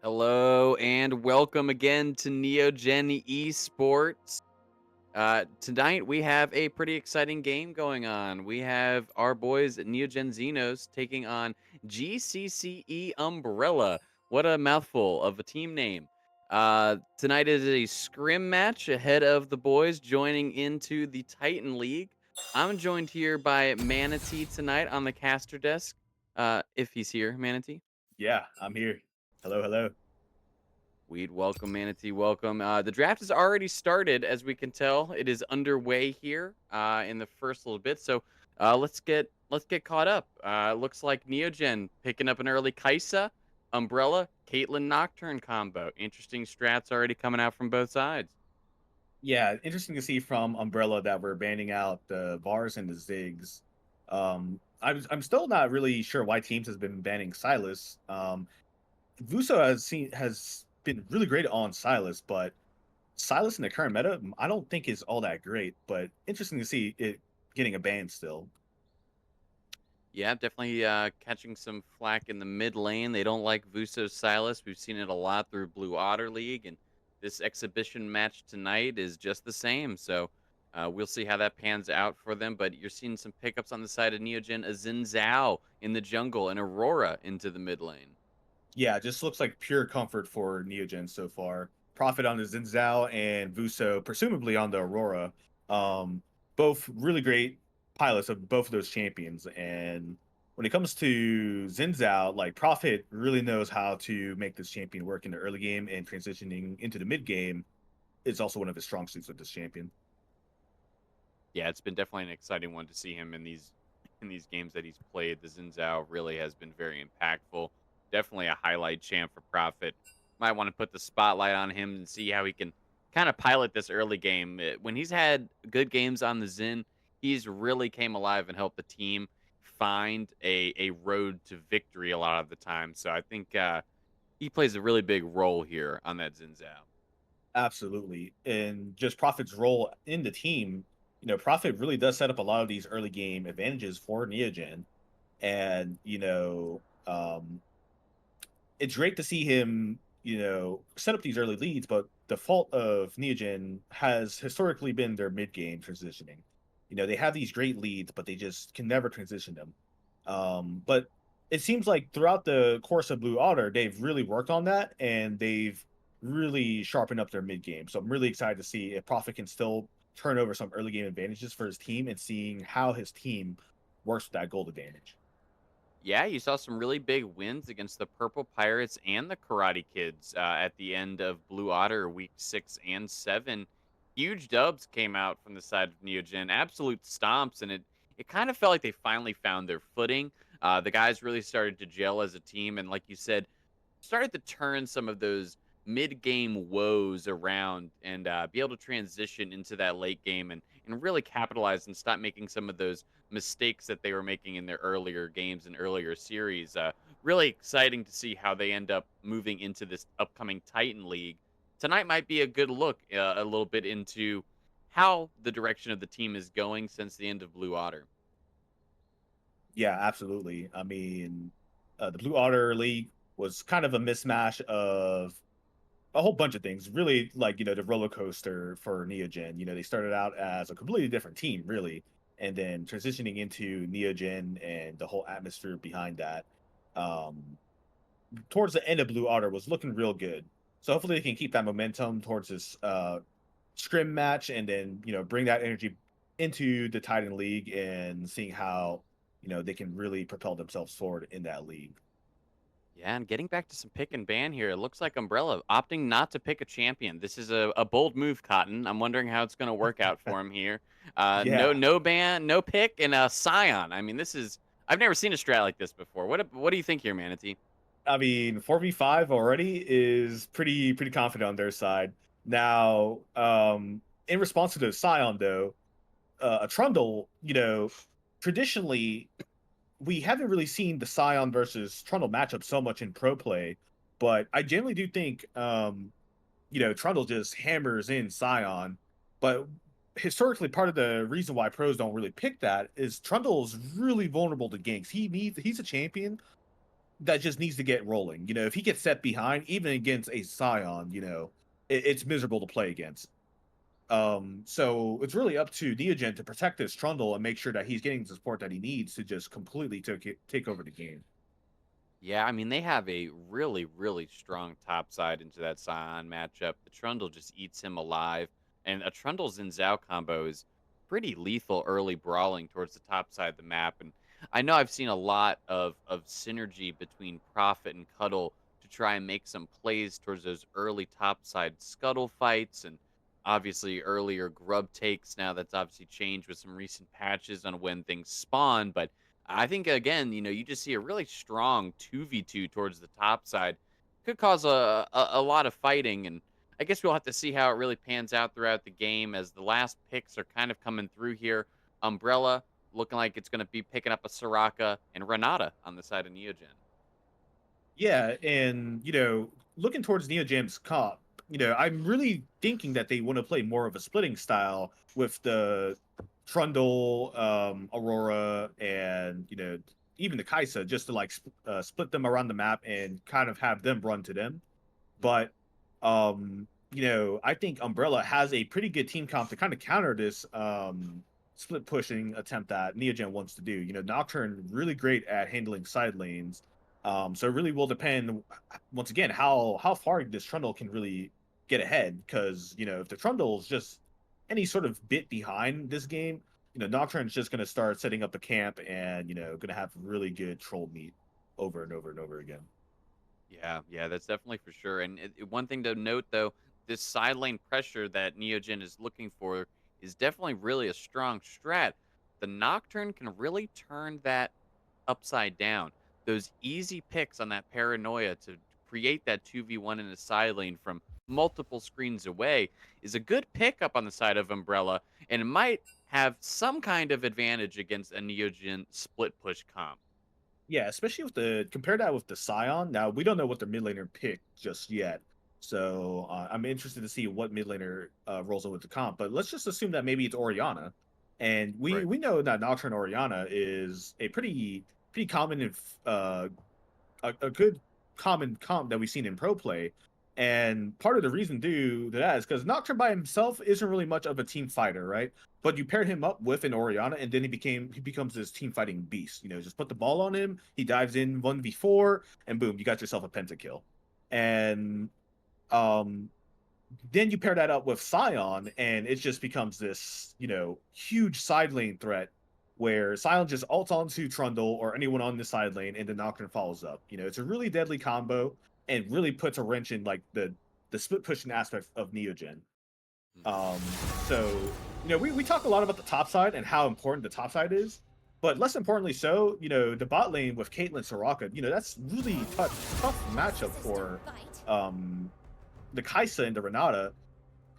Hello and welcome again to Neogen Esports. Tonight we have a pretty exciting game going on. We have our boys at Neogen Xenos taking on GCCE Umbrella. What a mouthful of a team name. Tonight is a scrim match ahead of the boys joining into the Titan League. I'm joined here by Manatee tonight on the caster desk. If he's here, Manatee. Yeah, I'm here. Hello, hello. We'd welcome Manatee. Welcome. The draft has already started, as we can tell. It is underway here in the first little bit. So let's get caught up. Looks like Neogen picking up an early Kaisa, Umbrella, Caitlyn Nocturne combo. Interesting strats already coming out from both sides. Yeah, interesting to see from Umbrella that we're banning out the Vars and the Zigs. I'm still not really sure why teams has been banning Silas. Vuso has been really great on Silas, but Silas in the current meta, I don't think is all that great. But interesting to see it getting a ban still. Yeah, definitely catching some flack in the mid lane. They don't like Vuso Silas. We've seen it a lot through Blue Otter League, and this exhibition match tonight is just the same. So we'll see how that pans out for them. But you're seeing some pickups on the side of Neogen, a Xin Zhao in the jungle, and Aurora into the mid lane. Yeah, just looks like pure comfort for Neogen so far. Profit on the Zinzao and Vuso, presumably on the Aurora. Um, both really great pilots of both of those champions. And when it comes to Zinzao, like Profit really knows how to make this champion work in the early game and transitioning into the mid game is also one of his strong suits with this champion. Yeah, it's been definitely an exciting one to see him in these games that he's played. The Xin Zhao really has been very impactful. Definitely a highlight champ for Profit. Might want to put the spotlight on him and see how he can kind of pilot this early game. When he's had good games on the Xin, he's really came alive and helped the team find a road to victory a lot of the time. So I think he plays a really big role here on that Xin Zhao. Absolutely. And just Profit's role in the team, Profit really does set up a lot of these early game advantages for Neogen. And, it's great to see him, set up these early leads, but the fault of Neogen has historically been their mid game transitioning. They have these great leads, but they just can never transition them. But it seems like throughout the course of Blue Otter, they've really worked on that and they've really sharpened up their mid game. So I'm really excited to see if Profit can still turn over some early game advantages for his team and seeing how his team works with that gold advantage. Yeah, you saw some really big wins against the Purple Pirates and the Karate Kids at the end of Blue Otter week 6 and 7. Huge dubs came out from the side of Neogen, absolute stomps, and it kind of felt like they finally found their footing. The guys really started to gel as a team, and like you said, started to turn some of those mid-game woes around and be able to transition into that late game and really capitalize and stop making some of those mistakes that they were making in their earlier games and earlier series. Really exciting to see how they end up moving into this upcoming Titan League. Tonight might be a good look a little bit into how the direction of the team is going since the end of Blue Otter. Yeah, absolutely. I mean, the Blue Otter League was kind of a mismatch of a whole bunch of things. Really, like the roller coaster for Neogen. They started out as a completely different team, really, and then transitioning into Neogen and the whole atmosphere behind that. Um, Towards the end of Blue Otter was looking real good. So hopefully they can keep that momentum towards this scrim match, and then bring that energy into the Titan League and seeing how they can really propel themselves forward in that league. Yeah, and getting back to some pick and ban here, it looks like Umbrella opting not to pick a champion. This is a bold move, Cotton. I'm wondering how it's going to work out for him here. Yeah, No ban, no pick, and a Scion. I mean, this is I've never seen a strat like this before. What do you think here, Manatee? I mean 4v5 already is pretty confident on their side. Now, in response to the Scion though, a Trundle, traditionally we haven't really seen the Scion versus Trundle matchup so much in pro play, but I generally do think Trundle just hammers in Scion. But historically, part of the reason why pros don't really pick that is Trundle is really vulnerable to ganks. He's a champion that just needs to get rolling. You know, if he gets set behind, even against a Scion, you know, it's miserable to play against. So it's really up to Neogen to protect this Trundle and make sure that he's getting the support that he needs to just completely take over the game. Yeah, I mean, they have a really, really strong top side into that Scion matchup. The Trundle just eats him alive, and a Trundle Xin Zhao combo is pretty lethal early brawling towards the top side of the map. And I know I've seen a lot of synergy between Prophet and Cuddle to try and make some plays towards those early top side scuttle fights and obviously earlier grub takes. Now that's obviously changed with some recent patches on when things spawn, but I think again, you just see a really strong 2v2 towards the top side. Could cause a lot of fighting, and I guess we'll have to see how it really pans out throughout the game as the last picks are kind of coming through here. Umbrella looking like it's going to be picking up a Soraka and Renata on the side of Neogen. Yeah, and looking towards Neo Jam's comp, I'm really thinking that they want to play more of a splitting style with the Trundle, Aurora, and even the Kaisa, just to like split them around the map and kind of have them run to them. Mhm. But I think Umbrella has a pretty good team comp to kind of counter this split pushing attempt that Neogen wants to do. Nocturne really great at handling side lanes. So it really will depend once again how far this Trundle can really get ahead. Because if the Trundle is just any sort of bit behind this game, Nocturne's just gonna start setting up a camp and gonna have really good troll meat over and over and over again. Yeah, yeah, that's definitely for sure. And one thing to note, though, this side lane pressure that Neogen is looking for is definitely really a strong strat. The Nocturne can really turn that upside down. Those easy picks on that paranoia to create that 2v1 in a side lane from multiple screens away is a good pickup on the side of Umbrella, and it might have some kind of advantage against a Neogen split push comp. Yeah, especially with the compare that with the Scion. Now we don't know what their mid laner picked just yet, so I'm interested to see what mid laner rolls in with the comp. But let's just assume that maybe it's Oriana, and we Right. we know that Nocturne Oriana is a pretty common and a good common comp that we've seen in pro play. And part of the reason due to that is because Nocturne by himself isn't really much of a team fighter, right? But you paired him up with an Oriana, and then he becomes this team fighting beast. Just put the ball on him, he dives in 1v4, and boom, you got yourself a pentakill. And um then you pair that up with Scion, and it just becomes this, huge side lane threat where Scion just ults onto Trundle or anyone on the side lane, and the Nocturne follows up. It's a really deadly combo and really puts a wrench in like the split pushing aspect of Neogen. Mhm. So we talk a lot about the top side and how important the top side is, but less importantly, so the bot lane with Caitlyn Soraka, that's really tough matchup for um the Kaisa and the Renata.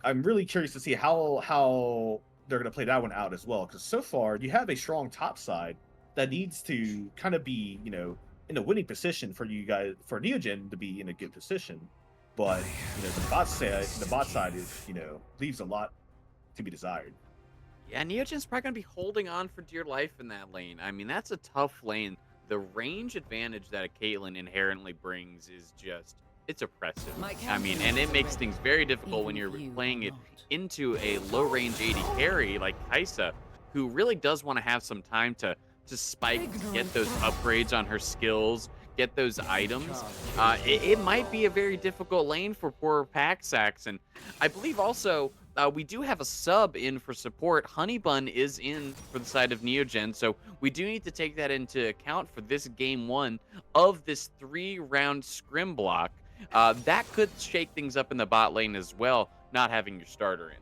I'm really curious to see how they're going to play that one out as well. Because so far, you have a strong top side that needs to kind of be, in a winning position for you guys for Neogen to be in a good position. But the bot side is leaves a lot to be desired. Yeah, Neogen's probably gonna be holding on for dear life in that lane. I mean, that's a tough lane. The range advantage that a Caitlyn inherently brings is just it's oppressive. My I mean, champion and is it makes ready, things very difficult when even if you're you are playing it not. into a low range AD carry like Kaisa, who really does want to have some time to spike, get Ignorant those brat. upgrades on her skills, get those items. Charge. It might be a very difficult lane for poor Paxax, and I believe also we do have a sub in for support. Honeybun is in for the side of Neogen, so we do need to take that into account for this game one of this 3-round scrim block. That could shake things up in the bot lane as well, not having your starter in.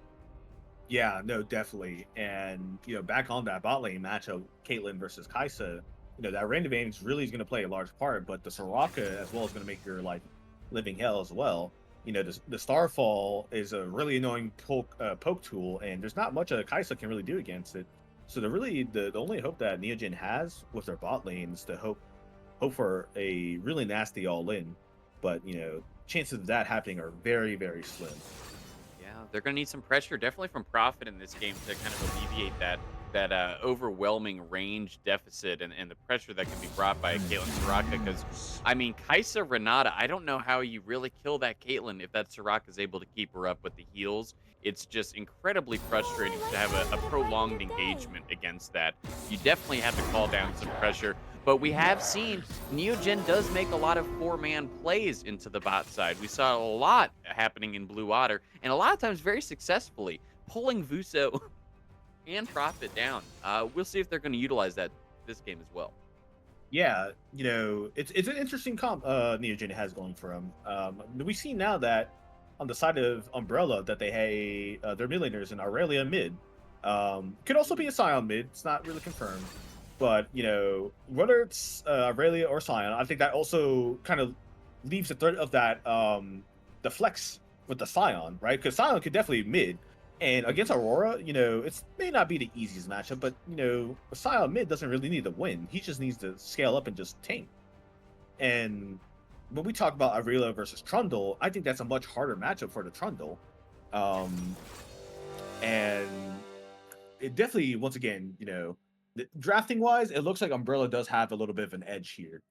Yeah, no, definitely. And back on that bot lane matchup, Caitlyn versus Kaisa, that random advantage really is going to play a large part. But the Soraka as well is going to make your life living hell as well. The Starfall is a really annoying poke tool, and there's not much a Kaisa can really do against it. So the only hope that Neogen has with their bot lane is to hope for a really nasty all in. But chances of that happening are very very slim. Yeah, they're going to need some pressure, definitely from Profit in this game to kind of alleviate that. that overwhelming range deficit and the pressure that can be brought by a Caitlyn Soraka. Because, I mean, Kaisa Renata, I don't know how you really kill that Caitlyn if that Soraka is able to keep her up with the heals. It's just incredibly Oh, I frustrating to like have how a you're dividing prolonged your bay. engagement against that. You definitely have to call down some pressure. But we have seen Neogen does make a lot of four-man plays into the bot side. We saw a lot happening in Blue Otter, and a lot of times very successfully, pulling Vuso and Profit down. We'll see if they're going to utilize that this game as well. Yeah, it's an interesting comp Neogen has going for him. We see now that on the side of Umbrella that they're millionaires in Aurelia mid. Could also be a Scion mid. It's not really confirmed, but whether it's Aurelia or Scion, I think that also kind of leaves the threat of that the flex with the Scion, right? Because Scion could definitely mid. And against Aurora, it's may not be the easiest matchup, but Scion mid doesn't really need to win. He just needs to scale up and just tank. And when we talk about Aurelia versus Trundle, I think that's a much harder matchup for the Trundle. Um, and it definitely, once again, drafting wise, it looks like Umbrella does have a little bit of an edge here.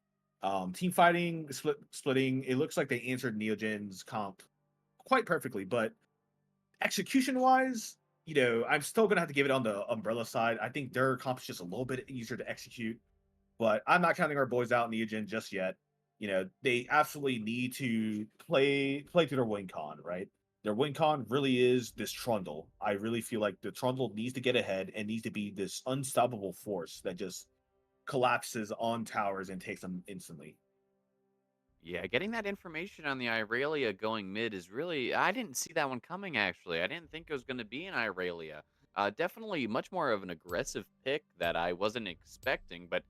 Team fighting, splitting, it looks like they answered Neogen's comp quite perfectly, but execution wise, I'm still gonna have to give it on the Umbrella side. I think their comp is just a little bit easier to execute, but I'm not counting our boys out in Neogen just yet. They absolutely need to play to their win con, right? Their win con really is this Trundle. I really feel like the Trundle needs to get ahead and needs to be this unstoppable force that just collapses on towers and takes them instantly. Yeah, getting that information on the Irelia going mid is really, I didn't see that one coming, actually. I didn't think it was going to be an Irelia. Definitely much more of an aggressive pick that I wasn't expecting, but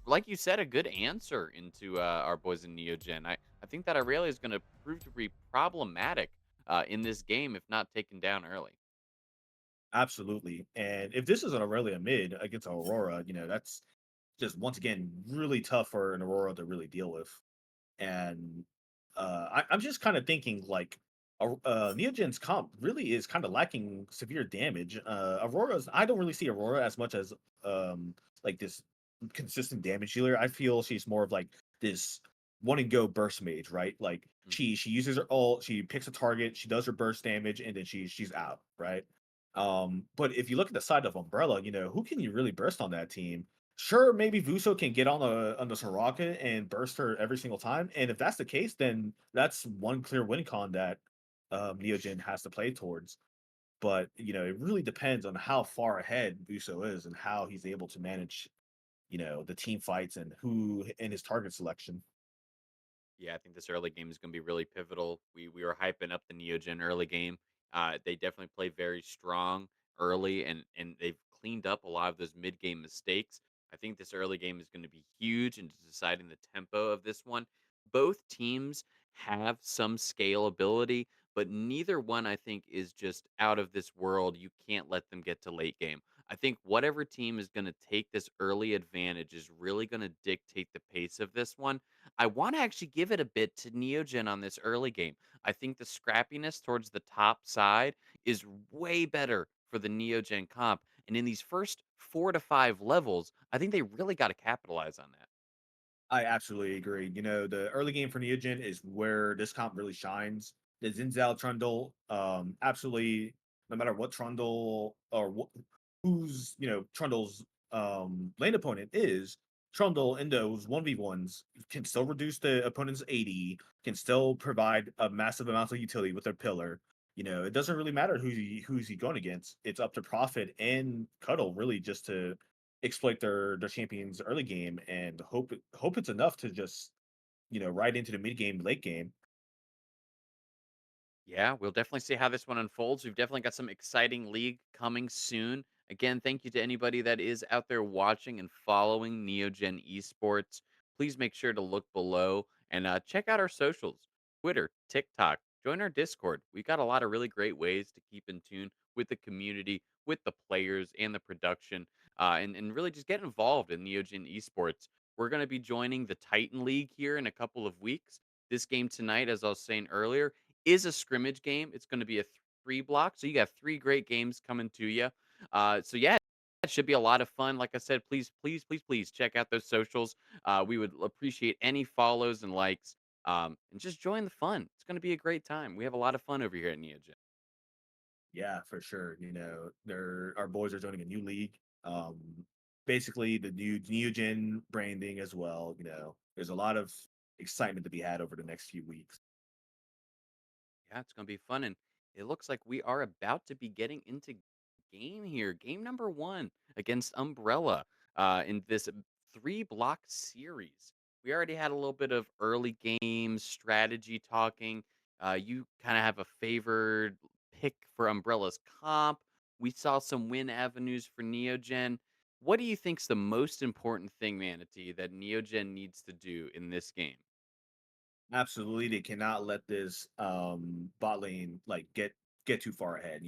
like you said, a good answer into our boys in Neogen. I think that Irelia is going to prove to be problematic in this game if not taken down early. Absolutely. And if this is an Aurelia mid against Aurora, that's just once again really tough for an Aurora to really deal with. And I'm just kind of thinking like Neogen's comp really is kind of lacking severe damage. Aurora's I don't really see Aurora as much as like this consistent damage dealer. I feel she's more of like this one and go burst mage, right? Like Mhm. she uses her ult, she picks a target, she does her burst damage, and then she's out, right? But if you look at the side of Umbrella, who can you really burst on that team? Sure, maybe Vuso can get on the Soraka and burst her every single time. And if that's the case, then that's one clear win con that Neogen has to play towards. But it really depends on how far ahead Vuso is and how he's able to manage, the team fights and who and his target selection. Yeah, I think this early game is going to be really pivotal. We were hyping up the Neogen early game. They definitely play very strong early, and they've cleaned up a lot of those mid game mistakes. I think this early game is going to be huge in deciding the tempo of this one. Both teams have some scalability, but neither one I think is just out of this world. You can't let them get to late game. I think whatever team is going to take this early advantage is really going to dictate the pace of this one. I want to actually give it a bit to Neogen on this early game. I think the scrappiness towards the top side is way better for the Neogen comp. And in these first 4 to 5 levels, I think they really got to capitalize on that. I absolutely agree. The early game for Neogen is where this comp really shines. The Zinzal Trundle, absolutely, no matter what Trundle or who's Trundle's lane opponent is, Trundle in those 1v1s can still reduce the opponent's AD, can still provide a massive amount of utility with their pillar. It doesn't really matter who's he going against. It's up to Profit and Cuddle really just to exploit their champions early game and hope it's enough to just ride into the mid game, late game. Yeah, we'll definitely see how this one unfolds. We've definitely got some exciting league coming soon. Again, thank you to anybody that is out there watching and following Neogen Esports. Please make sure to look below and check out our socials: Twitter, TikTok. Join our Discord. We got a lot of really great ways to keep in tune with the community, with the players, and the production, and really just get involved in Neogen Esports. We're going to be joining the Titan League here in a couple of weeks. This game tonight, as I was saying earlier, is a scrimmage game. It's going to be a three block, so you got three great games coming to you. So yeah, should be a lot of fun. Like I said, please, please, please, please check out those socials. We would appreciate any follows and likes. And just join the fun. It's going to be a great time. We have a lot of fun over here at Neogen. Yeah, for sure. They're our boys are joining a new league. Basically the new Neogen branding as well. There's a lot of excitement to be had over the next few weeks. Yeah, it's going to be fun. And it looks like we are about to be getting into game here. Game number one against Umbrella in this three block series. We already had a little bit of early game strategy talking. You kind of have a favored pick for Umbrella's comp. We saw some win avenues for Neogen. What do you think's the most important thing, Manatee, that Neogen needs to do in this game? Absolutely, they cannot let this bot lane get too far ahead.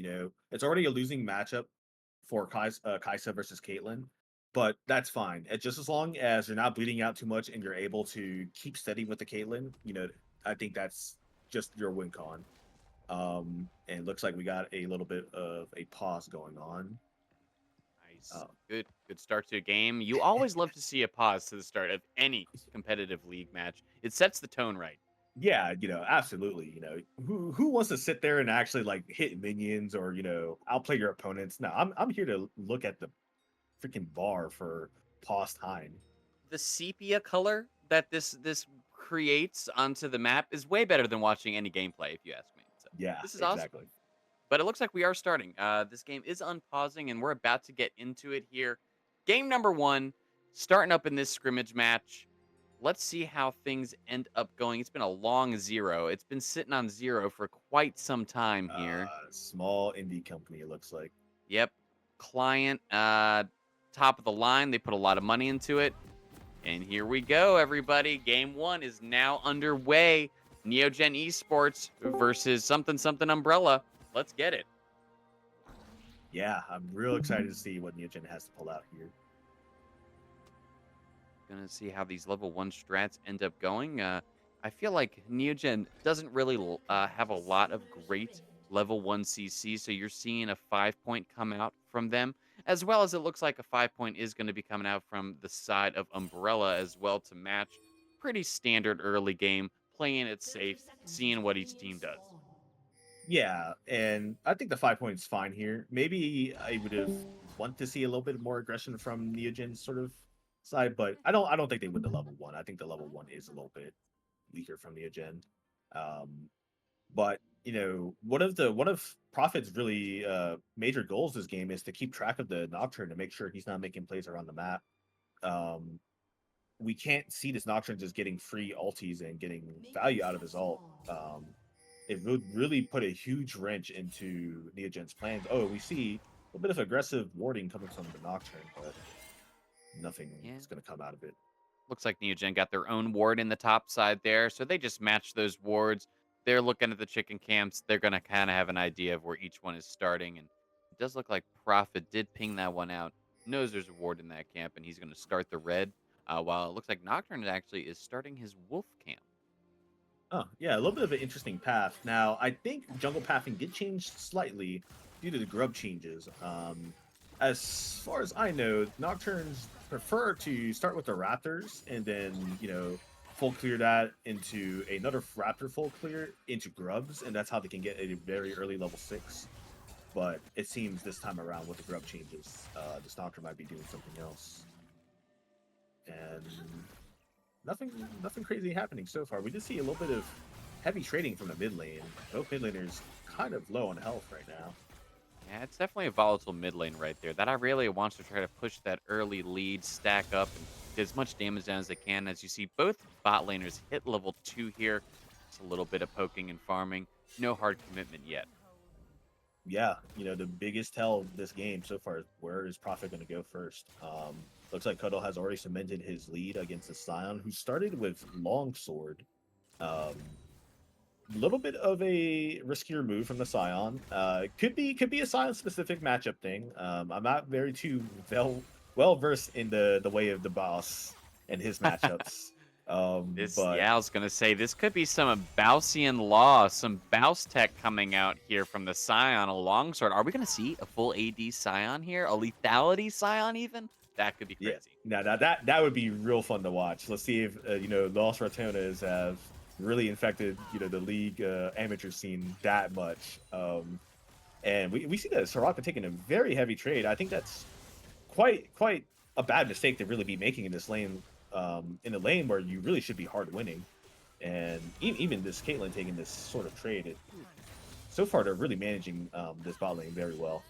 It's already a losing matchup for Kaisa versus Caitlyn, but that's fine. Just as long as you're not bleeding out too much and you're able to keep steady with the Caitlyn, I think that's just your win con. And it looks like we got a little bit of a pause going on. Nice. Uh, Good start to a game. You always love to see a pause to the start of any competitive league match. It sets the tone right. yeah, absolutely. Who wants to sit there and actually like hit minions or outplay your opponents? No, I'm here to look at the freaking bar for pause time. The sepia color that this creates onto the map is way better than watching any gameplay, if you ask me. So Yeah, this is awesome. exactly. But it looks like we are starting. This game is unpausing, and we're about to get into it here. Game number one, starting up in this scrimmage match. Let's see how things end up going. It's been a long 0. It's been sitting on 0 for quite some time here. Small indie company, it looks like. Yep. Client, top of the line. They put a lot of money into it. And here we go, everybody. Game one is now underway. Neogen Esports versus something something Umbrella. Let's get it. Yeah, I'm real excited to see what Neogen has to pull out here. Gonna see how these level one strats end up going. I feel like Neogen doesn't really have a lot of great level one CC, so you're seeing a 5 point come out from them, as well as it looks like a 5 point is going to be coming out from the side of Umbrella as well to match. Pretty standard early game, playing it 30 safe, seconds seeing till what each minions team does. spawn. Yeah, and I think the 5 points fine here. Maybe I would have want to see a little bit more aggression from Neogen's sort of side, but I don't think they win the level one. I think the level one is a little bit weaker from Neogen. Um, but one of Prophet's really major goals this game is to keep track of the Nocturne to make sure he's not making plays around the map. Um, we can't see this Nocturne just getting free ulties and getting value Minions out of have his ult. spawned. It would really put a huge wrench into Neogen's plans. Oh, we see a bit of aggressive warding coming from the Nocturne, but nothing Yeah. is going to come out of it. Looks like Neogen got their own ward in the top side there, so they just match those wards. They're looking at the chicken camps. They're going to kind of have an idea of where each one is starting, and it does look like Prophet did ping that one out. Knows there's a ward in that camp, and he's going to start the red, while it looks like Nocturne actually is starting his wolf camp. Oh, yeah, a little bit of an interesting path. Now, I think jungle pathing did change slightly due to the grub changes. As far as I know, Nocturnes prefer to start with the Raptors and then, full clear that into another Raptor full clear into grubs, and that's how they can get a very early level 6. But it seems this time around with the grub changes, this Nocturne might be doing something else. And nothing crazy happening so far. We did see a little bit of heavy trading from the mid lane. Both mid laners kind of low on health right now. Yeah, it's definitely a volatile mid lane right there. That Irelia wants to try to push that early lead, stack up, and get as much damage down as they can. As you see, both bot laners hit level 2 here. It's a little bit of poking and farming. No hard commitment yet. Yeah, the biggest tell of this game so far is where is Prophet going to go first. Looks like Cuddle has already cemented his lead against the Scion, who started with Longsword. Um, little bit of a riskier move from the Scion. Could be a Scion specific matchup thing. I'm not very too well versed in the way of the boss and his matchups. But Yeah, I was gonna say this could be some Bausian law, some Baus tech coming out here from the Scion, a longsword. Are we gonna see a full AD Scion here? A lethality Scion even? That could be yeah, crazy. now that would be real fun to watch. Let's see if Los Ratonas have really infected the league amateur scene that much. And we see that Soraka taking a very heavy trade. I think that's quite a bad mistake to really be making in this lane, in a lane where you really should be hard winning. And even this Caitlyn taking this sort of trade, so far they're really managing this bot lane very well.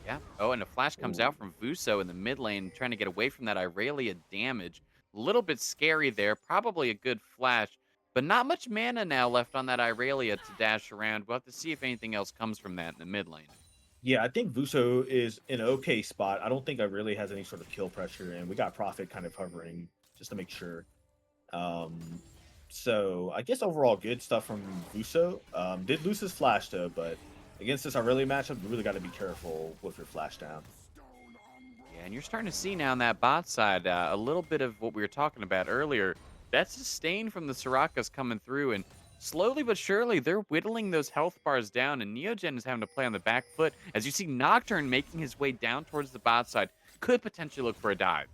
Yeah. Oh, and a flash comes Ooh. out from Vuso in the mid lane, trying to get away from that Irelia damage. A little bit scary there. Probably a good flash, but not much mana now left on that Irelia to dash around. We'll have to see if anything else comes from that in the mid lane. Yeah, I think Vuso is in an okay spot. I don't think I really has any sort of kill pressure, and we got Prophet kind of hovering just to make sure. Um, so I guess overall good stuff from Vuso. Did lose his flash though, but against this Aurelia matchup, you really got to be careful with your flash down. Yeah, and you're starting to see now on that bot side a little bit of what we were talking about earlier. That sustain from the Sorakas coming through, and slowly but surely they're whittling those health bars down, and Neogen is having to play on the back foot as you see Nocturne making his way down towards the bot side. Could potentially look for a dive.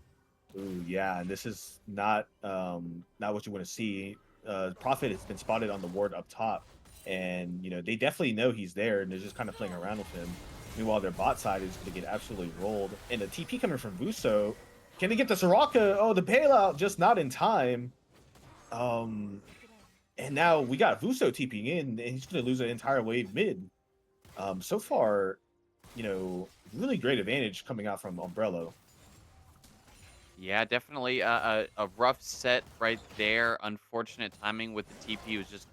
Ooh, yeah, and this is not what you want to see. Prophet has been spotted on the ward up top, and they definitely know he's there, and they're just kind of playing around with him. Meanwhile, their bot side is going to get absolutely rolled, and the TP coming from Vuso. Can they get the Soraka? Oh, the bailout just not in time. Um, and now we got Vuso TPing in, and he's going to lose an entire wave mid. So far, really great advantage coming out from Umbrella. Yeah, definitely a rough set right there. Unfortunate timing with the TP was just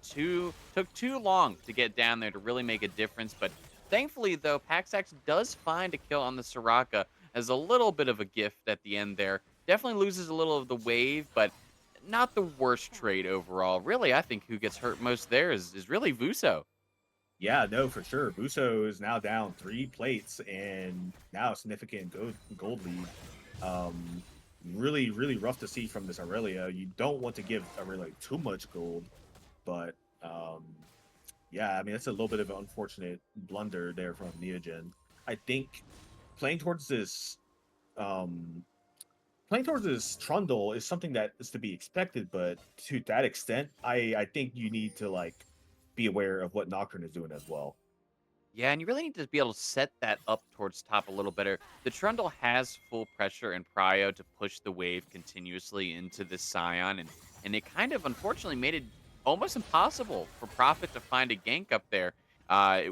took too long to get down there to really make a difference. But thankfully, though, Paxax does find a kill on the Soraka as a little bit of a gift at the end there. Definitely loses a little of the wave, but not the worst trade overall. Really, I think who gets hurt most there is really Vuso. Yeah, no, for sure. Buso is now down 3 plates and now a significant gold lead. Um, really rough to see from this Aurelia. You don't want to give Aurelia too much gold, but yeah, I mean it's a little bit of an unfortunate blunder there from Neogen. I think playing towards this um playing towards this Trundle is something that is to be expected, but to that extent, I think you need to like be aware of what Nocturne is doing as well. Yeah, and you really need to be able to set that up towards top a little better. The Trundle has full pressure and prio to push the wave continuously into the Scion, and it kind of unfortunately made it almost impossible for Prophet to find a gank up there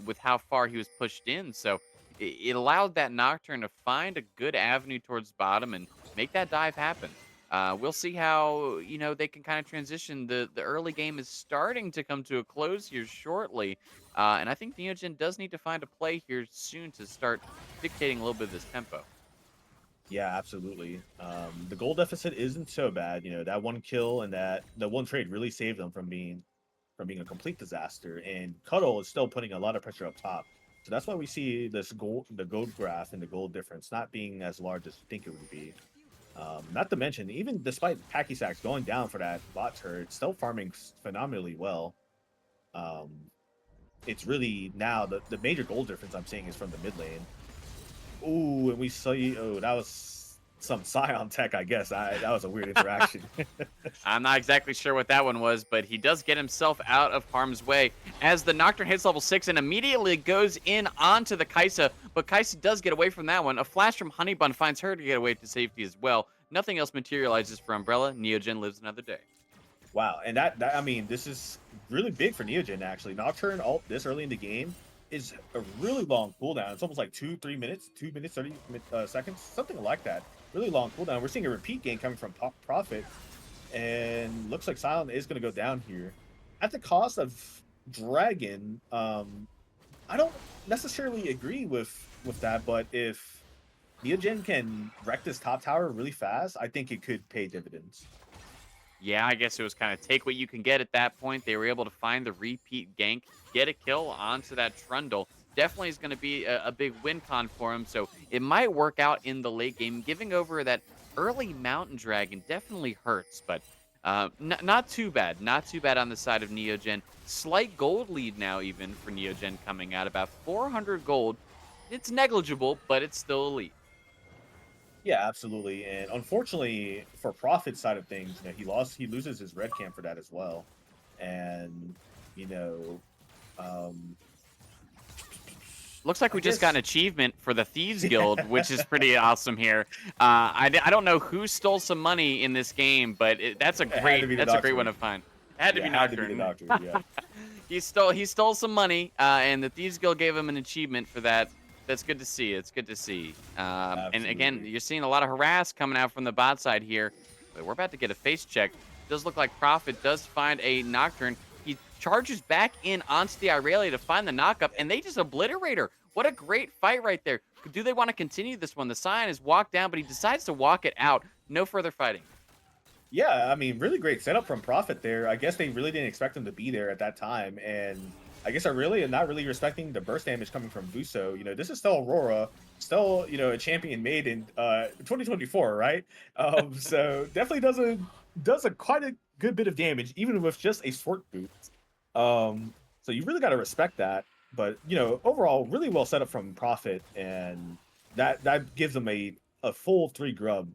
with how far he was pushed in. So it allowed that Nocturne to find a good avenue towards bottom and make that dive happen. We'll see how they can kind of transition. The early game is starting to come to a close here shortly. And I think Neogen does need to find a play here soon to start dictating a little bit of this tempo. Yeah, absolutely. The goal deficit isn't so bad. That one kill and that the one trade really saved them from being a complete disaster. And Cuddle is still putting a lot of pressure up top. So that's why we see the gold graph and the gold difference not being as large as you think it would be. Not to mention, even despite Packy Sacks going down for that bot turret, still farming phenomenally well. Um, it's really now the major gold difference I'm seeing is from the mid lane. Ooh, and we saw you. Oh, that was some Scion tech, I guess. That was a weird interaction. I'm not exactly sure what that one was, but he does get himself out of harm's way as the Nocturne hits level 6 and immediately goes in onto the Kaisa, but Kaisa does get away from that one. A flash from Honeybun finds her to get away to safety as well. Nothing else materializes for Umbrella. Neogen lives another day. Wow, and that I mean, this is really big for Neogen actually. Nocturne ult this early in the game is a really long cooldown. It's almost like 2-3 minutes, 2 minutes 30 seconds, something like that. Really long cooldown. We're seeing a repeat game coming from Prophet, and looks like Silent is going to go down here at the cost of Dragon. I don't necessarily agree with that, but if Neogen can wreck this top tower really fast, I think it could pay dividends. Yeah, I guess it was kind of take what you can get at that point. They were able to find the repeat gank, get a kill onto that Trundle. Definitely is going to be a big win con for him, so it might work out in the late game. Giving over that early Mountain Dragon definitely hurts, but Not too bad. Not too bad on the side of Neogen. Slight gold lead now, even for Neogen coming out. About 400 gold. It's negligible, but it's still elite. Yeah, absolutely. And unfortunately, for Profit's side of things, he loses his red cam for that as well. And, you know, um, Looks like I we just got an guess, achievement for the Thieves yeah, Guild, which is pretty awesome here. I don't know who stole some money in this game, but it had to be the that's a great one doctor. to find. It had to Yeah, be it had to be the Nocturne. doctor. Yeah. He stole some money, and the Thieves Guild gave him an achievement for that. That's good to see. It's good to see. And again, Absolutely. you're seeing a lot of harass coming out from the bot side here. But we're about to get a face check. Does look like Prophet does find a Nocturne. He charges back in onto the Irelia to find the knockup, and they just obliterate her. What a great fight right there. Do they want to continue this one? The Scion is walked down, but he decides to walk it out. No further fighting. Yeah, I mean, really great setup from Profit there. I guess they really didn't expect him to be there at that time, and I guess I really am not really respecting the burst damage coming from Vuso. This is still Aurora, still a champion made in 2024, right? So definitely does a quite a good bit of damage, even with just a sword boot. So you really got to respect that. But overall, really well set up from Profit, and that gives them a full three grub,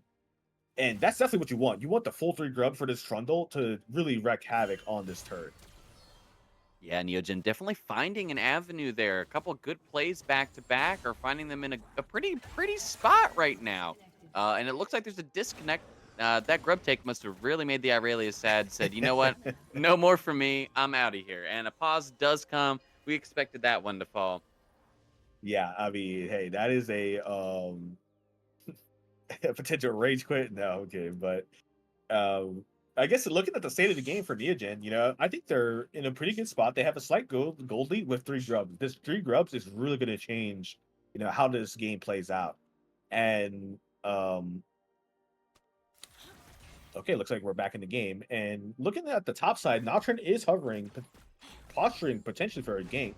and that's definitely what you want. You want the full three grub for this Trundle to really wreak havoc on this turret. Yeah, Neogen definitely finding an avenue there. A couple good plays back to back, or finding them in a pretty spot right now. And it looks like there's a disconnect. That grub take must have really made the Irelia sad. Said, you know what? No more for me. I'm out of here. And a pause does come. We expected that one to fall. Yeah, I mean, hey, that is a potential rage quit. No, okay, but um, I guess looking at the state of the game for Neogen, I think they're in a pretty good spot. They have a slight gold lead with three grubs. This three grubs is really going to change, how this game plays out. And okay, looks like we're back in the game. And looking at the top side, Nocturne is hovering, posturing potentially for a gank.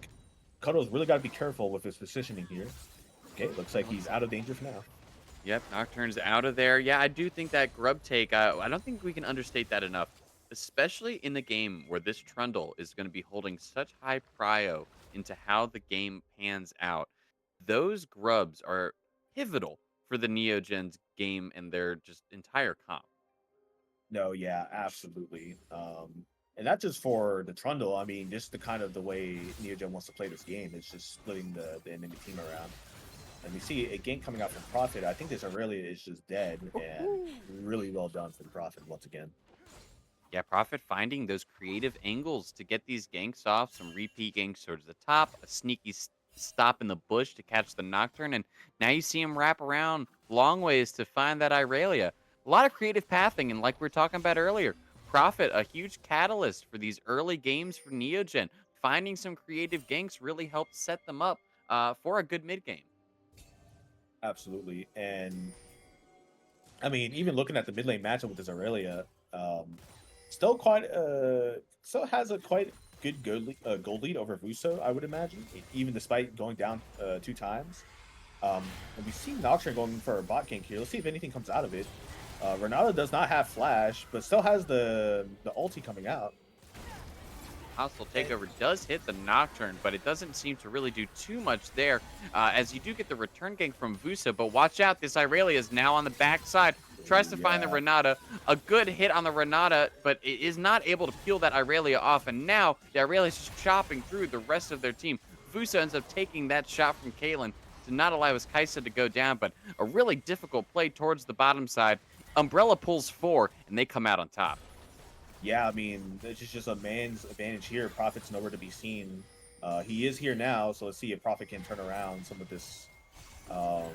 Cuddle's really got to be careful with his positioning here. Okay, looks like he's out of danger for now. Yep, Nocturne's out of there. Yeah, I do think that grub take, I don't think we can understate that enough, especially in the game where this Trundle is going to be holding such high prio into how the game pans out. Those grubs are pivotal for the Neogen's game and their just entire comp. No, yeah, absolutely. And not just for the Trundle. I mean, just the kind of the way Neogen wants to play this game is just splitting the enemy team around. And we see a gank coming out from Prophet. I think this Aurelia is just dead, and really well done for the Prophet once again. Yeah, Prophet finding those creative angles to get these ganks off, some repeat ganks towards the top, a sneaky stop in the bush to catch the Nocturne, and now you see him wrap around long ways to find that Irelia. A lot of creative pathing, and like we were talking about earlier, Prophet, a huge catalyst for these early games for Neogen. Finding some creative ganks really helped set them up for a good mid game. Absolutely. And I mean, even looking at the mid lane matchup with this Aurelia, um, still has a quite good gold lead over Vuso, I would imagine, even despite going down two times. And we see Nocturne going for a bot gank here. Let's see if anything comes out of it. Renata does not have flash, but still has the ulti coming out. Hostile And takeover does hit the Nocturne, but it doesn't seem to really do too much there, as you do get the return gank from Vusa. But watch out, this Irelia is now on the backside. Tries to find the yeah, Renata. A good hit on the Renata, but it is not able to peel that Irelia off. And now the Irelia is just chopping through the rest of their team. Vusa ends up taking that shot from Kalen to not allow his Kaisa to go down, but a really difficult play towards the bottom side. Umbrella pulls 4, and they come out on top. yeah, I mean, it's just a man's advantage here. Prophet's nowhere to be seen. He is here now, so let's see if Prophet can turn around um,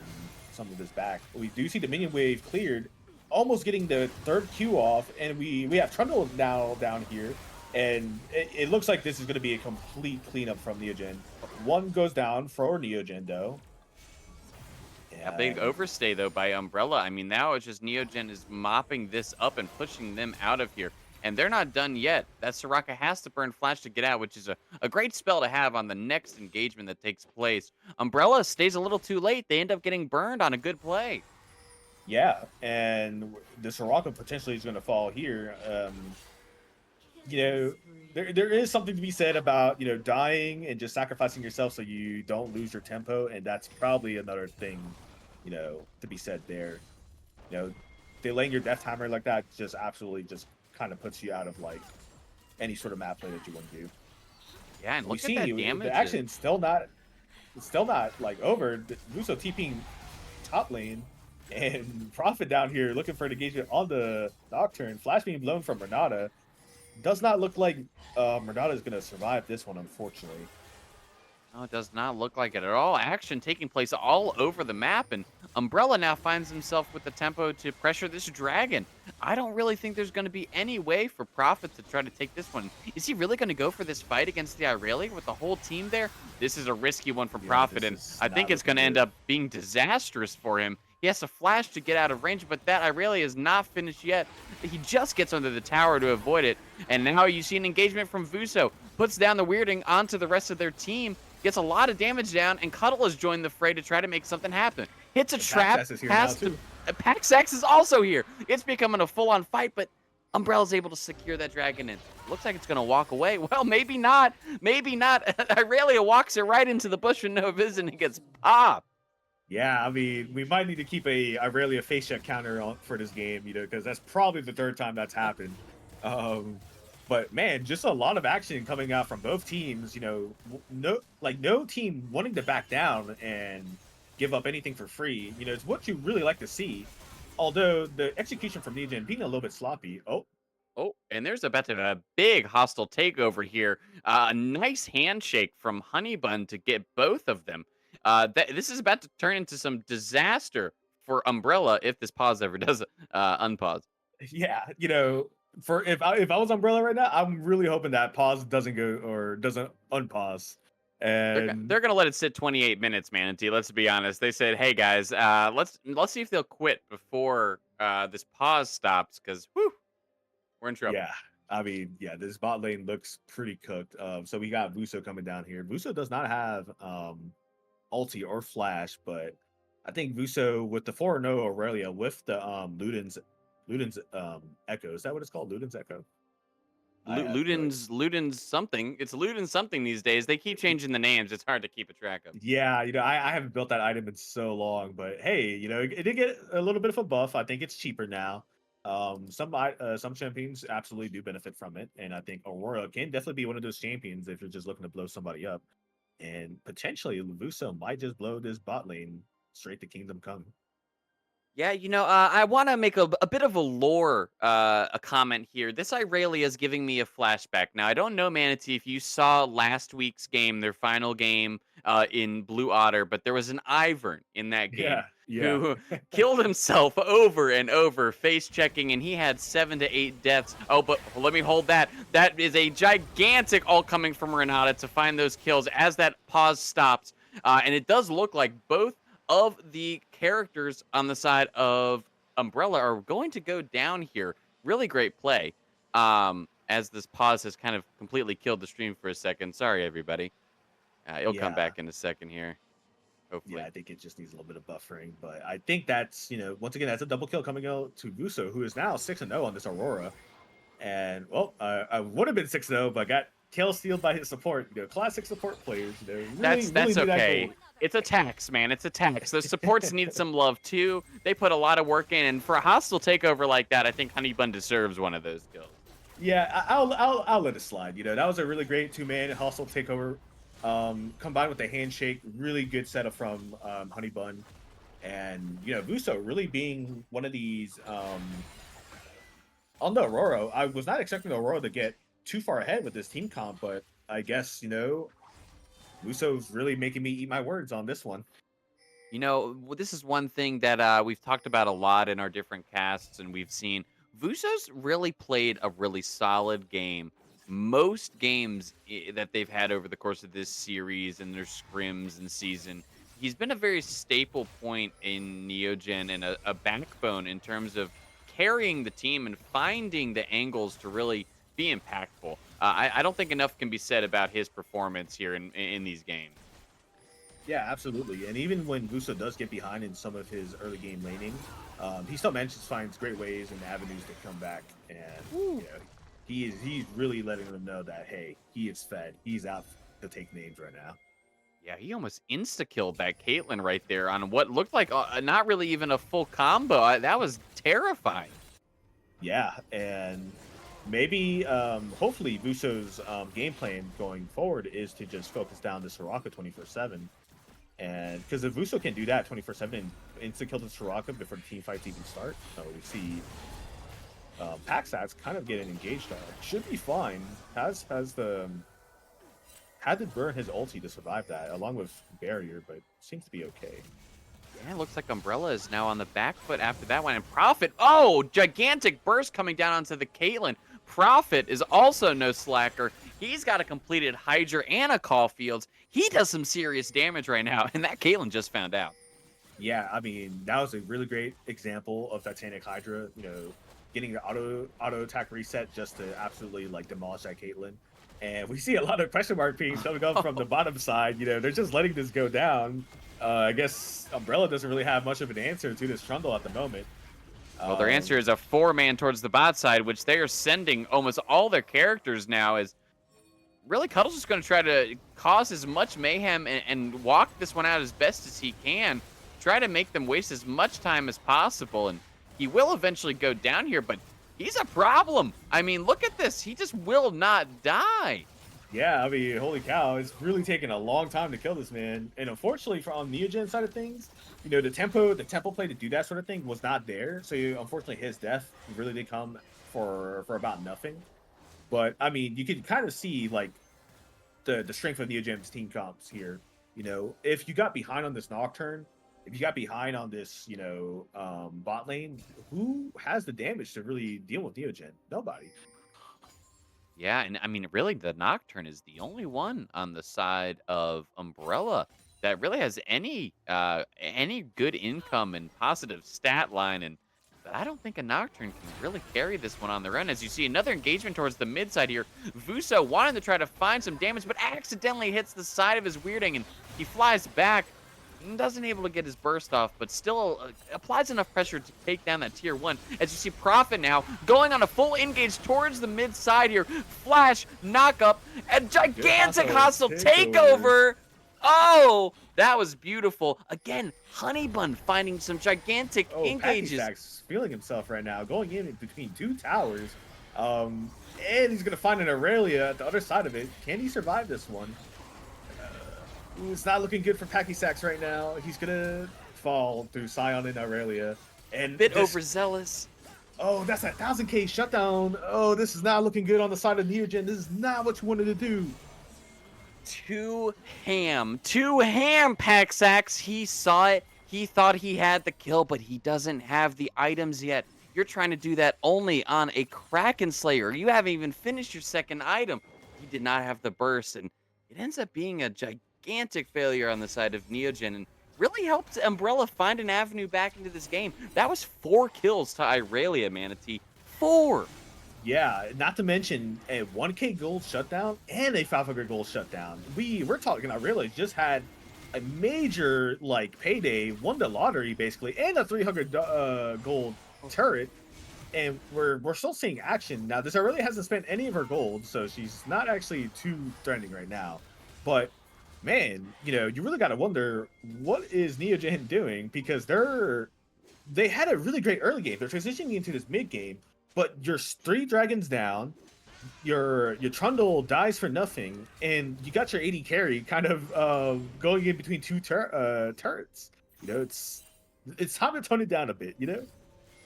some of this back. We do see the minion wave cleared, almost getting the third Q off, and we have Trundle now down here, and it looks like this is going to be a complete cleanup from Neogen. One goes down for Neogen though, A big and overstay, though, by Umbrella. I mean, now it's just Neogen is mopping this up and pushing them out of here. And they're not done yet. That Soraka has to burn Flash to get out, which is a great spell to have on the next engagement that takes place. Umbrella stays a little too late. They end up getting burned on a good play. Yeah, and the Soraka potentially is going to fall here. You know, there is something to be said about dying and just sacrificing yourself so you don't lose your tempo, and that's probably another thing to be said there. You know, delaying your death timer like that just absolutely just kind of puts you out of like any sort of map play that you want to do. Yeah, and And we look at see that the damage. action's still not like over. Muso TPing top lane and Prophet down here looking for an engagement on the Nocturne. Flash being blown from Renata. Does not look like Renata is going to survive this one, unfortunately. No, it does not look like it at all. Action taking place all over the map, and Umbrella now finds himself with the tempo to pressure this dragon. I don't really think there's going to be any way for Prophet to try to take this one. Is he really going to go for this fight against the Irelia with the whole team there? This is a risky one for Yeah, Prophet, this and is I think not it's looking going to end good. up being disastrous for him. He has to flash to get out of range, but that Irelia is not finished yet. He just gets under the tower to avoid it, and now you see an engagement from Vuso. Puts down the weirding onto the rest of their team, gets a lot of damage down, and Cuddle has joined the fray to try to make something happen. Hits a And trap, Paxas is here now has to. too. Paxax is also here. It's becoming a full-on fight, but Umbrella's able to secure that dragon, and looks like it's going to walk away. Well, maybe not. Maybe not. Irelia walks it right into the bush with no vision and gets popped. Yeah, I mean, we might need to keep a Irelia face check counter on for this game, because that's probably the third time that's happened. Um, but man, just a lot of action coming out from both teams. No team wanting to back down and give up anything for free. It's what you really like to see. Although the execution from Neogen being a little bit sloppy. Oh, Oh, and there's about to be a big hostile takeover here. A nice handshake from Honeybun to get both of them. This is about to turn into some disaster for Umbrella if this pause ever does unpause. yeah, for if I was Umbrella right now, I'm really hoping that pause doesn't go or doesn't unpause. And They're gonna let it sit 28 minutes, Manatee. Let's be honest. They said, "Hey guys, let's see if they'll quit before this pause stops." Because whew, we're in trouble. yeah, I mean, yeah, this bot lane looks pretty cooked. So we got Vuso coming down here. Vuso does not have ulti or flash, but I think Vuso with the 4-0 Aurelia with the Luden's Echo. Is that what it's called? Luden's Echo? I have no idea. Luden's something. It's Luden something these days. They keep changing the names. It's hard to keep a track of. Yeah, I haven't built that item in so long, but hey, it did get a little bit of a buff. I think it's cheaper now. Some champions absolutely do benefit from it, and I think Aurora can definitely be one of those champions if you're just looking to blow somebody up. And potentially, Luvuso might just blow this bot lane straight to Kingdom Come. Yeah, I want to make a bit of a lore a comment here. This Irelia is giving me a flashback. Now, I don't know, Manatee, if you saw last week's game, their final game in Blue Otter, but there was an Ivern in that game Yeah, yeah, who killed himself over and over, face checking, and he had 7 to 8 deaths. Oh, but let me hold that. That is a gigantic ult coming from Renata to find those kills as that pause stops. And it does look like both of the characters on the side of Umbrella are going to go down here. Really great play. As this pause has kind of completely killed the stream for a second. Sorry, everybody. It'll come yeah. back in a second here, Yeah, hopefully. I think it just needs a little bit of buffering, but I think that's once again that's a double kill coming out to Vuso, who is now 6-0 on this Aurora. And well, I would have been 6-0, but got kill stealed by his support. Classic support players. Really, really That's need that gold. okay. It's a tax, man. It's a tax. Those supports need some love too. They put a lot of work in, and for a hostile takeover like that, I think Honeybun deserves one of those kills. Yeah, I'll let it slide. That was a really great two-man hostile takeover. Combined with the handshake, really good setup from Honey Bun, and Vuso really being one of these. On the Aurora, I was not expecting the Aurora to get too far ahead with this team comp, but I guess Vuso's really making me eat my words on this one. This is one thing that we've talked about a lot in our different casts, and we've seen Vuso's really played a really solid game. Most games that they've had over the course of this series and their scrims and season, he's been a very staple point in Neogen and a backbone in terms of carrying the team and finding the angles to really be impactful. I don't think enough can be said about his performance here in these games. Yeah, absolutely. And even when Vuso does get behind in some of his early game laning, he still manages to find great ways and avenues to come back. And Woo. you know, he's really letting them know that hey, he is fed. He's out to take names right now. Yeah, he almost insta-killed that Caitlyn right there on what looked like not really even a full combo. That was terrifying. Yeah, and maybe hopefully Vuso's game plan going forward is to just focus down the Soraka 24/7. And because if Vuso can do that 24/7 and insta kill the Soraka before the team fights even start, we see Paxax kind of getting engaged on. Should be fine. Has the had to burn his ulti to survive that, along with barrier, but seems to be okay. Yeah, it looks like Umbrella is now on the back foot after that one. And Prophet, oh, gigantic burst coming down onto the Caitlyn. Prophet is also no slacker. He's got a completed Hydra and a Caulfields. He does some serious damage right now, and that Caitlyn just found out. Yeah, I mean that was a really great example of Titanic Hydra. Getting the auto attack reset just to absolutely like demolish that Caitlyn. And we see a lot of question mark pings coming up from the bottom side. They're just letting this go down. I guess Umbrella doesn't really have much of an answer to this Trundle at the moment. Well, their answer is a 4-man towards the bot side, which they are sending almost all their characters now. Is really Cuddle's just going to try to cause as much mayhem and walk this one out as best as he can. Try to make them waste as much time as possible. And he will eventually go down here, but he's a problem. I mean, look at this. He just will not die. Yeah, I mean, holy cow, it's really taken a long time to kill this man. And unfortunately, for on Neogen side of things, the tempo play to do that sort of thing was not there. So unfortunately, his death really did come for about nothing. But I mean, you can kind of see like the strength of Neogen's team comps here. If you got behind on this Nocturne, if you got behind on this, bot lane, who has the damage to really deal with Neogen? Nobody. Yeah, and I mean, really, the Nocturne is the only one on the side of Umbrella that really has any good income and positive stat line. And but I don't think a Nocturne can really carry this one on their own. As you see another engagement towards the mid side here, Vuso wanting to try to find some damage, but accidentally hits the side of his weirding, and he flies back. Doesn't able to get his burst off, but still applies enough pressure to take down that tier 1. As you see Prophet now going on a full engage towards the mid side here. Flash, knock up, and gigantic hostile takeover. Oh, that was beautiful. Again, Honeybun finding some gigantic engages. Packy feeling himself right now, going in between two towers. And he's going to find an Aurelia at the other side of it. Can he survive this one? It's not looking good for Packy Sacks right now. He's gonna fall through Scion and Aurelia. And bit overzealous. Oh, that's a 1000k shutdown. Oh, this is not looking good on the side of Neogen. This is not what you wanted to do. Too ham, Pack Sacks. He saw it. He thought he had the kill, but he doesn't have the items yet. You're trying to do that only on a Kraken Slayer. You haven't even finished your second item. He did not have the burst, and it ends up being a gigantic failure on the side of Neogen, and really helped Umbrella find an avenue back into this game. That was 4 kills to Irelia, Manatee. 4! Yeah, not to mention a 1k gold shutdown and a 500 gold shutdown. We're talking Irelia just had a major payday, won the lottery basically, and a 300 gold turret. And we're still seeing action. Now, this Irelia hasn't spent any of her gold, so she's not actually too threatening right now. But man, you really got to wonder what is Neogen doing, because they had a really great early game. They're transitioning into this mid game, but you're 3 dragons down, your Trundle dies for nothing, and you got your 80 carry kind of going in between 2 turrets. It's time to tone it down a bit.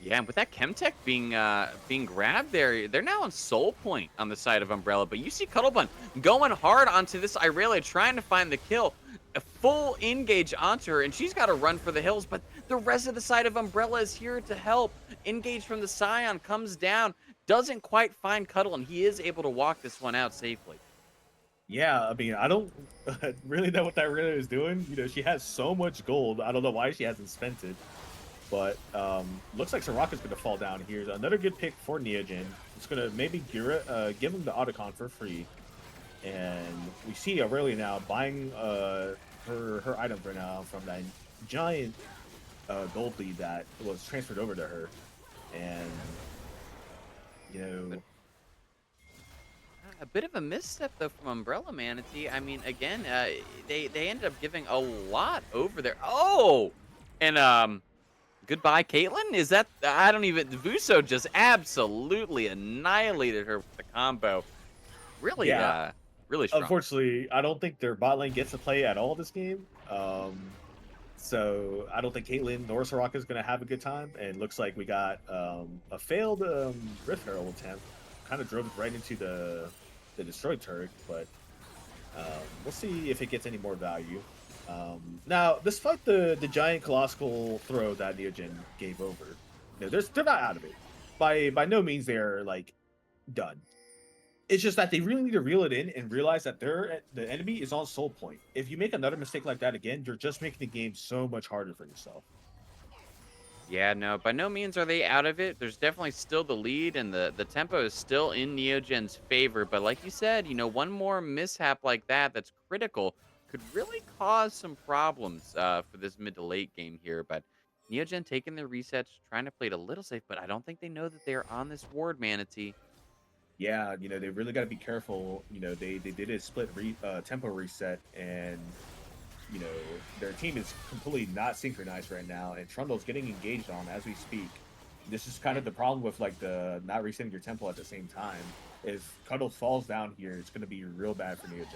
Yeah, and with that Chemtech being grabbed there, they're now on Soul Point on the side of Umbrella. But you see Cuddlebun going hard onto this Irelia, trying to find the kill. A full engage onto her, and she's got to run for the hills. But the rest of the side of Umbrella is here to help. Engage from the Scion, comes down, doesn't quite find Cuddle, and he is able to walk this one out safely. Yeah, I mean, I don't really know what that Irelia is doing. She has so much gold. I don't know why she hasn't spent it. But looks like Soraka's going to fall down here. Another good pick for Neogen. It's going to maybe give him the Autocon for free. And we see Aurelia now buying her items right now from that giant gold lead that was transferred over to her, and you But know, a bit of a misstep though from Umbrella Manatee. I mean, again, they ended up giving a lot over there. Oh, and goodbye, Caitlyn. Is that I don't even. Vuso just absolutely annihilated her with the combo. Really, yeah. really strong. Unfortunately, I don't think their bot lane gets to play at all this game. So I don't think Caitlyn nor Soraka is going to have a good time. And looks like we got a failed Rift Herald attempt. Kind of drove it right into the destroyed turret, but we'll see if it gets any more value. Now, despite the giant colossal throw that Neogen gave over, they're not out of it. By no means they're like done. It's just that they really need to reel it in and realize that the enemy is on soul point. If you make another mistake like that again, you're just making the game so much harder for yourself. Yeah, no, by no means are they out of it. There's definitely still the lead, and the tempo is still in Neogen's favor. But like you said, one more mishap like that that's critical could really cause some problems for this mid to late game here. But Neogen taking their resets, trying to play it a little safe, but I don't think they know that they're on this ward, Manatee. Yeah, they really got to be careful. They did a split tempo reset, and their team is completely not synchronized right now, and Trundle's getting engaged on as we speak. This is kind of the problem with like the not resetting your tempo at the same time. If Cuddle falls down here, it's going to be real bad for Neogen.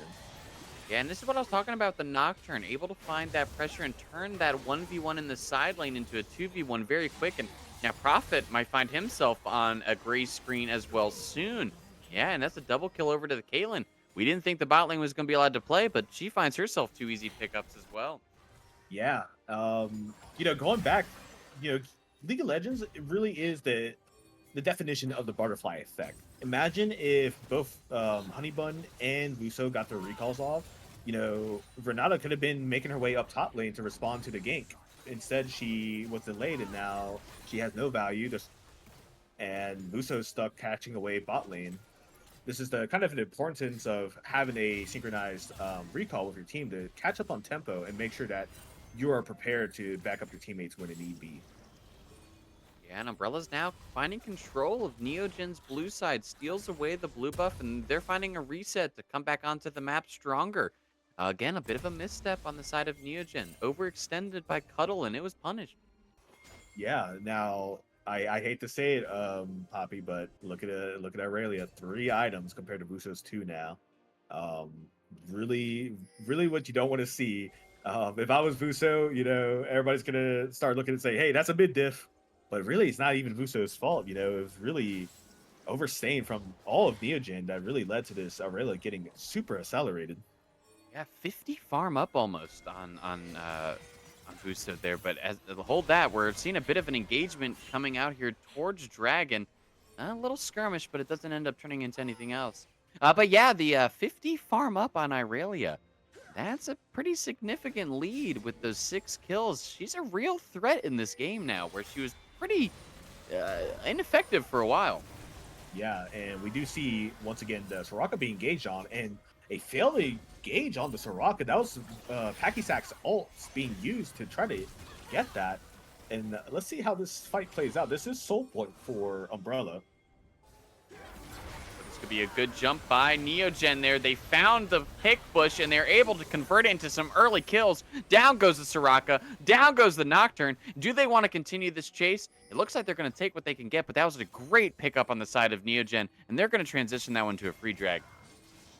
Yeah, and this is what I was talking about, the Nocturne, able to find that pressure and turn that 1v1 in the side lane into a 2v1 very quick. And now Prophet might find himself on a gray screen as well soon. Yeah, and that's a double kill over to the Caitlyn. We didn't think the bot lane was going to be allowed to play, but she finds herself two easy pickups as well. Yeah. Going back, you know, League of Legends it really is the definition of the butterfly effect. Imagine if both Honeybun and Luso got their recalls off. Renata could have been making her way up top lane to respond to the gank. Instead, she was delayed, and now she has no value. And Luso's stuck catching away bot lane. This is the kind of an importance of having a synchronized recall with your team to catch up on tempo and make sure that you are prepared to back up your teammates when it need be. Yeah, and Umbrella's now finding control of Neogen's blue side, steals away the blue buff, and they're finding a reset to come back onto the map stronger. Again, a bit of a misstep on the side of Neogen, overextended by Cuddle, and it was punished. Yeah. Now, I hate to say it, Poppy, but look at Aurelia. 3 items compared to Buso's 2 now. Um, really, really, what you don't want to see. If I was Buso, everybody's gonna start looking and say, "Hey, that's a mid diff," but really, it's not even Buso's fault. It was really overstaying from all of Neogen that really led to this Aurelia getting super accelerated. Yeah, 50 farm up almost on Busto there, but as hold that, we're seeing a bit of an engagement coming out here towards Dragon. A little skirmish, but it doesn't end up turning into anything else. But yeah, the 50 farm up on Irelia. That's a pretty significant lead with those 6 kills. She's a real threat in this game now, where she was pretty ineffective for a while. Yeah, and we do see once again the Soraka being engaged on, and a failed engage on the Soraka. That was Pakisak's ults being used to try to get that. And let's see how this fight plays out. This is soul point for Umbrella. This could be a good jump by Neogen there. They found the pick bush, and they're able to convert it into some early kills. Down goes the Soraka. Down goes the Nocturne. Do they want to continue this chase? It looks like they're going to take what they can get, but that was a great pickup on the side of Neogen, and they're going to transition that one to a free drag.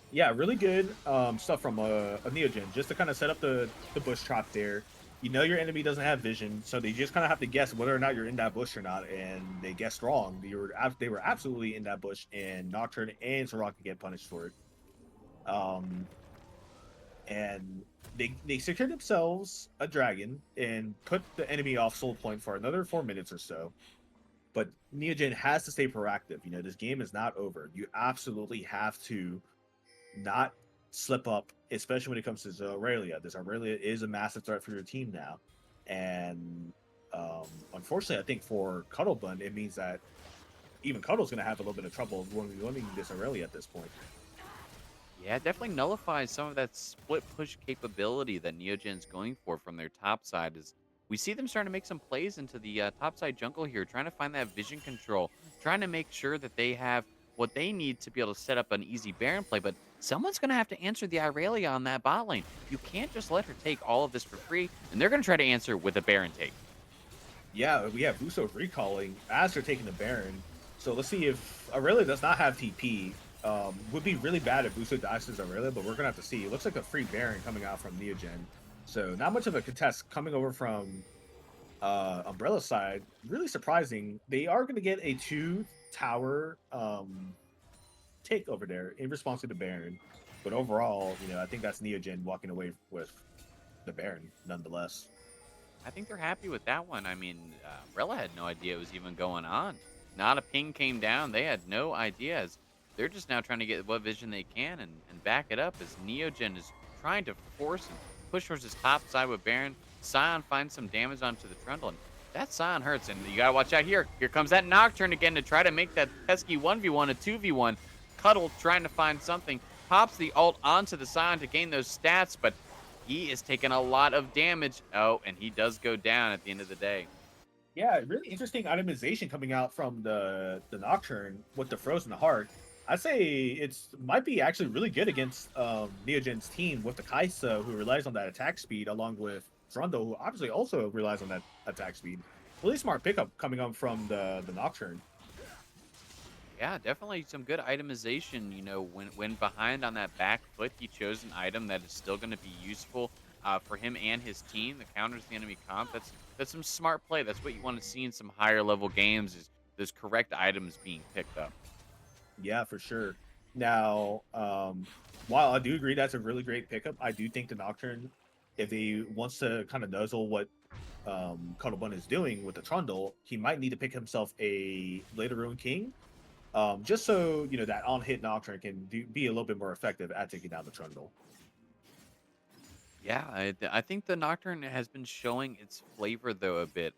Yeah, really good stuff from a Neogen just to kind of set up the bush trap there. Your enemy doesn't have vision, so they just kind of have to guess whether or not you're in that bush or not, and they guessed wrong. They were absolutely in that bush, and Nocturne and Soraka get punished for it. Um, and they secured themselves a dragon and put the enemy off soul point for another 4 minutes or so. But Neogen has to stay proactive. This game is not over. You absolutely have to not slip up, especially when it comes to Aurelia. This Aurelia is a massive threat for your team now. And unfortunately, I think for Cuddlebun, it means that even Cuddle's going to have a little bit of trouble winning this Aurelia at this point. Yeah, it definitely nullifies some of that split push capability that Neogen's going for from their top side. Is we see them starting to make some plays into the top side jungle here, trying to find that vision control, trying to make sure that they have what they need to be able to set up an easy Baron play. But someone's going to have to answer the Irelia on that bot lane. You can't just let her take all of this for free, and they're going to try to answer with a Baron take. Yeah, we have Uso recalling as they're taking the Baron. So let's see if Aurelia does not have TP. Would be really bad if Uso dies to Aurelia, but we're gonna have to see. It looks like a free Baron coming out from Neogen. So not much of a contest coming over from Umbrella side. Really surprising. They are gonna get a 2 tower take over there in response to the Baron. But overall, I think that's Neogen walking away with the Baron nonetheless. I think they're happy with that one. I mean, Umbrella had no idea it was even going on. Not a ping came down. They had no ideas. They're just now trying to get what vision they can and back it up as Neogen is trying to force and push towards his top side with Baron. Sion finds some damage onto the Trundle, and that Sion hurts. And you got to watch out here. Here comes that Nocturne again to try to make that pesky 1v1 a 2v1. Cuddle trying to find something. Pops the ult onto the Sion to gain those stats, but he is taking a lot of damage. Oh, and he does go down at the end of the day. Yeah, really interesting itemization coming out from the Nocturne with the Frozen Heart. I'd say it's might be actually really good against Neogen's team with the Kaisa, who relies on that attack speed, along with Frondo, who obviously also relies on that attack speed. Really smart pickup coming up from the Nocturne. Yeah, definitely some good itemization. When behind on that back foot, he chose an item that is still going to be useful for him and his team that counters the enemy comp. That's some smart play. That's what you want to see in some higher level games is those correct items being picked up. Yeah, for sure. Now, while I do agree that's a really great pickup, I do think the Nocturne, if he wants to kind of nuzzle what Cuddlebun is doing with the Trundle, he might need to pick himself a later Rune King, just so that on-hit Nocturne can be a little bit more effective at taking down the Trundle. Yeah, I think the Nocturne has been showing its flavor though a bit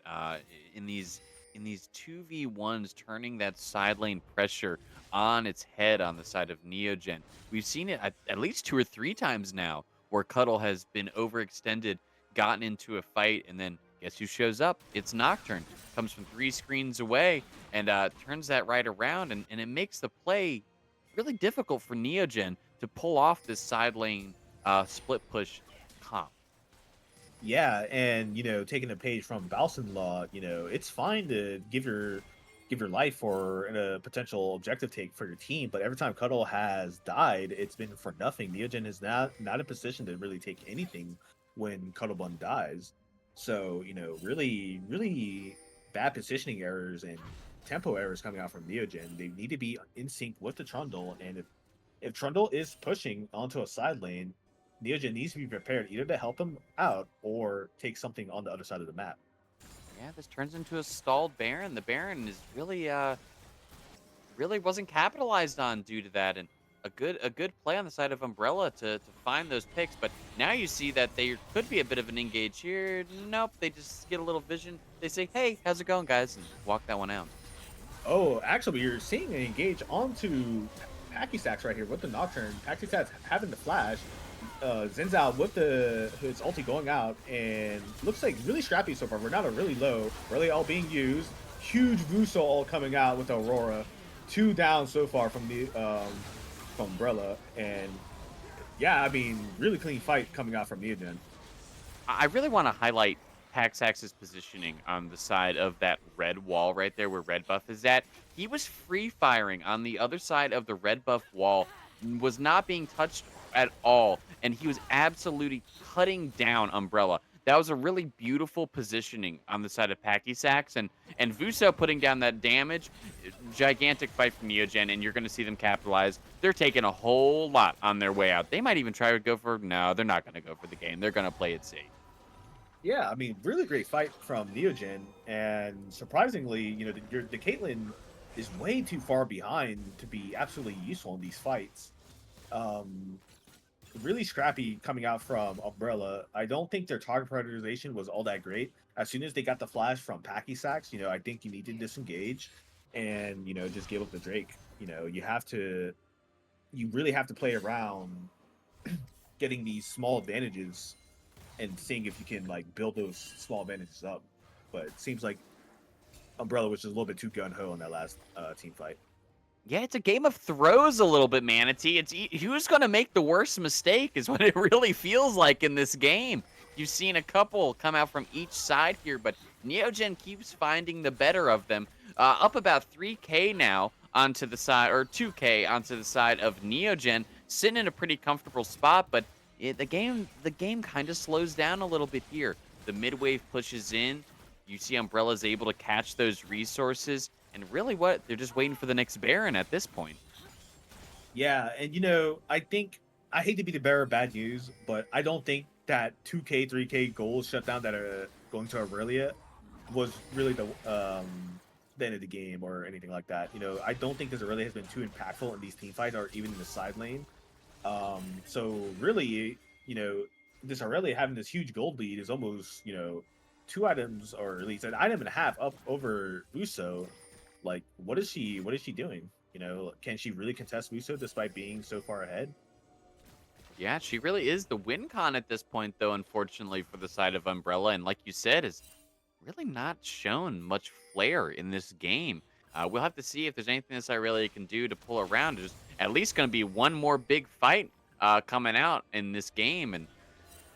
in these 2v1s, turning that side lane pressure on its head on the side of Neogen. We've seen it at least 2 or 3 times now where Cuddle has been overextended, gotten into a fight, and then guess who shows up? It's Nocturne. Comes from 3 screens away and turns that right around, and it makes the play really difficult for Neogen to pull off this side lane split push comp. Yeah, and taking a page from Balsan Law, it's fine to give your life for a potential objective take for your team, but every time Cuddle has died, it's been for nothing. Neogen is not in position to really take anything when Cuddlebun dies. So, really, really bad positioning errors and tempo errors coming out from Neogen. They need to be in sync with the Trundle, and if Trundle is pushing onto a side lane, Neogen needs to be prepared either to help him out or take something on the other side of the map. Yeah, this turns into a stalled Baron. The Baron is really wasn't capitalized on due to that, and a good play on the side of Umbrella to find those picks. But now you see that there could be a bit of an engage here. Nope, they just get a little vision. They say, "Hey, how's it going, guys?" and walk that one out. Oh, actually, you're seeing an engage onto Packy Stacks right here with the Nocturne. Packy Stacks having the flash. Zinzao with his ulti going out, and looks like really scrappy so far. Renata really low. Really all being used. Huge Vuso all coming out with Aurora. 2 down so far from Umbrella. And yeah, I mean, really clean fight coming out from Neogen. I really want to highlight Paxax's positioning on the side of that red wall right there where red buff is at. He was free firing on the other side of the red buff wall, was not being touched at all, and he was absolutely cutting down Umbrella. That was a really beautiful positioning on the side of Packy Sax, and Vuso putting down that damage. Gigantic fight from Neogen, and you're going to see them capitalize. They're taking a whole lot on their way out. They might even try to go for, no, they're not going to go for the game. They're going to play it safe. Yeah, I mean, really great fight from Neogen, and surprisingly, the Caitlyn is way too far behind to be absolutely useful in these fights. Um, Really scrappy coming out from Umbrella. I don't think their target prioritization was all that great. As soon as they got the flash from Packy Sacks, I think you need to disengage and just give up the Drake. You have to you really have to play around getting these small advantages and seeing if you can like build those small advantages up. But it seems like Umbrella was just a little bit too gun ho in that last team fight. Yeah, it's a game of throws a little bit, Manatee. Who's going to make the worst mistake is what it really feels like in this game. You've seen a couple come out from each side here, but Neogen keeps finding the better of them. Up about 3K now onto the side, or 2K onto the side of Neogen, sitting in a pretty comfortable spot, but the game kind of slows down a little bit here. The mid wave pushes in. You see Umbrella's able to catch those resources. And really what? They're just waiting for the next Baron at this point. Yeah, and I think I hate to be the bearer of bad news, but I don't think that 2K, 3K goals shutdown that are going to Aurelia was really the end of the game or anything like that. I don't think this Aurelia has been too impactful in these team fights or even in the side lane. So really, this Aurelia having this huge gold lead is almost, two items or at least an item and a half up over Uso. Like, what is she doing? Can she really contest Muso despite being so far ahead? Yeah, she really is the win con at this point, though, unfortunately, for the side of Umbrella. And like you said, is really not shown much flair in this game. We'll have to see if there's anything this Irelia can do to pull around. There's at least going to be one more big fight coming out in this game. And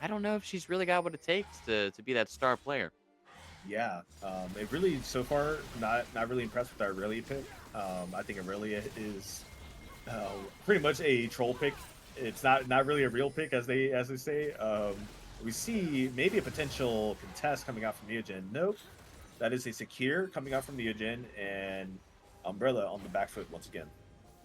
I don't know if she's really got what it takes to be that star player. Yeah, it really so far not really impressed with our Aurelia pick. I think Aurelia is uh, pretty much a troll pick. It's not really a real pick as they say. We see maybe a potential contest coming out from Neogen. Nope, that is a secure coming out from Neogen and Umbrella on the back foot once again.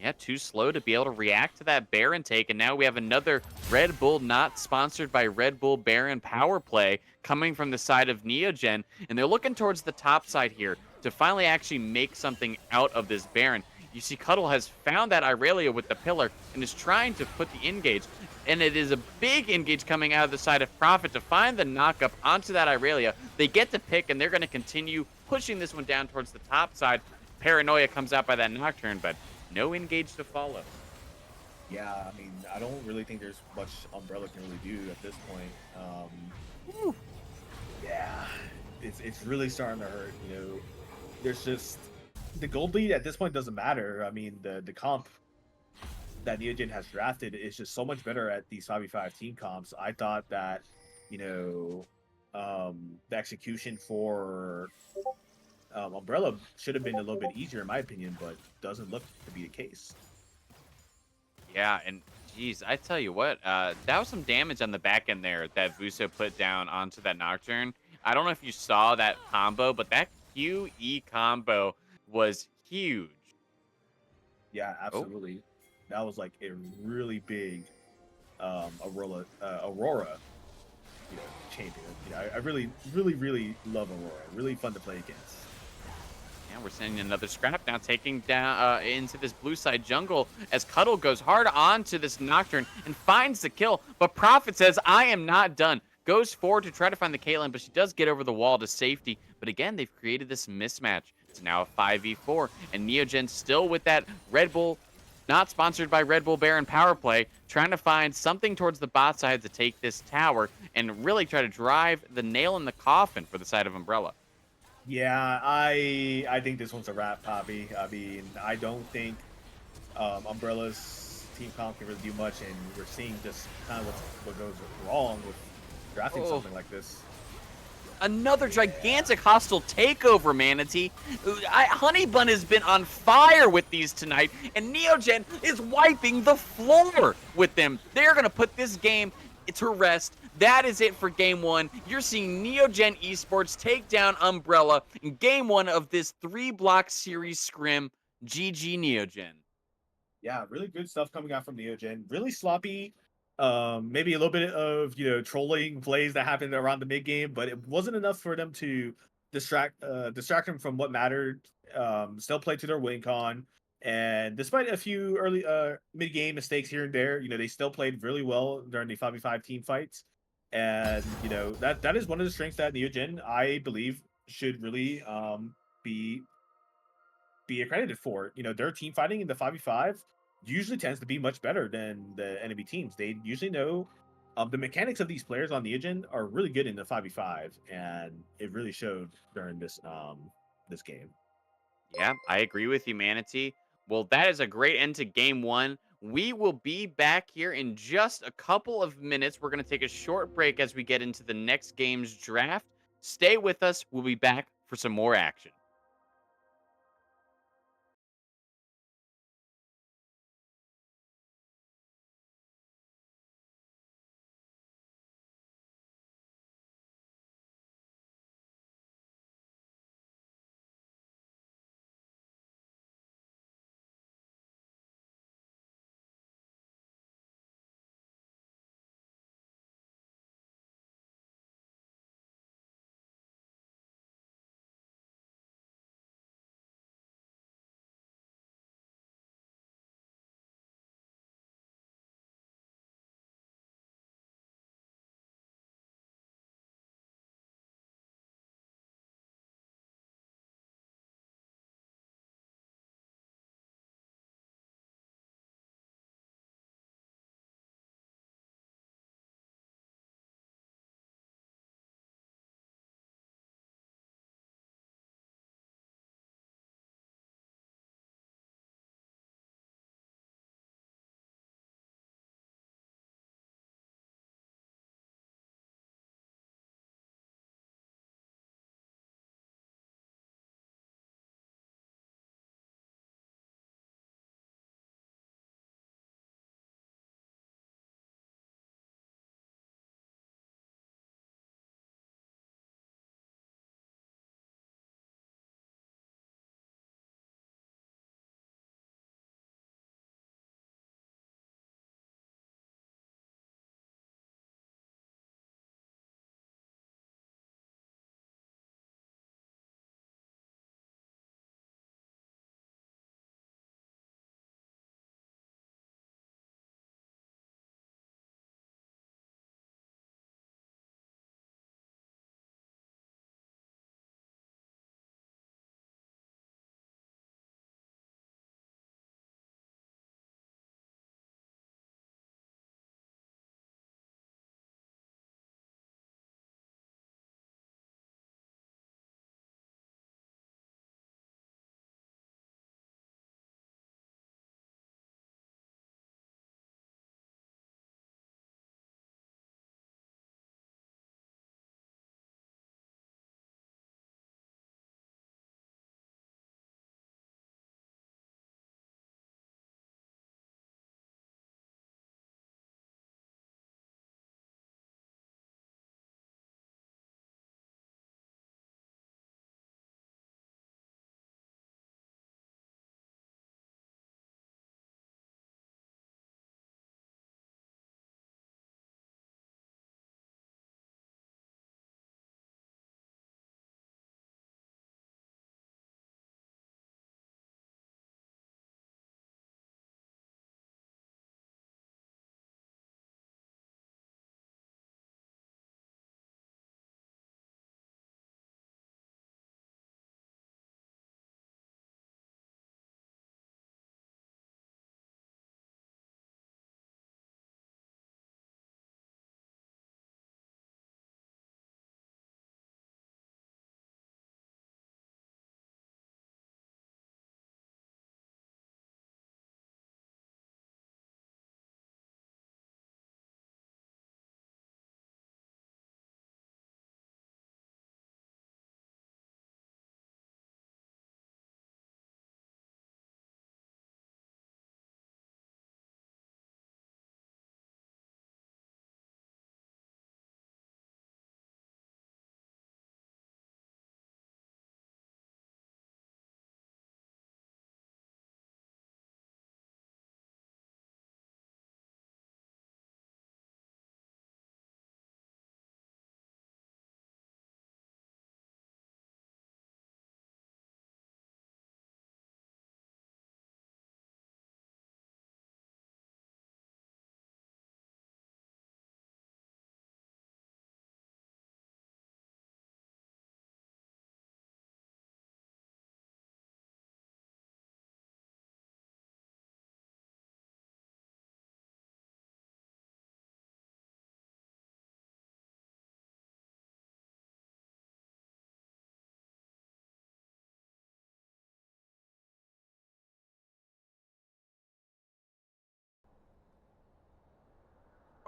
Yeah, too slow to be able to react to that Baron take. And now we have another Red Bull not sponsored by Red Bull Baron power play coming from the side of Neogen. And they're looking towards the top side here to finally actually make something out of this Baron. You see Cuddle has found that Irelia with the pillar and is trying to put the engage. And it is a big engage coming out of the side of Prophet to find the knockup onto that Irelia. They get the pick and they're going to continue pushing this one down towards the top side. Paranoia comes out by that Nocturne, but no engage to follow. Yeah, I mean, I don't really think there's much Umbrella can really do at this point. Whew. Yeah, it's really starting to hurt. There's just the gold lead at this point doesn't matter. I mean, the comp that Neogen has drafted is just so much better at these 5v5 team comps. I thought that, you know, the execution for Umbrella should have been a little bit easier in my opinion, but doesn't look to be the case. Yeah, and geez, I tell you what, that was some damage on the back end there that Vuso put down onto that Nocturne. I don't know if you saw that combo, but that QE combo was huge. Yeah, Oh, absolutely. That was like a really big Aurora, champion. I really, really, really love Aurora. Really fun to play against. and we're sending another scrap now, taking down into this blue side jungle as Cuddle goes hard onto this Nocturne and finds the kill. But Prophet says, I am not done. Goes forward to try to find the Caitlyn, but she does get over the wall to safety. But again, they've created this mismatch. It's now a 5v4, and Neogen still with that Red Bull, not sponsored by Red Bull Baron power play, trying to find something towards the bot side to take this tower and really try to drive the nail in the coffin for the side of Umbrella. Yeah, I think this one's a wrap, Poppy. I mean, I don't think Umbrella's team comp can really do much, and we're seeing just kind of what goes wrong with drafting Oh, something like this. another gigantic hostile takeover, Manatee. Honeybun has been on fire with these tonight, and Neogen is wiping the floor with them. They're going to put this game to rest. That is it for game one. You're seeing Neogen Esports take down Umbrella in game one of this 3-block series scrim. GG Neogen. Yeah, really good stuff coming out from Neogen. Really sloppy. Maybe a little bit of trolling plays that happened around the mid game, but it wasn't enough for them to distract them from what mattered. Still played to their win con, and despite a few early mid game mistakes here and there, they still played really well during the 5v5 team fights. And that is one of the strengths that Neogen, I believe, should really be accredited for. Their team fighting in the 5v5 usually tends to be much better than the enemy teams. They usually know the mechanics of these players on Neogen are really good in the 5v5, and it really showed during this game. Yeah, I agree with you, Manatee. Well, that is a great end to game one. We will be back here in just a couple of minutes. We're going to take a short break as we get into the next game's draft. Stay with us. We'll be back for some more action.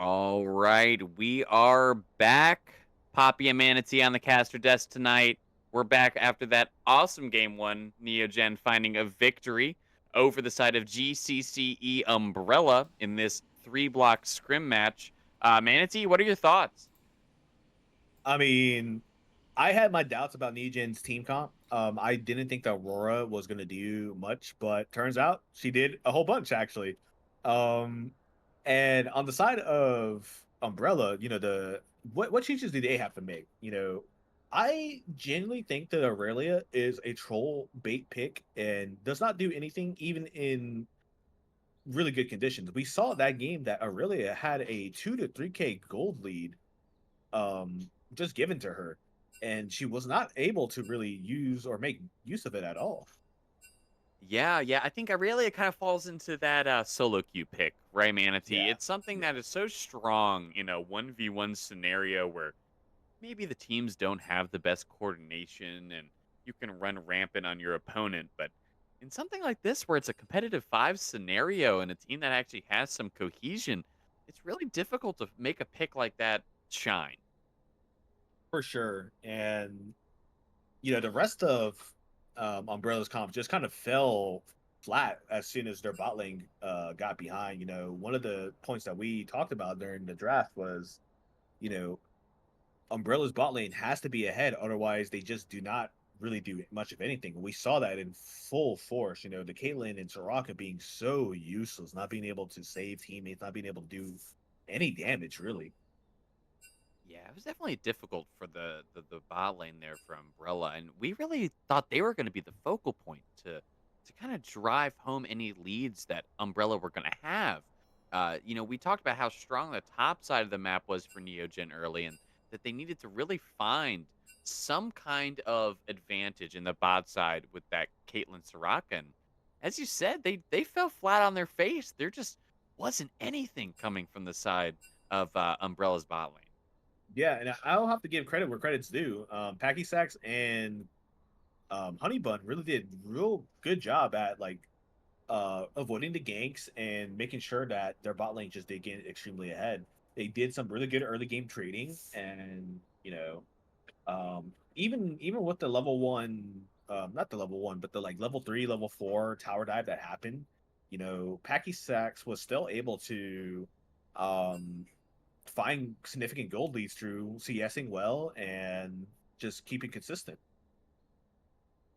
All right, we are back. Poppy and Manatee on the caster desk tonight. We're back after that awesome game one. Neogen finding a victory over the side of GCCE Umbrella in this three-block scrim match. Manatee, what are your thoughts? I mean, I had my doubts about Neogen's team comp. I didn't think that Aurora was going to do much, but turns out she did a whole bunch actually. Um, and on the side of Umbrella, the what changes do they have to make? I genuinely think that Aurelia is a troll bait pick and does not do anything even in really good conditions. We saw that game that Aurelia had a 2 to 3K gold lead just given to her, and she was not able to really use or make use of it at all. Yeah, I think Aurelia kind of falls into that solo queue pick, right, Manatee? Yeah, It's something yeah, that is so strong in a 1v1 scenario where maybe the teams don't have the best coordination and you can run rampant on your opponent. But in something like this, where it's a competitive five scenario and a team that actually has some cohesion, it's really difficult to make a pick like that shine. for sure. And the rest of Umbrella's comp just kind of fell flat as soon as their bot lane got behind. One of the points that we talked about during the draft was, you know, Umbrella's bot lane has to be ahead, otherwise they just do not really do much of anything. We saw that in full force. The Caitlyn and Soraka being so useless, not being able to save teammates, not being able to do any damage really. Yeah, it was definitely difficult for the bot lane there for Umbrella, and we really thought they were going to be the focal point to kind of drive home any leads that Umbrella were going to have. We talked about how strong the top side of the map was for Neogen early, and that they needed to really find some kind of advantage in the bot side with that Caitlyn Soraka. And as you said, they fell flat on their face. There just wasn't anything coming from the side of Umbrella's bot lane. Yeah, and I'll have to give credit where credit's due. Packy Sacks and Honey Bun really did real good job at like avoiding the ganks and making sure that their bot lane just did get extremely ahead. They did some really good early game trading, and even with the level one, not the level one, but the like level three, level four tower dive that happened, Packy Sacks was still able to um find significant gold leads through CSing well and just keeping consistent.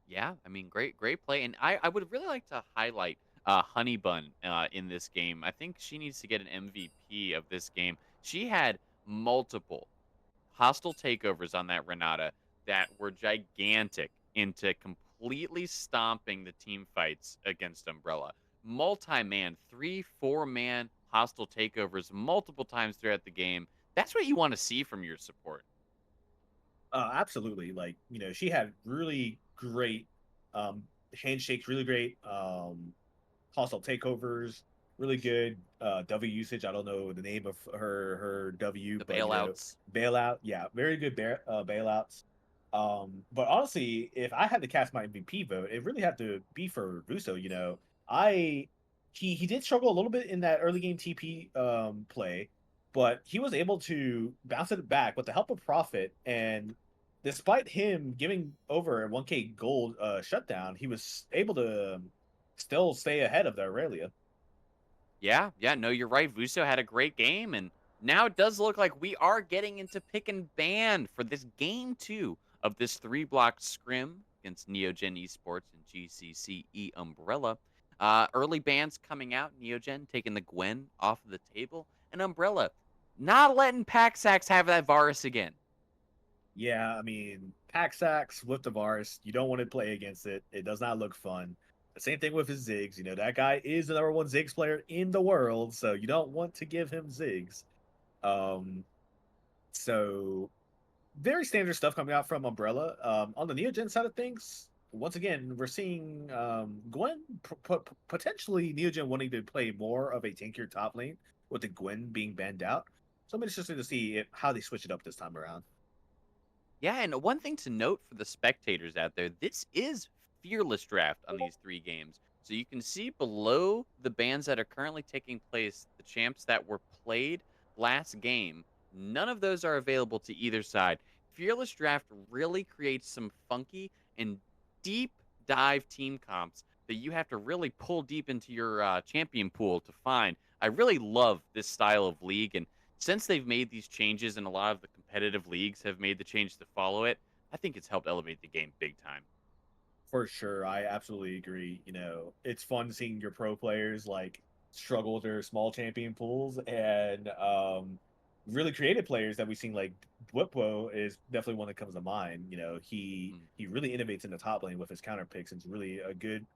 Yeah, I mean, great play, and I would really like to highlight Honey Bun in this game. I think she needs to get an MVP of this game. She had multiple hostile takeovers on that Renata that were gigantic into completely stomping the team fights against Umbrella. Multi-man, 3, 4 man hostile takeovers multiple times throughout the game. That's what you want to see from your support. Absolutely. Like, she had really great handshakes, really great hostile takeovers, really good W usage. I don't know the name of her W, The but bailouts. bailout. Yeah, very good bailouts. But honestly, if I had to cast my MVP vote, it really had to be for Russo. I he did struggle a little bit in that early game TP play, but he was able to bounce it back with the help of Profit. And despite him giving over a 1K gold shutdown, he was able to still stay ahead of the Aurelia. Yeah, no, you're right. Vuso had a great game, and now it does look like we are getting into pick and ban for this game two of this three-block scrim against Neogen Esports and GCCE Umbrella. Early bans coming out. Neogen taking the Gwen off of the table, and Umbrella not letting Paxax have that Varus again. Yeah, I mean, pack sacks with Tavares, you don't want to play against it. It does not look fun. The same thing with his Ziggs. That guy is the number one Ziggs player in the world, so you don't want to give him Ziggs. Um, so very standard stuff coming out from Umbrella. On the Neogen side of things, once again, we're seeing Gwen potentially Neogen wanting to play more of a tankier top lane with the Gwen being banned out. So I'm interested to see how they switch it up this time around. Yeah, and one thing to note for the spectators out there, this is fearless draft on these three games. So you can see below the bans that are currently taking place, the champs that were played. last game, none of those are available to either side. Fearless Draft really creates some funky and deep dive team comps that you have to really pull deep into your champion pool to find. I really love this style of league, and since they've made these changes and a lot of the competitive leagues have made the change to follow it, I think it's helped elevate the game big time. For sure, I absolutely agree. It's fun seeing your pro players like struggle with their small champion pools, and really creative players that we've seen like Whipwo is definitely one that comes to mind. Mm. He really innovates in the top lane with his counter picks, and it's really a good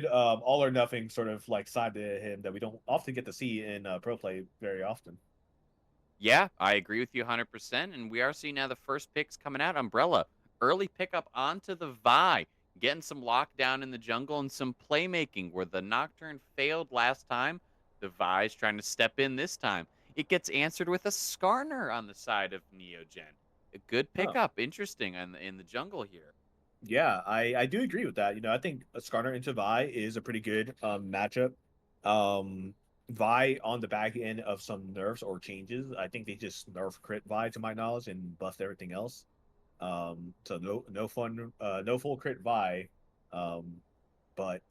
all or nothing sort of like side to him that we don't often get to see in pro play very often. Yeah, I agree with you 100%. And we are seeing now the first picks coming out. Umbrella, early pickup onto the Vi, getting some lockdown in the jungle and some playmaking where the Nocturne failed last time. The Vi's trying to step in this time. It gets answered with a Skarner on the side of Neogen. A good Huh. pickup. Interesting in the jungle here. Yeah, I do agree with that. I think a Skarner into Vi is a pretty good matchup. Um Vi on the back end of some nerfs or changes. I think they just nerf crit Vi to my knowledge and buffed everything else. So no full crit Vi. Um but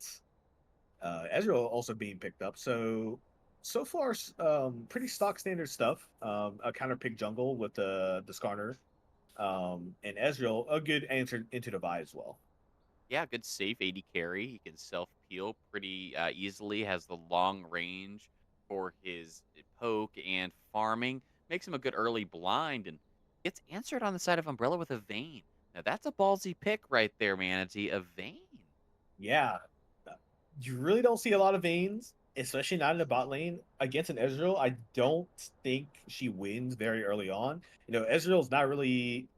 Ezreal also being picked up. So far pretty stock standard stuff. A counter pick jungle with the Skarner. And Ezreal a good answer into the Vi as well. Yeah, good safe 80 carry. He can self peel pretty easily, has the long range for his poke and farming. Makes him a good early blind and gets answered on the side of Umbrella with a Vayne. Now, that's a ballsy pick right there, Manatee. A Vayne. Yeah. Uh, You really don't see a lot of Vaynes, especially not in the bot lane. Against an Ezreal, I don't think she wins very early on. Ezreal's not really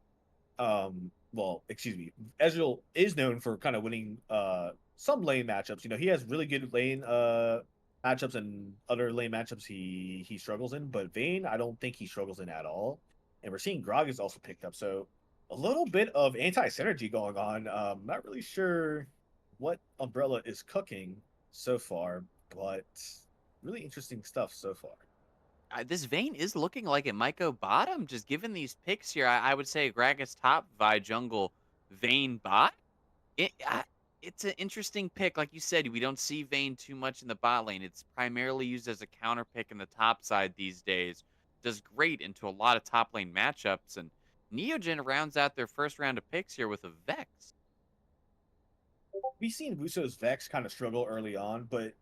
well, excuse me. Ezreal is known for kind of winning some lane matchups. He has really good lane matchups, and other lane matchups he struggles in, but Vayne, I don't think he struggles in at all. And we're seeing Grog is also picked up. So a little bit of anti-synergy going on. Not really sure what Umbrella is cooking so far, but really interesting stuff so far. This Vayne is looking like it might go bottom. Just given these picks here, I would say Gragas top, Vi jungle, Vayne bot. It's an interesting pick. Like you said, we don't see Vayne too much in the bot lane. It's primarily used as a counter pick in the top side these days. Does great into a lot of top lane matchups. And Neogen rounds out their first round of picks here with a Vex. We've seen Wuso's Vex kind of struggle early on, but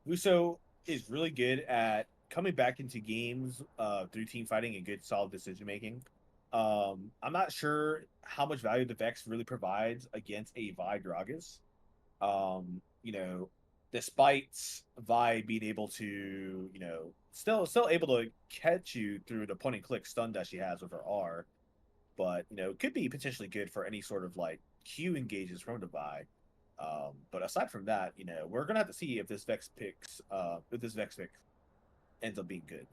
Wuso is really good at coming back into games through team fighting and good solid decision making. I'm not sure how much value the Vex really provides against a Vi Gragas. Um, you know, Despite Vi being able to, still able to catch you through the point and click stun that she has with her R, but it could be potentially good for any sort of like Q engages from the Vi. But aside from that, we're gonna have to see if this Vex pick ends up being good.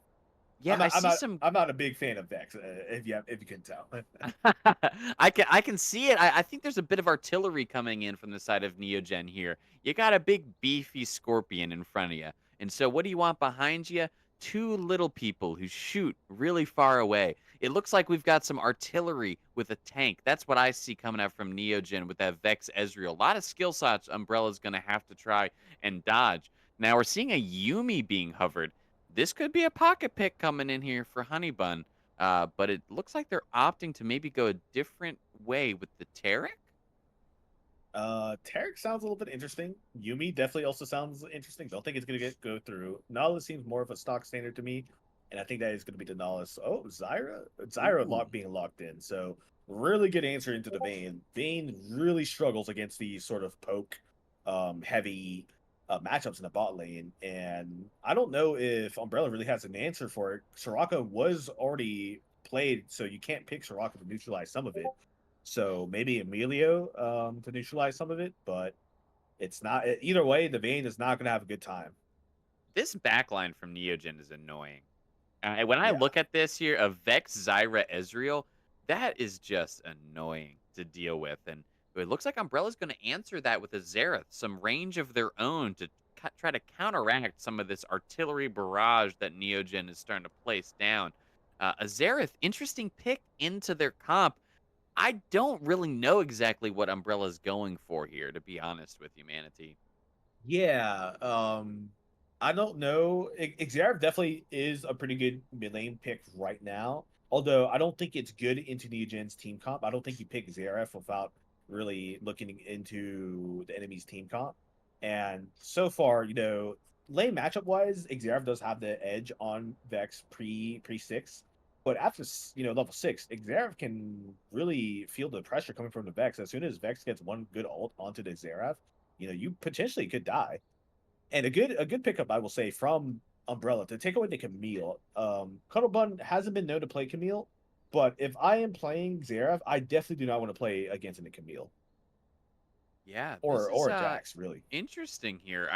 Yeah, I see some. I'm not a big fan of Vex, if you can tell. I can see it. I think there's a bit of artillery coming in from the side of Neogen here. You got a big beefy scorpion in front of you. And so what do you want behind you? Two little people who shoot really far away. It looks like we've got some artillery with a tank. That's what I see coming out from Neogen with that Vex Ezreal. A lot of skill shots Umbrella's going to have to try and dodge. Now we're seeing a Yumi being hovered. This could be a pocket pick coming in here for Honeybun. But it looks like they're opting to maybe go a different way with the Tarek. Tarek sounds a little bit interesting. Yumi definitely also sounds interesting. Don't think it's gonna go through. Nala seems more of a stock standard to me, and I think that is gonna be the Nala's. Oh, Zyra Ooh. being locked in. So really good answer into the Vayne. Vayne really struggles against these sort of poke, heavy matchups in the bot lane, and I don't know if Umbrella really has an answer for it. Soraka was already played, so you can't pick Soraka to neutralize some of it. So maybe Emilio to neutralize some of it, but it's not either way. The Vayne is not going to have a good time. This backline from Neogen is annoying. And when I Yeah, look at this here, a Vex Zyra Ezreal, that is just annoying to deal with. And it looks like Umbrella's going to answer that with a Xerath, some range of their own to try to counteract some of this artillery barrage that Neogen is starting to place down. Azereth, interesting pick into their comp. I don't really know exactly what Umbrella's going for here, to be honest with you, Manatee. Yeah, I don't know. Xerath definitely is a pretty good mid lane pick right now. Although I don't think it's good into Neogen's team comp. I don't think you pick Xerath without really looking into the enemy's team comp. And so far, lane matchup wise, Xerath does have the edge on Vex pre six. But after level six, Xerath can really feel the pressure coming from the Vex. As soon as Vex gets one good ult onto the Xerath, you potentially could die. And a good pickup, I will say, from Umbrella to take away the Camille. Cuddlebun hasn't been known to play Camille, but if I am playing Xerath, I definitely do not want to play against a Camille Yeah, this or is a Jax, really. interesting here.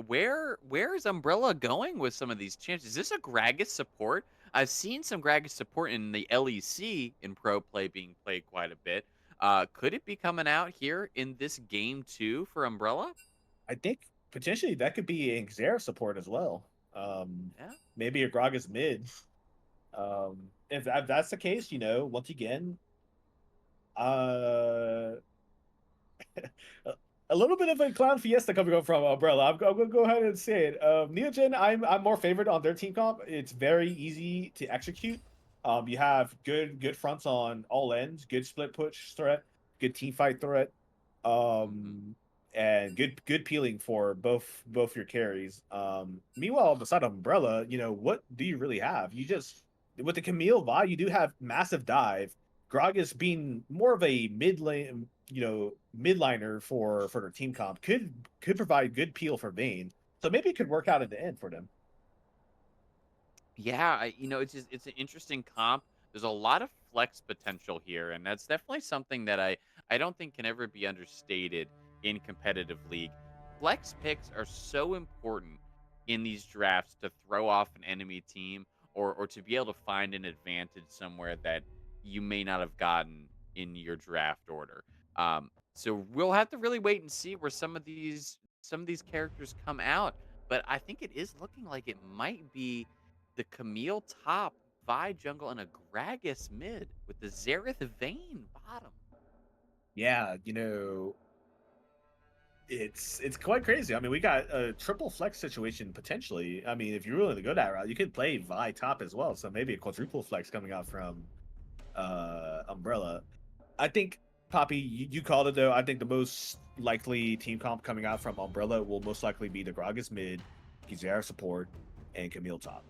Where is Umbrella going with some of these chances? Is this a Gragas support? I've seen some Gragas support in the LEC in pro play being played quite a bit. Could it be coming out here in this game too for Umbrella? I think potentially that could be a Xerath support as well. Um, Yeah. Maybe a Gragas mid. If that's the case, once again, uh, a a little bit of a clown fiesta coming up from Umbrella. I'm gonna go ahead and say it. Neogen, I'm more favored on their team comp. It's very easy to execute. You have good fronts on all ends, good split push threat, good team fight threat, Hmm. um, and good peeling for both your carries. Meanwhile, beside Umbrella, what do you really have? You just with the Camille Vi, you do have massive dive. Gragas being more of a mid lane, midliner for their team comp could provide good peel for Vayne. So maybe it could work out at the end for them. Yeah, it's an interesting comp. There's a lot of flex potential here, and that's definitely something that I don't think can ever be understated in competitive league. Flex picks are so important in these drafts to throw off an enemy team or to be able to find an advantage somewhere that you may not have gotten in your draft order. So we'll have to really wait and see where some of these characters come out. But I think it is looking like it might be the Camille top, Vi jungle, and a Gragas mid with the Xerath Vayne bottom. Yeah, it's quite crazy. I mean, we got a triple flex situation potentially. I mean, if you're willing to go that route, you could play Vi top as well. So maybe a quadruple flex coming out from Umbrella. I think Poppy, you called it though. I think the most likely team comp coming out from Umbrella will most likely be the Gragas mid, Kizera support, and Camille top.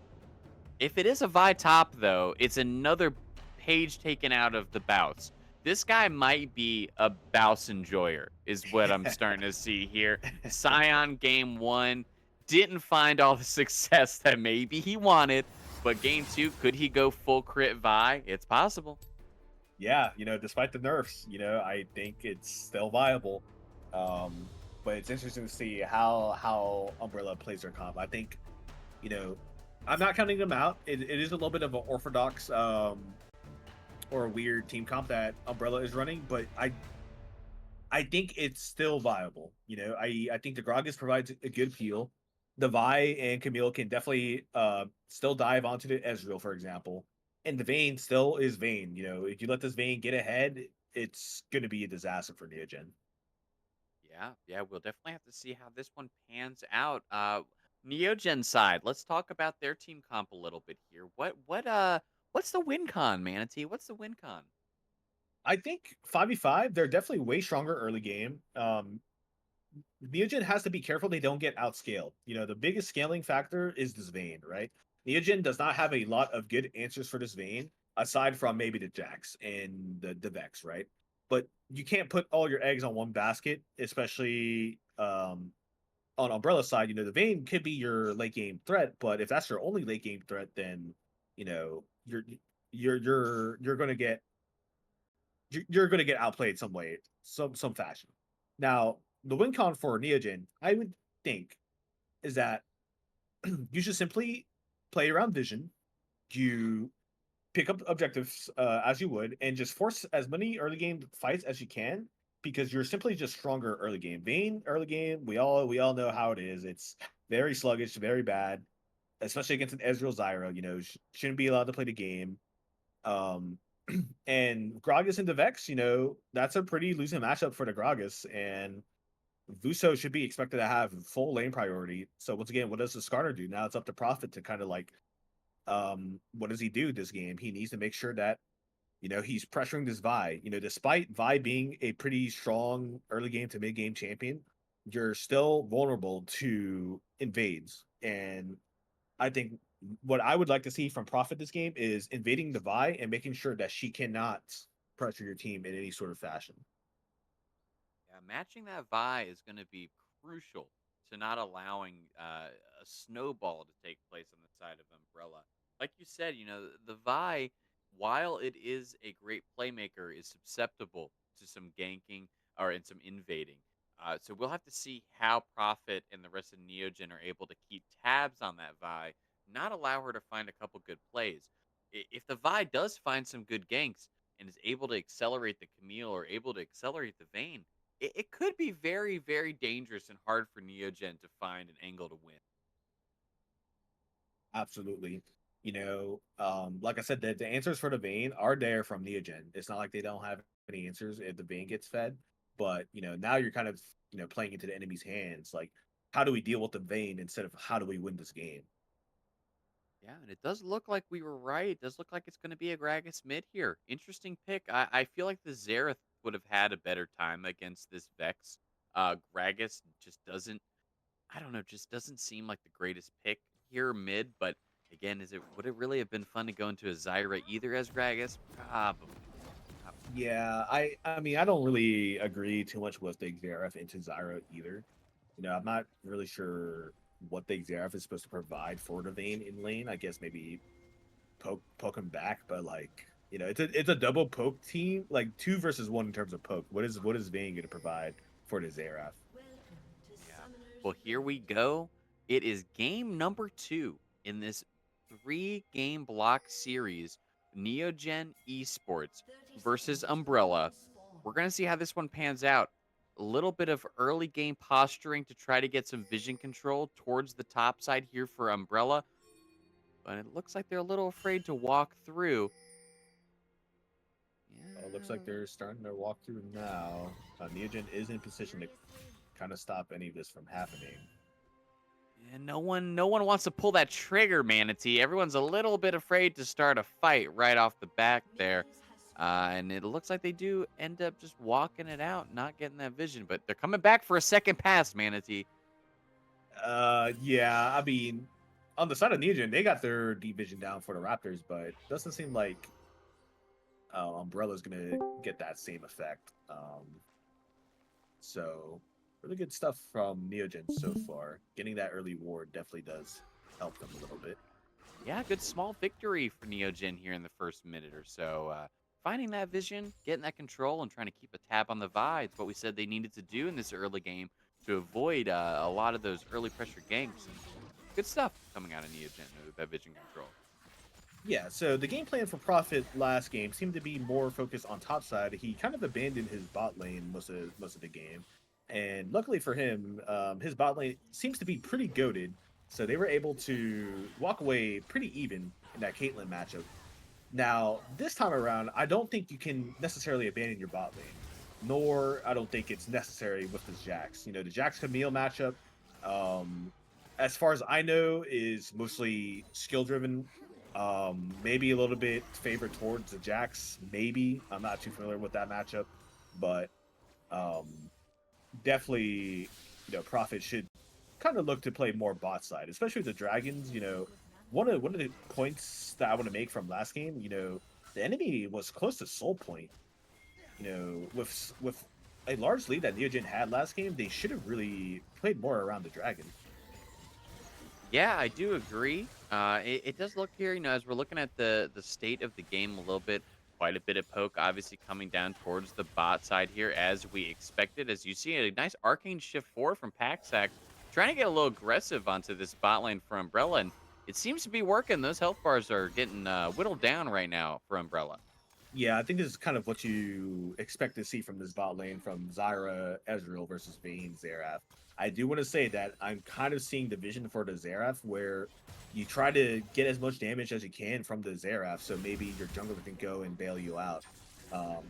If it is a Vi top, though, it's another page taken out of the Bouse. This guy might be a Bouse enjoyer, is what I'm starting to see here. Scion game one didn't find all the success that maybe he wanted, but game two, could he go full crit Vi? It's possible. Yeah, despite the nerfs, I think it's still viable. Um, but it's interesting to see how Umbrella plays their comp. I think, you know, I'm not counting them out. It is a little bit of an orthodox or a weird team comp that Umbrella is running, but I think it's still viable. I think the Gragas provides a good peel. The Vi and Camille can definitely still dive onto the Ezreal, for example. And the Vayne still is Vayne. If you let this Vayne get ahead, it's going to be a disaster for Neogen. Yeah, we'll definitely have to see how this one pans out. Neogen side, let's talk about their team comp a little bit here. What's the win con, Manatee? What's the win con? I think 5v5, they're definitely way stronger early game. Neogen has to be careful they don't get outscaled. The biggest scaling factor is this Vayne, right? Neogen does not have a lot of good answers for this Vayne, aside from maybe the Jax and the Vex, right? But you can't put all your eggs on one basket, especially on Umbrella side. The Vayne could be your late game threat, but if that's your only late game threat, then you're gonna get outplayed some way, some fashion. Now, the win con for Neogen, I would think, is that you should simply play around vision. You pick up objectives as you would, and just force as many early game fights as you can. because you're simply just stronger early game. Vayne early game, we all know how it is. It's very sluggish, very bad, especially against an Ezreal Zyra. Shouldn't be allowed to play the game. Um, and Gragas into Vex, that's a pretty losing matchup for the Gragas, and Vuso should be expected to have full lane priority. So once again, what does the Skarner do? Now it's up to Prophet to kind of like, what does he do this game? He needs to make sure that he's pressuring this Vi. Despite Vi being a pretty strong early game to mid game champion, you're still vulnerable to invades. And I think what I would like to see from Prophet this game is invading the Vi and making sure that she cannot pressure your team in any sort of fashion. Yeah, matching that Vi is going to be crucial to not allowing a snowball to take place on the side of Umbrella. Like you said, the Vi, while it is a great playmaker, is susceptible to some ganking or and some invading. So we'll have to see how Prophet and the rest of Neogen are able to keep tabs on that Vi, not allow her to find a couple good plays. If the Vi does find some good ganks and is able to accelerate the Camille or able to accelerate the Vayne, it could be very, very dangerous and hard for Neogen to find an angle to win. Absolutely. Like I said, the answers for the Vayne are there from Neogen. It's not like they don't have any answers if the Vayne gets fed. But now you're kind of playing into the enemy's hands. Like, how do we deal with the Vayne instead of how do we win this game? Yeah, and it does look like we were right. It does look like it's going to be a Gragas mid here. Interesting pick. I feel like the Xerath would have had a better time against this Vex. Gragas just doesn't, I don't know, just doesn't seem like the greatest pick here mid. But again, would it really have been fun to go into a Zyra either as Gragas? Probably. Probably. Yeah, I mean I don't really agree too much with the Xerath into Zyra either. I'm not really sure what the Xerath is supposed to provide for the Vayne in lane. I guess maybe poke him back, but like it's a double poke team, like 2 versus 1 in terms of poke. What is Vayne going to provide for the Xerath? Yeah. Well, here we go. It is game number 2 in this 3-game block series, Neogen Esports versus Umbrella. We're going to see how this one pans out. A little bit of early game posturing to try to get some vision control towards the top side here for Umbrella, but it looks like they're a little afraid to walk through. Looks like Yeah. they're starting to walk through now. Neogen is in position to kind of stop any of this from happening. And no one wants to pull that trigger, Manatee. Everyone's a little bit afraid to start a fight right off the back there. And it looks like they do end up just walking it out, not getting that vision. But they're coming back for a second pass, Manatee. Yeah, I mean, on the side of Neogen, they got their deep vision down for the Raptors, but doesn't seem like Umbrella's gonna get that same effect. So really good stuff from Neogen so far. Getting that early ward definitely does help them a little bit. Yeah, good small victory for Neogen here in the first minute or so. Finding that vision, getting that control, and trying to keep a tab on the vibes. What we said they needed to do in this early game to avoid a lot of those early pressure ganks. And good stuff coming out of Neogen with that vision control. Yeah, so the game plan for Prophet last game seemed to be more focused on top side. He kind of abandoned his bot lane most of the game, and luckily for him, his bot lane seems to be pretty goaded. So they were able to walk away pretty even in that Caitlyn matchup. Now this time around, I don't think you can necessarily abandon your bot lane, nor I don't think it's necessary with the Jax. The Jax Camille matchup, um, as far as I know, is mostly skill driven, maybe a little bit favored towards the Jax. Maybe I'm not too familiar with that matchup, but um, definitely, Prophet should kind of look to play more bot side, especially with the dragons. One of the points that I want to make from last game, the enemy was close to soul point. With a large lead that Neogen had last game, they should have really played more around the dragon. Yeah, I do agree. It does look here, as we're looking at the state of the game a little bit, quite a bit of poke obviously coming down towards the bot side here as we expected. As you see a nice arcane shift forward from Paxac, trying to get a little aggressive onto this bot lane for Umbrella, and it seems to be working. Those health bars are getting whittled down right now for Umbrella. Yeah, I think this is kind of what you expect to see from this bot lane from Zyra, Ezreal versus Vayne, Xerath. I do want to say that I'm kind of seeing the vision for the Xerath where you try to get as much damage as you can from the Xerath, so maybe your jungler can go and bail you out.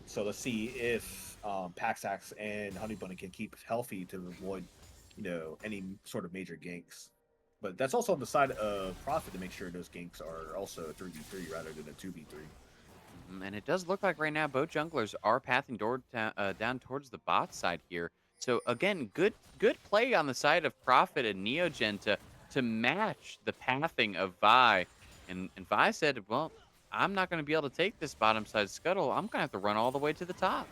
So let's see if Paxax and Honeybunny can keep healthy to avoid, any sort of major ganks. But that's also on the side of Profit to make sure those ganks are also a 3v3 rather than a 2v3. And it does look like right now both junglers are pathing down towards the bot side here. So again, good play on the side of Prophet and Neogen to match the pathing of Vi. And Vi said, well, I'm not going to be able to take this bottom side scuttle. I'm going to have to run all the way to the top.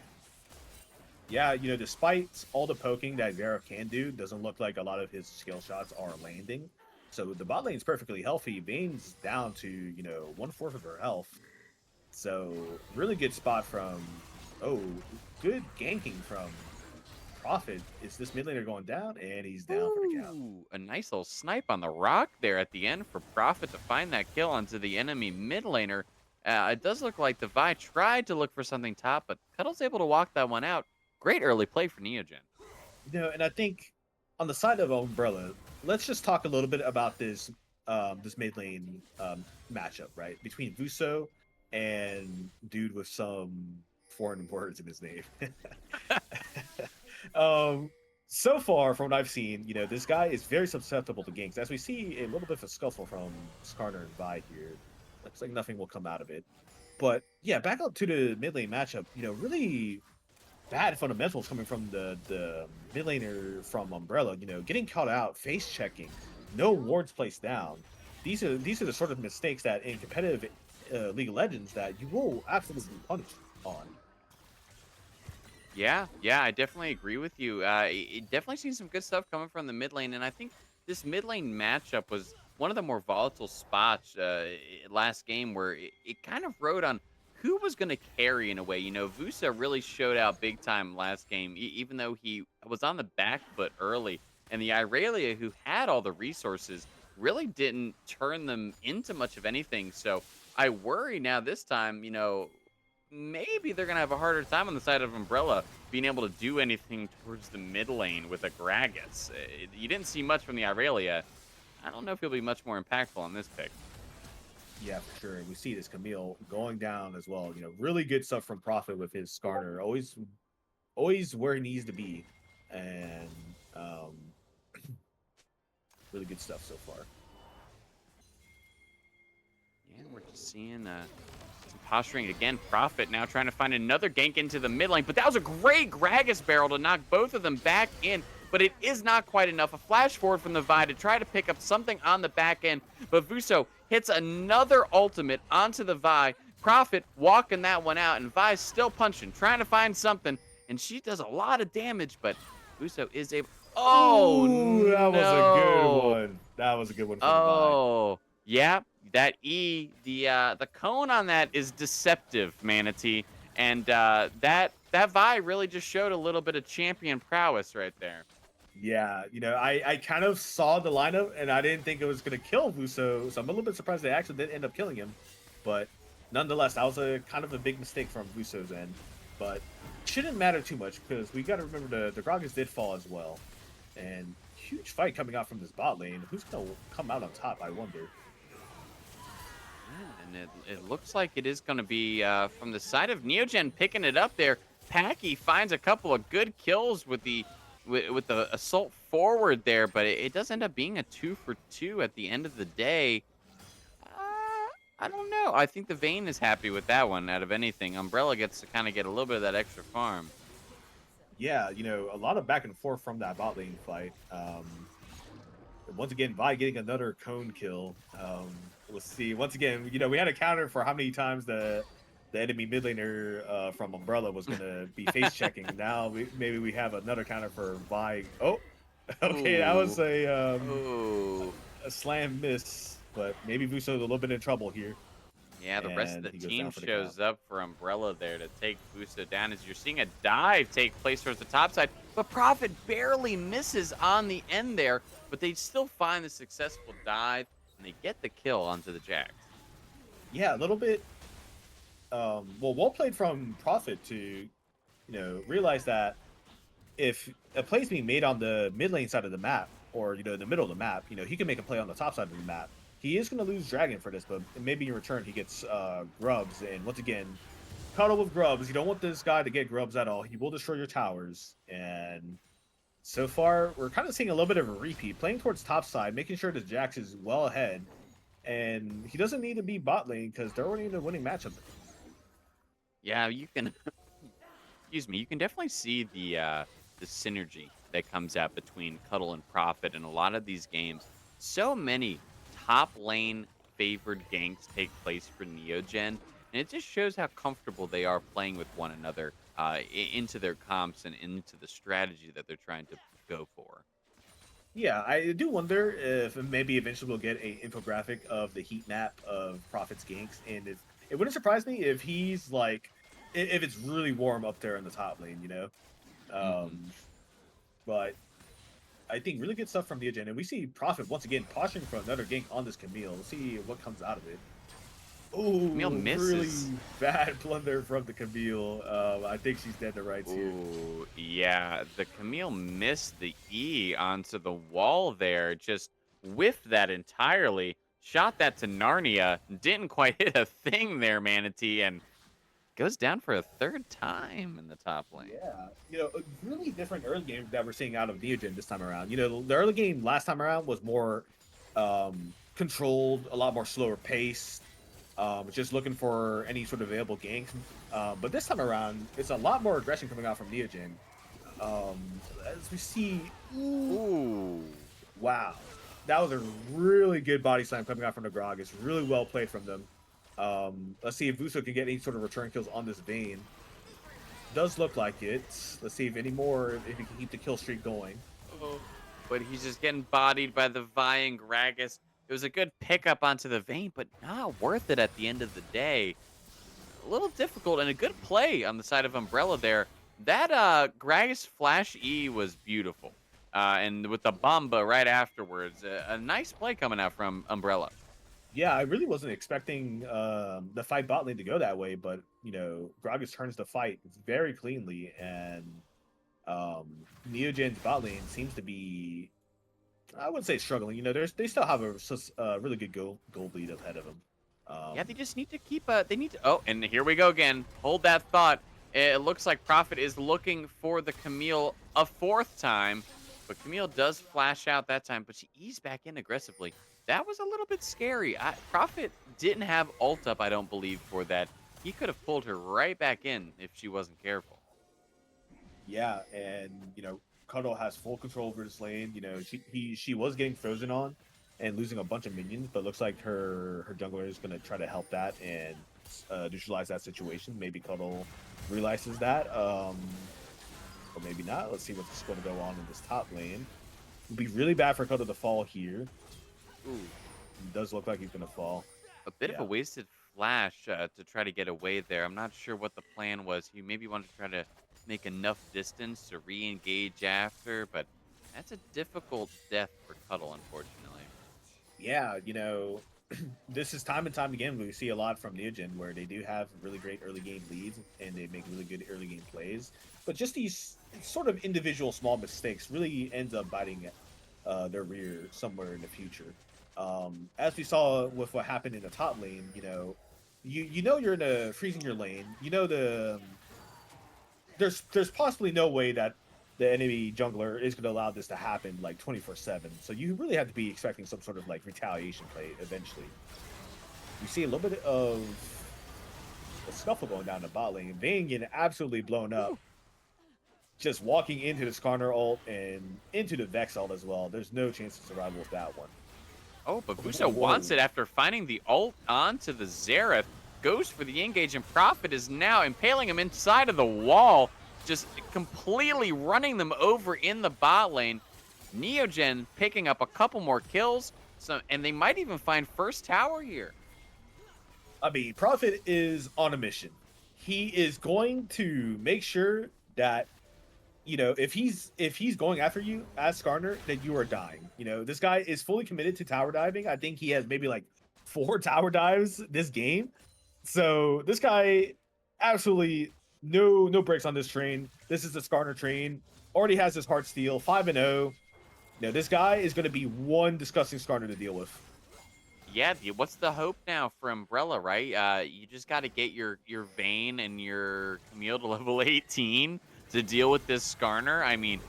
Yeah, despite all the poking that Vera can do, doesn't look like a lot of his skill shots are landing. So the bot lane's perfectly healthy. Vayne's down to, 1/4 of her health. So really good spot from, oh, good ganking from Prophet. Is this mid laner going down? And he's down for the count. Ooh, a nice little snipe on the rock there at the end for Prophet to find that kill onto the enemy mid laner. It does look like the Vi tried to look for something top, but Cuddle's able to walk that one out. Great early play for Neogen. And I think on the side of Umbrella, let's just talk a little bit about this mid lane matchup, right? Between Vuso and dude with some foreign words in his name. um so far from what I've seen, this guy is very susceptible to ganks. As we see a little bit of a scuffle from Skarner and Vi here. Looks like nothing will come out of it. But yeah, back up to the mid lane matchup, really bad fundamentals coming from the mid laner from Umbrella. Getting caught out, face checking, no wards placed down. These are the sort of mistakes that in competitive League of Legends that you will absolutely be punished on. Yeah, I definitely agree with you. It definitely seen some good stuff coming from the mid lane, and I think this mid lane matchup was one of the more volatile spots last game where it kind of rode on who was going to carry in a way. Vusa really showed out big time last game, even though he was on the back foot early, and the Irelia, who had all the resources, really didn't turn them into much of anything. So I worry now this time, maybe they're going to have a harder time on the side of Umbrella being able to do anything towards the mid lane with a Gragas. You didn't see much from the Irelia. I don't know if he'll be much more impactful on this pick. Yeah, for sure. And we see this Camille going down as well. Really good stuff from Prophet with his Skarner. Always where he needs to be. And really good stuff so far. Yeah, we're just seeing some posturing again. Prophet now trying to find another gank into the mid lane, but that was a great Gragas barrel to knock both of them back in, but it is not quite enough. A flash forward from the Vi to try to pick up something on the back end, but Vuso hits another ultimate onto the Vi. Prophet walking that one out, and Vi's still punching, trying to find something, and she does a lot of damage, but Vuso is able... Oh, Ooh, that was a good no! one. That was a good one for the Vi. Oh, yeah. That the cone on that is deceptive, Manatee, and that Vi really just showed a little bit of champion prowess right there. Yeah, I kind of saw the lineup and I didn't think it was gonna kill Vuso, so I'm a little bit surprised they actually did end up killing him. But nonetheless, that was a kind of a big mistake from Vuso's end. But shouldn't matter too much because we got to remember the Gragas did fall as well, and huge fight coming out from this bot lane. Who's gonna come out on top? I wonder. Yeah, and it looks like it is going to be from the side of Neogen picking it up there. Packy finds a couple of good kills with the assault forward there, but it does end up being a 2 for 2 at the end of the day. I don't know. I think the Vayne is happy with that one out of anything. Umbrella gets to kind of get a little bit of that extra farm. Yeah, a lot of back and forth from that bot lane fight. Once again, Vi getting another cone kill. Let's see. Once again, we had a counter for how many times the enemy mid laner from Umbrella was going to be face checking. Now maybe we have another counter for Vi. Oh, okay, that was Ooh. a slam miss, but maybe Vuso's a little bit in trouble here. Yeah, the rest of the And he goes team down for the shows count. up for Umbrella there to take Busto down as you're seeing a dive take place towards the top side. But Prophet barely misses on the end there, but they still find the successful dive, and they get the kill onto the Jax. Yeah, a little bit well played from Prophet to, realize that if a play is being made on the mid lane side of the map, or the middle of the map, he can make a play on the top side of the map. He is going to lose Dragon for this, but maybe in return he gets Grubs. And once again, cuddle with Grubs. You don't want this guy to get Grubs at all. He will destroy your towers. And so far, we're kind of seeing a little bit of a repeat, playing towards top side, making sure that Jax is well ahead. And he doesn't need to be bot lane because they're already in a winning matchup. Yeah, you can. Excuse me. You can definitely see the synergy that comes out between Cuddle and Prophet in a lot of these games. So many top lane favored ganks take place for Neogen, and it just shows how comfortable they are playing with one another into their comps and into the strategy that they're trying to go for. Yeah, I do wonder if maybe eventually we'll get a infographic of the heat map of Prophet's ganks, and if it wouldn't surprise me if he's like, if it's really warm up there in the top lane. Hmm. Um, but I think really good stuff from the agenda. And we see Prophet once again posturing for another gank on this Camille. We'll see what comes out of it. Camille Oh, really misses. bad blunder from the Camille. I think she's dead to rights here. Ooh, yeah. The Camille missed the E onto the wall there. Just whiffed that entirely. Shot that to Narnia. Didn't quite hit a thing there, Manatee, and goes down for a third time in the top lane. Yeah, a really different early game that we're seeing out of Neogen this time around. The early game last time around was more controlled, a lot more slower pace, just looking for any sort of available ganks. But this time around, it's a lot more aggression coming out from Neogen. Um, as we see, ooh, Ooh. wow, that was a really good body slam coming out from the Grog. It's really well played from them. Let's see if Vuso can get any sort of return kills on this Vayne. Does look like it. Let's see if any more, if he can keep the kill streak going. Oh. But he's just getting bodied by the Vi and Gragas. It was a good pickup onto the Vayne, but not worth it at the end of the day. A little difficult and a good play on the side of Umbrella there. That Gragas Flash E was beautiful. And with the Bomba right afterwards, a nice play coming out from Umbrella. Yeah, I really wasn't expecting the fight bot lane to go that way, but Gragas turns the fight very cleanly, and Neogen's bot lane seems to be, I wouldn't say struggling. They still have a really good gold lead ahead of them. Yeah, they just need to keep. They need to. Oh, and here we go again. Hold that thought. It looks like Prophet is looking for the Camille a fourth time, but Camille does flash out that time, but she eased back in aggressively. That was a little bit scary. Prophet didn't have ult up, I don't believe, for that. He could have pulled her right back in if she wasn't careful. Yeah, and Cuddle has full control over this lane. She was getting frozen on and losing a bunch of minions, but looks like her jungler is gonna try to help that and neutralize that situation. Maybe Cuddle realizes that, or maybe not. Let's see what's going to go on in this top lane. It'd be really bad for Cuddle to fall here. Ooh, It does look like he's gonna fall. a bit of a Yeah. wasted flash to try to get away there. I'm not sure what the plan was. He maybe wanted to try to make enough distance to re-engage after, but that's a difficult death for Cuddle, unfortunately. Yeah, this is time and time again we see a lot from Neogen where they do have really great early game leads and they make really good early game plays, but just these sort of individual small mistakes really ends up biting their rear somewhere in the future. As we saw with what happened in the top lane, you're in a freezing your lane. There's possibly no way that the enemy jungler is going to allow this to happen like 24/7. So you really have to be expecting some sort of like retaliation play eventually. You see a little bit of a scuffle going down the bot lane. Vayne getting absolutely blown up. Ooh. Just walking into the Skarner ult and into the Vex ult as well. There's no chance of survival with that one. Oh, but Vuso Whoa. wants it after finding the ult onto the Xerath. Goes for the engage, and Prophet is now impaling him inside of the wall, just completely running them over in the bot lane. Neogen picking up a couple more kills, and they might even find first tower here. I mean, Prophet is on a mission. He is going to make sure that if he's going after you as Skarner, that you are dying. This guy is fully committed to tower diving. I think he has maybe like 4 tower dives this game. So this guy absolutely no brakes on this train. This is the Skarner train. Already has his heart steel, 5-0. Now this guy is going to be one disgusting Skarner to deal with. Yeah, what's the hope now for Umbrella, right? You just got to get your Vayne and your Camille to level 18 to deal with this Skarner. I mean,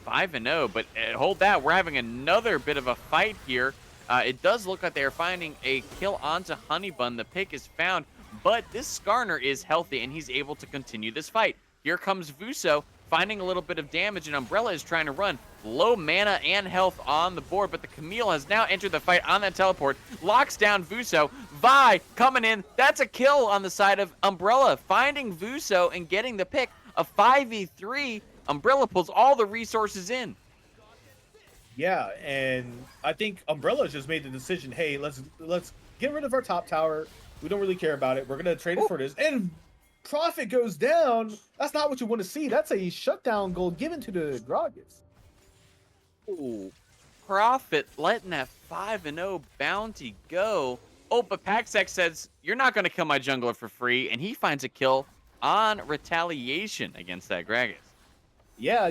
5-0, but hold that. We're having another bit of a fight here. It does look like they're finding a kill onto Honeybun. The pick is found, but this Skarner is healthy, and he's able to continue this fight. Here comes Vuso, finding a little bit of damage, and Umbrella is trying to run. Low mana and health on the board, but the Camille has now entered the fight on that teleport, locks down Vuso. Vi coming in. That's a kill on the side of Umbrella, finding Vuso and getting the pick. A 5v3. Umbrella pulls all the resources in. Yeah, and I think Umbrella just made the decision, hey, let's get rid of our top tower. We don't really care about it. We're gonna trade it for this. And profit goes down. That's not what you want to see. That's a shutdown goal given to the Gragas. Ooh, Profit letting that 5-0 bounty go. Oh, but Paxek says, you're not going to kill my jungler for free, and he finds a kill on retaliation against that Gragas. Yeah,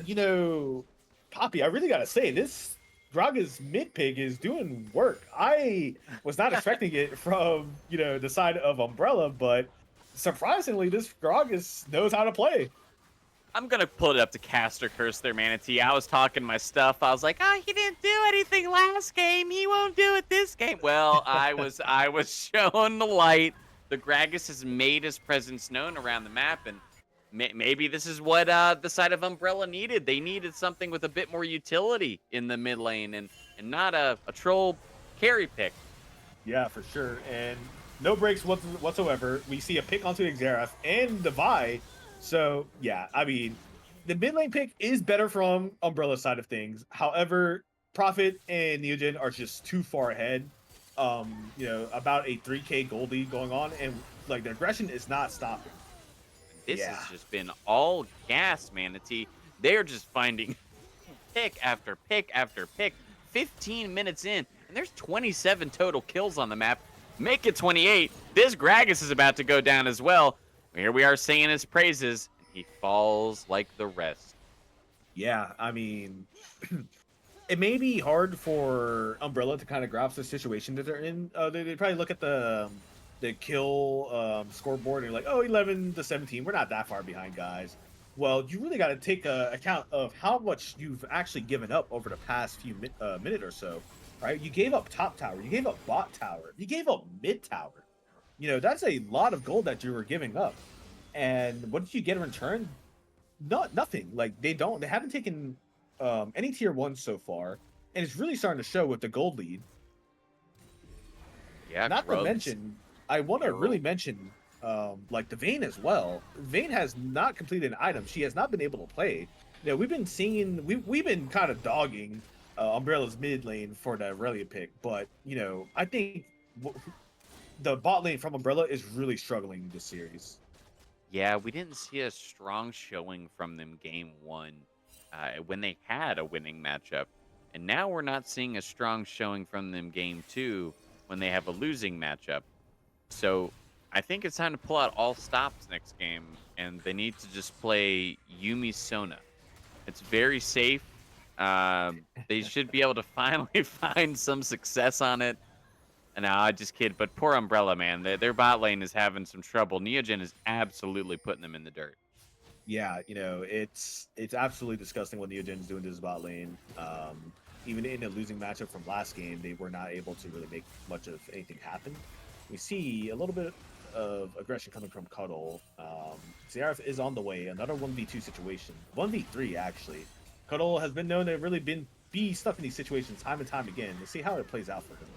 Poppy, I really gotta say, this Gragas mid pig is doing work. I was not expecting it from, the side of Umbrella, but surprisingly, this Gragas knows how to play. I'm going to pull it up to Caster Curse there, Manatee. I was talking my stuff. I was like, oh, he didn't do anything last game. He won't do it this game. Well, I was showing the light. The Gragas has made his presence known around the map, and maybe this is what the side of Umbrella needed. They needed something with a bit more utility in the mid lane and not a troll carry pick. Yeah, for sure. And no breaks whatsoever. We see a pick onto Xerath and the Vi. So, yeah, I mean, the mid lane pick is better from Umbrella's side of things. However, Prophet and Neogen are just too far ahead. About a 3K gold lead going on, and like the aggression is not stopping. This Yeah. has just been all gas, Manatee. They're just finding pick after pick after pick. 15 minutes in, and there's 27 total kills on the map. Make it 28. This Gragas is about to go down as well. Here we are singing his praises, and he falls like the rest. Yeah, I mean, it may be hard for Umbrella to kind of grasp the situation that they're in. They probably look at the kill scoreboard and like, oh, 11-17. We're not that far behind, guys. Well, you really got to take account of how much you've actually given up over the past few minute or so, right? You gave up top tower, you gave up bot tower, you gave up mid tower. That's a lot of gold that you were giving up. And what did you get in return? Nothing. Like they haven't taken any tier 1 so far, and it's really starting to show with the gold lead. Yeah, Not to mention, I want to really mention like the Vayne as well. Vayne has not completed an item. She has not been able to play. We've been seeing we've been kind of dogging Umbrella's mid lane for the Aurelia pick, but I think the bot lane from Umbrella is really struggling this series. Yeah, we didn't see a strong showing from them game 1 when they had a winning matchup. And now we're not seeing a strong showing from them game 2 when they have a losing matchup. So I think it's time to pull out all stops next game, and they need to just play Yumi Sona. It's very safe. They should be able to finally find some success on it. And now I just kid, but poor Umbrella, man. Their bot lane is having some trouble. Neogen is absolutely putting them in the dirt. Yeah, it's absolutely disgusting what Neogen's doing to his bot lane. Even in a losing matchup from last game, they were not able to really make much of anything happen. We see a little bit of aggression coming from Cuddle. Xerath is on the way. Another 1v2 situation. 1v3, actually. Cuddle has been known to really be stuck in these situations time and time again. Let's see how it plays out for him.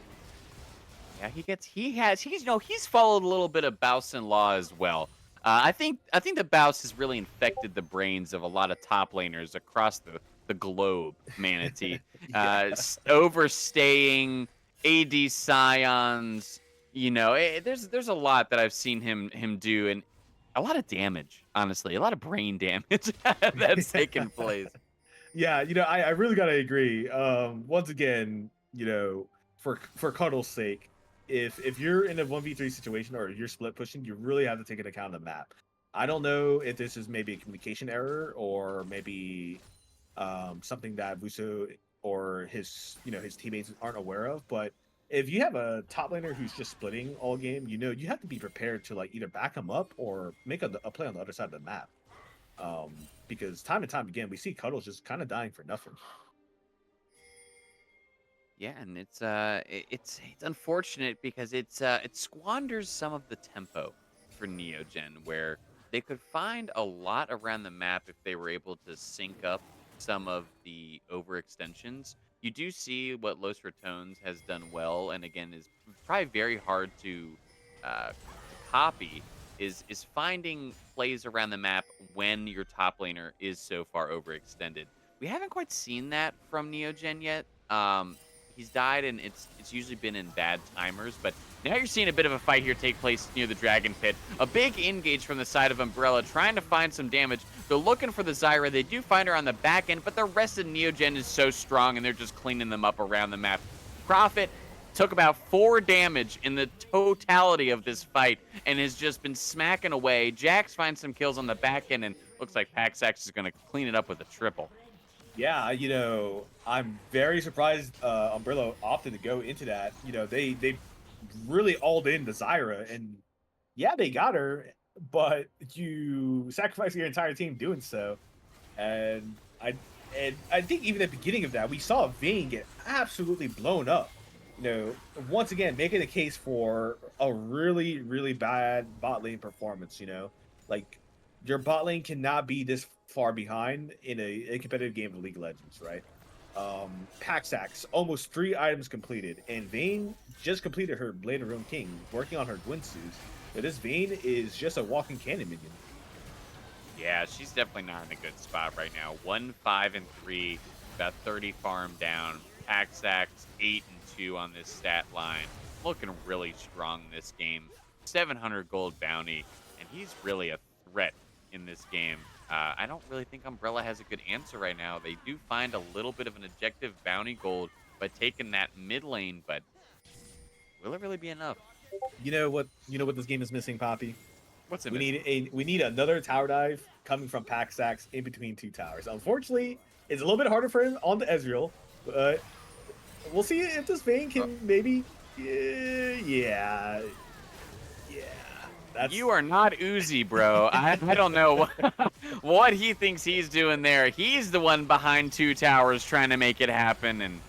Yeah, he's followed a little bit of Baus and Law as well. I think the Baus has really infected the brains of a lot of top laners across the globe, Manatee. Overstaying, AD Scions, there's a lot that I've seen him do, and a lot of damage, honestly, a lot of brain damage that's taken place. Yeah, I really gotta agree. Once again, for Cuddle's sake, if you're in a 1v3 situation or you're split pushing, you really have to take into account the map. I don't know if this is maybe a communication error or maybe something that Vuso or his his teammates aren't aware of, but if you have a top laner who's just splitting all game, you have to be prepared to like either back him up or make a play on the other side of the map. Because time and time again, we see Cuddles just kind of dying for nothing. Yeah, and it's unfortunate because it squanders some of the tempo for Neogen, where they could find a lot around the map if they were able to sync up some of the overextensions. You do see what Los Ratones has done well, and again is probably very hard to copy. Is finding plays around the map when your top laner is so far overextended. We haven't quite seen that from Neogen yet. He's died, and it's usually been in bad timers. But now you're seeing a bit of a fight here take place near the Dragon Pit. A big engage from the side of Umbrella, trying to find some damage. They're looking for the Zyra. They do find her on the back end, but the rest of Neogen is so strong, and they're just cleaning them up around the map. Prophet took about 4 damage in the totality of this fight and has just been smacking away. Jax finds some kills on the back end, and looks like Paxax is going to clean it up with a triple. Yeah, I'm very surprised Umbrella opted to go into that. They really alled in the Zyra, and yeah, they got her, but you sacrifice your entire team doing so. And I and I think even at the beginning of that, we saw Vayne get absolutely blown up. Once again, making a case for a really, really bad bot lane performance. Like your bot lane cannot be this far behind in a competitive game of League of Legends, right? Paxax, almost 3 items completed, and Vayne just completed her Blade of Ruin King, working on her Gwynsus. But this Vayne is just a walking cannon minion. Yeah, she's definitely not in a good spot right now. 1-5-3, about 30 farm down. Paxax 8-2 on this stat line. Looking really strong this game. 700 gold bounty, and he's really a threat in this game. I don't really think Umbrella has a good answer right now. They do find a little bit of an objective bounty gold by taking that mid lane, but will it really be enough? You know what? You know what this game is missing, Poppy. What's it We missing? need another tower dive coming from Paxax in between 2 towers. Unfortunately, it's a little bit harder for him on the Ezreal, but we'll see if this Vayne can maybe. Yeah. That's You are not Uzi, bro. I don't know what he thinks he's doing there. He's the one behind 2 towers trying to make it happen, and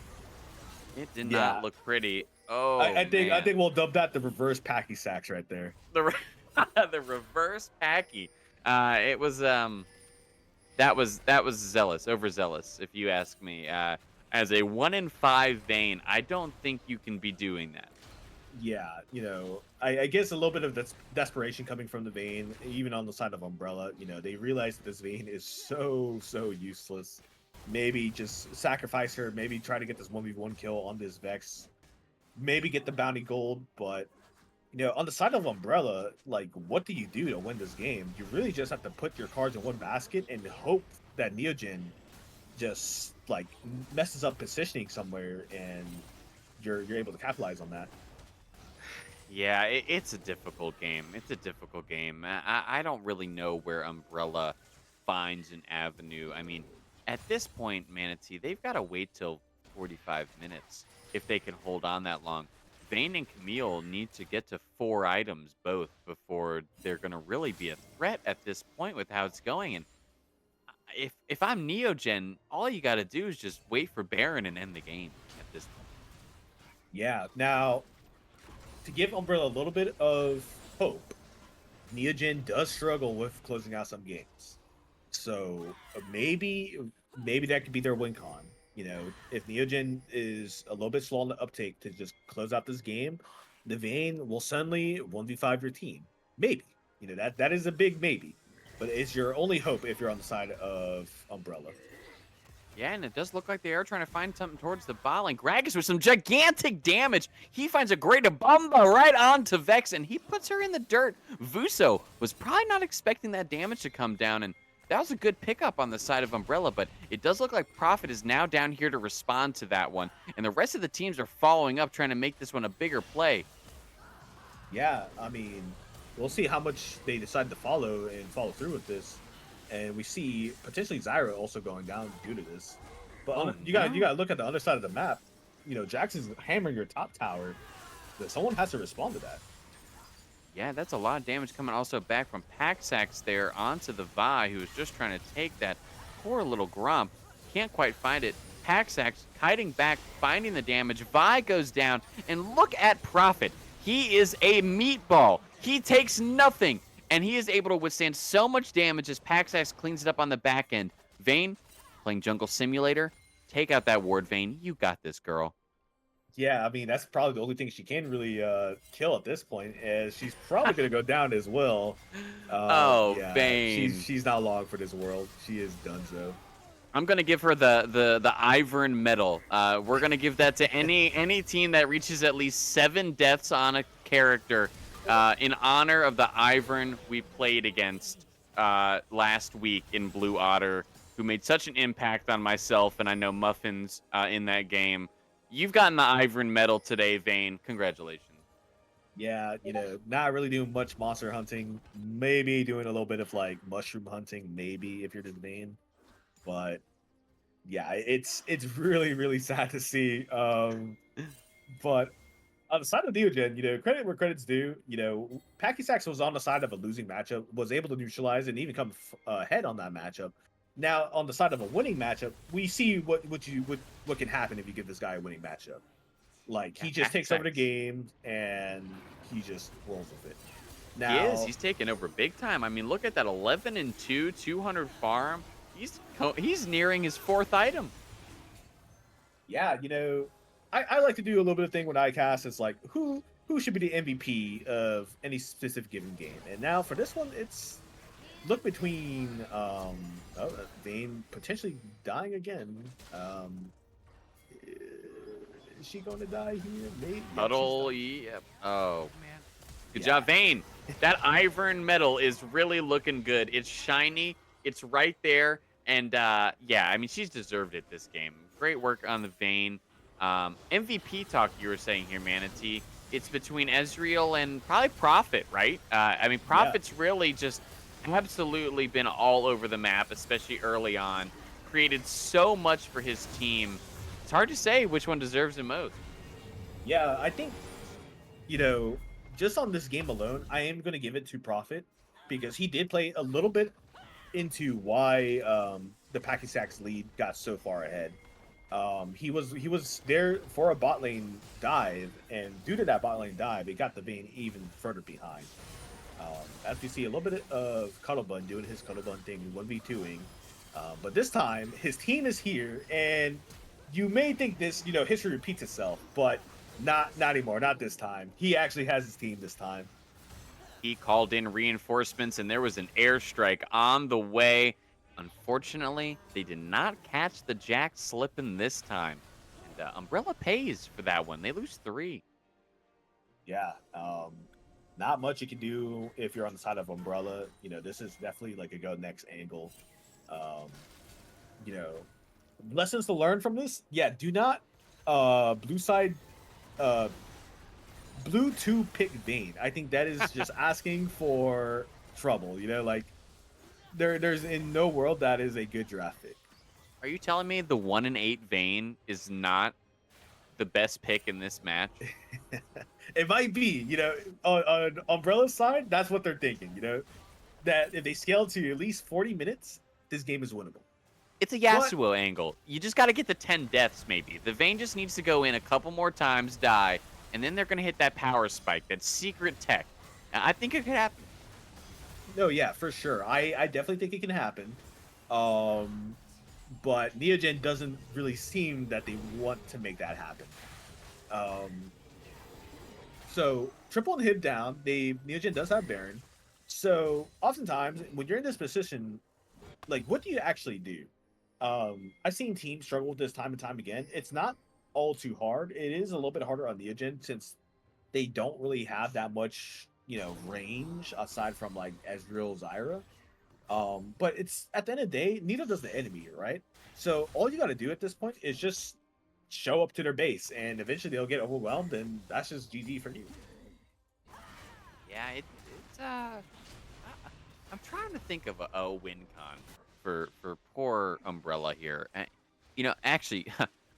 it did not yeah. look pretty. Oh, I think man. we'll dub that the reverse Packy Sacks right there. The, the reverse Packy. It was, that was zealous, overzealous, if you ask me. As a 1-in-5 Vayne, I don't think you can be doing that. Yeah, I guess a little bit of desperation coming from the Vayne, even on the side of Umbrella. They realize that this Vayne is so useless. Maybe just sacrifice her. Maybe try to get this 1v1 kill on this Vex. Maybe get the bounty gold. But on the side of Umbrella, like, what do you do to win this game? You really just have to put your cards in one basket and hope that Neogen just like messes up positioning somewhere, and you're able to capitalize on that. Yeah, it's a difficult game. It's a difficult game. I don't really know where Umbrella finds an avenue. I mean, at this point, Manatee, they've got to wait till 45 minutes if they can hold on that long. Vayne and Camille need to get to 4 items both before they're going to really be a threat at this point with how it's going. And if I'm Neogen, all you got to do is just wait for Baron and end the game at this point. Yeah. Now, to give Umbrella a little bit of hope, Neogen does struggle with closing out some games. So maybe that could be their win con. If Neogen is a little bit slow on the uptake to just close out this game, the Vayne will suddenly 1v5 your team. Maybe. That is a big maybe. But it's your only hope if you're on the side of Umbrella. Yeah, and it does look like they are trying to find something towards the bot lane. Gragas with some gigantic damage. He finds a great Abumba right onto Vex, and he puts her in the dirt. Vuso was probably not expecting that damage to come down, and that was a good pickup on the side of Umbrella, but it does look like Prophet is now down here to respond to that one, and the rest of the teams are following up, trying to make this one a bigger play. Yeah, I mean, we'll see how much they decide to follow through with this, and we see potentially Zyra also going down due to this. But Oh you gotta no. look at the other side of the map. You know, Jackson's hammering your top tower. That someone has to respond to that. Yeah, that's a lot of damage coming also back from Paxax there onto the Vi, who was just trying to take that poor little Grump. Can't quite find it. Paxax kiting back, finding the damage. Vi goes down, and look at Prophet. He is a meatball. He takes nothing, and he is able to withstand so much damage as Paxax cleans it up on the back end. Vayne, playing Jungle Simulator, take out that ward, Vayne. You got this, girl. Yeah, I mean that's probably the only thing she can really kill at this point, as she's probably gonna go down as well. Oh, Yeah, she's Vayne. she's not long for this world. She is done so. I'm gonna give her the Ivern medal. We're gonna give that to any team that reaches at least 7 deaths on a character, in honor of the Ivern we played against last week in Blue Otter, who made such an impact on myself and I know Muffins in that game. You've gotten the Ivern medal today, Vayne. Congratulations. Yeah, you know, not really doing much monster hunting. Maybe doing a little bit of like mushroom hunting, maybe if you're just main. But yeah, it's really sad to see. But on the side of Neogen, you know, credit where credit's due. You know, Packy Sacks was on the side of a losing matchup, was able to neutralize and even come ahead on that matchup. Now, on the side of a winning matchup, we see what can happen if you give this guy a winning matchup. Like Yeah, he just takes over the Paxax. game and he just rolls with it. He is. Now, He's taking over big time. I mean, look at that 11 and 2, 200 farm. He's nearing his 4th item. yeah, you know, I like to do a little bit of thing when I cast. It's like who should be the MVP of any specific given game. And now for this one, it's look between Vayne potentially dying again. Is she going to die here? Maybe. Yep, she's Huddle, dying. yep. Oh, man. Good Yeah, job, Vayne. That Ivern medal is really looking good. It's shiny. It's right there. And, yeah, I mean, she's deserved it this game. Great work on the Vayne. MVP talk you were saying here, Manatee. It's between Ezreal and probably Prophet, right? I mean, yeah. Prophet's really just absolutely been all over the map, especially early on. Created so much for his team. It's hard to say which one deserves it most. Yeah, I think, you know, just on this game alone, I am going to give it to Prophet because he did play a little bit into why the Packy Sacks lead got so far ahead. He was there for a bot lane dive, and due to that bot lane dive, it got the Vayne even further behind. As we see a little bit of Cuddlebun doing his Cuddlebun thing, 1v2ing. But this time, his team is here, and you may think this, you know, history repeats itself, but not anymore. Not this time. He actually has his team this time. He called in reinforcements, and there was an airstrike on the way. Unfortunately, they did not catch the Jack slipping this time. And Umbrella pays for that one. They lose 3. Yeah. Not much you can do if you're on the side of Umbrella. You know, this is definitely like a go next angle. Um, you know, lessons to learn from this. Yeah, do not blue side uh blue to pick Vayne. I think that is just asking for trouble. You know, like there's in no world that is a good draft pick. Are you telling me the 1 and 8 Vayne is not the best pick in this match? It might be, you know, on Umbrella's side, that's what they're thinking, you know, that if they scale to at least 40 minutes, this game is winnable. It's a But Yasuo angle. You just got to get the 10 deaths, maybe. The Vayne just needs to go in a couple more times, die, and then they're going to hit that power spike, that secret tech. I think it could happen. no, yeah, for sure. I definitely think it can happen. Um, but Neogen doesn't really seem that they want to make that happen. Um, so triple and hib down, they Neogen does have Baron. So oftentimes when you're in this position, like what do you actually do? I've seen teams struggle with this time and time again. It's not all too hard. It is a little bit harder on Neogen since they don't really have that much, you know, range aside from like Ezreal, Zyra. But it's at the end of the day, neither does the enemy, right? So all you got to do at this point is just show up to their base, and eventually they'll get overwhelmed, and that's just GG for you. Yeah, I- I'm trying to think of a win con for poor Umbrella here. Actually,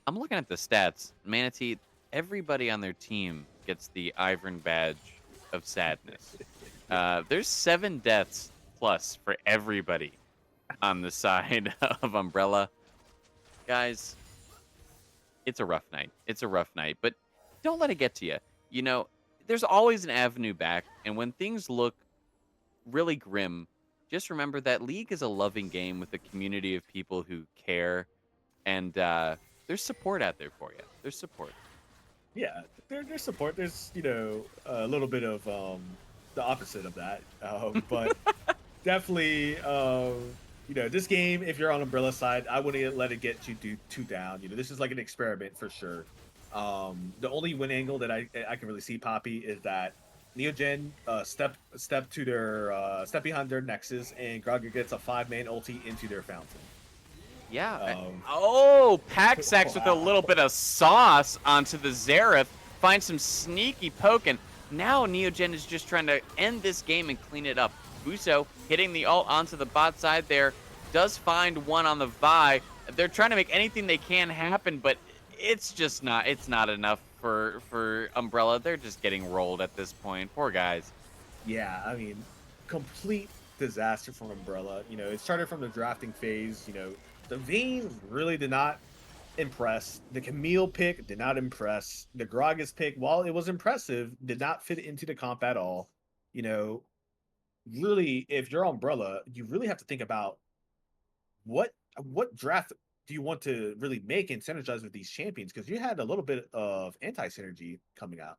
I'm looking at the stats. Manatee, everybody on their team gets the Ivern badge of sadness. There's 7 deaths plus for everybody on the side of Umbrella. Guys, it's a rough night. It's a rough night, but don't let it get to you. You know, there's always an avenue back, and when things look really grim, just remember that League is a loving game with a community of people who care, and there's support out there for you. There's support. Yeah, there's support. There's a little bit of the opposite of that, but definitely this game. If you're on Umbrella side, I wouldn't let it get you too down. This is like an experiment for sure. The only win angle that I can really see Poppy is that Neogen step to their step behind their nexus, and Graga gets a 5-man ulti into their fountain. Yeah. Um, Oh, Paxax with a wow. little bit of sauce onto the Xerath. Finds some sneaky poking. Now Neogen is just trying to end this game and clean it up. Buso hitting the ult onto the bot side there. Does find one on the Vi. They're trying to make anything they can happen, but it's not enough for Umbrella. They're just getting rolled at this point. Poor guys. Yeah, I mean, complete disaster from Umbrella. It started from the drafting phase. The Vayne really did not impress. The Camille pick did not impress. The Gragas pick, while it was impressive, did not fit into the comp at all. You know, really, if you're Umbrella, you really have to think about what draft do you want to really make and synergize with these champions, because you had a little bit of anti synergy coming out.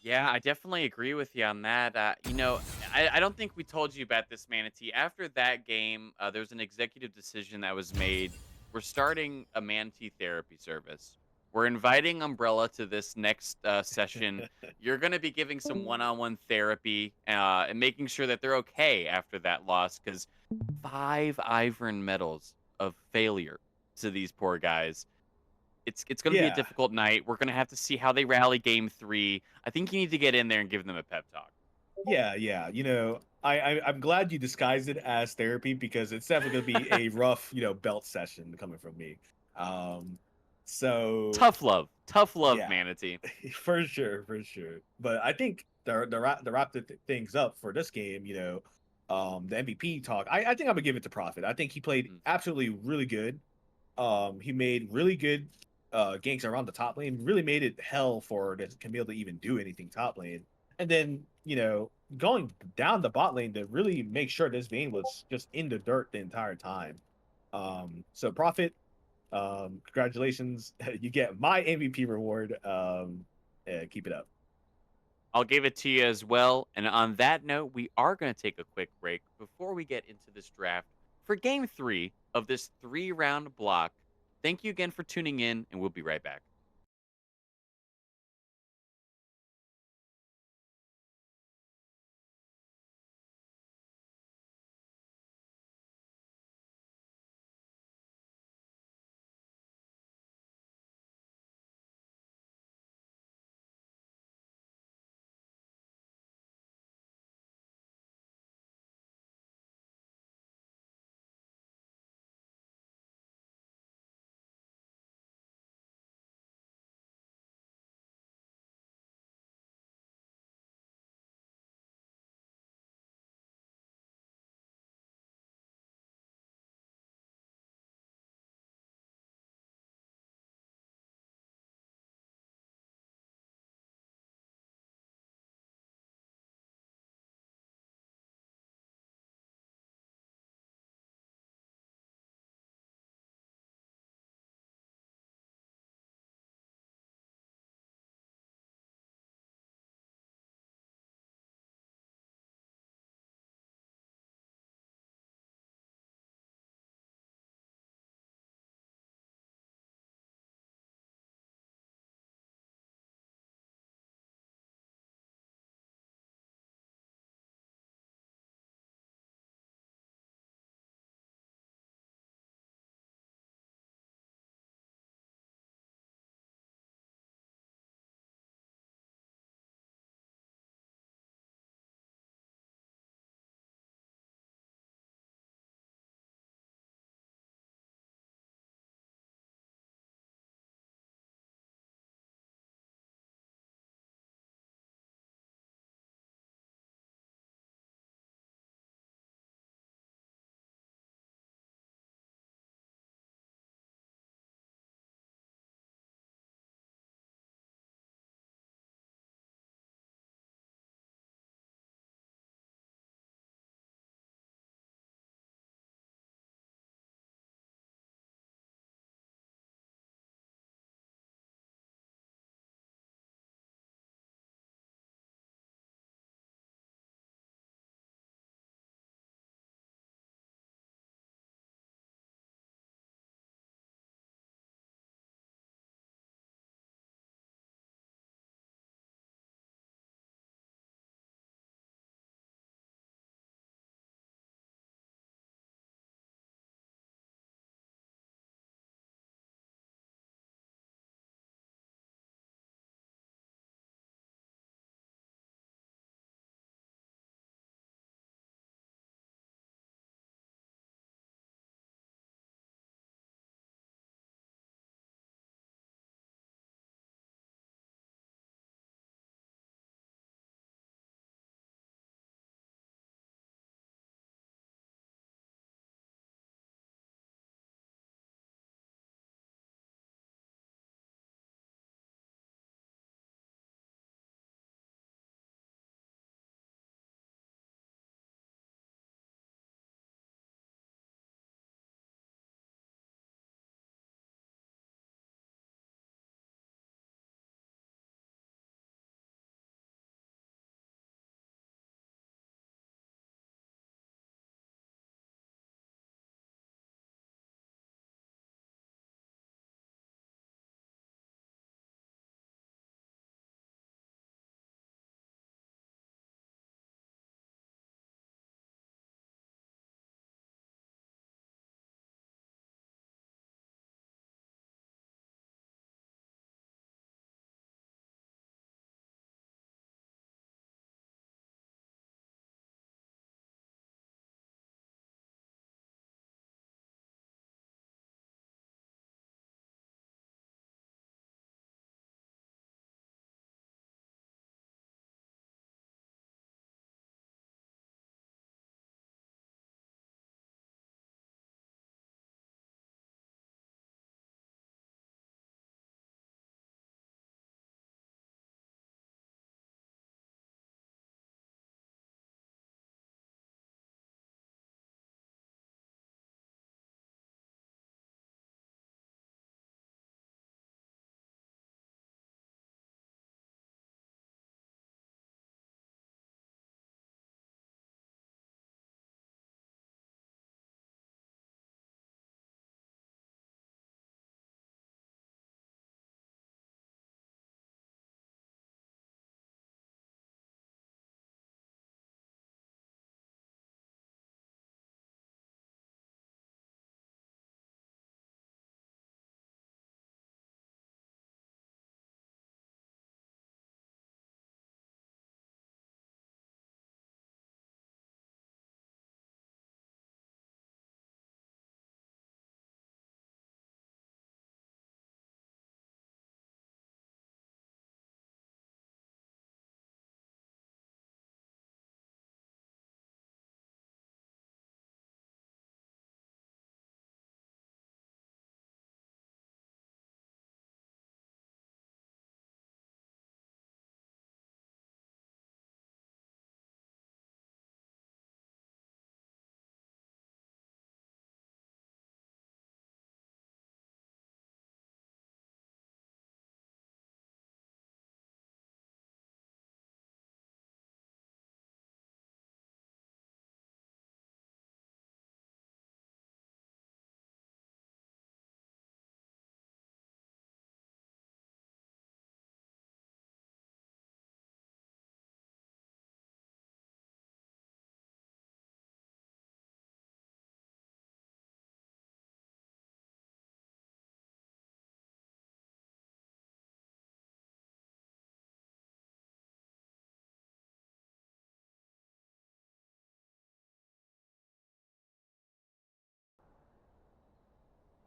Yeah, I definitely agree with you on that. I don't think we told you about this, Manatee. After that game, there was an executive decision that was made. We're starting a Manatee therapy service. We're inviting Umbrella to this next session. You're going to be giving some one-on-one therapy and making sure that they're okay after that loss, because 5 Ivern medals of failure to these poor guys. It's gonna be a Yeah, difficult night. We're gonna have to see how they rally game 3. I think you need to get in there and give them a pep talk. yeah. I'm glad you disguised it as therapy, because it's definitely going to be a rough, belt session coming from me. Um, so Tough love, yeah, Manatee. for sure, for sure. But I think the wrap things up for this game, the MVP talk. I think I'm gonna give it to Profit. I think he played Mhm. absolutely really good. He made really good ganks around the top lane, really made it hell for the Camille to even do anything top lane. And then, going down the bot lane to really make sure this Vayne was just in the dirt the entire time. So Profit, congratulations. You get my MVP reward. Keep it up. I'll give it to you as well. And on that note, we are gonna take a quick break before we get into this draft for game 3 of this 3-round block. Thank you again for tuning in, and we'll be right back.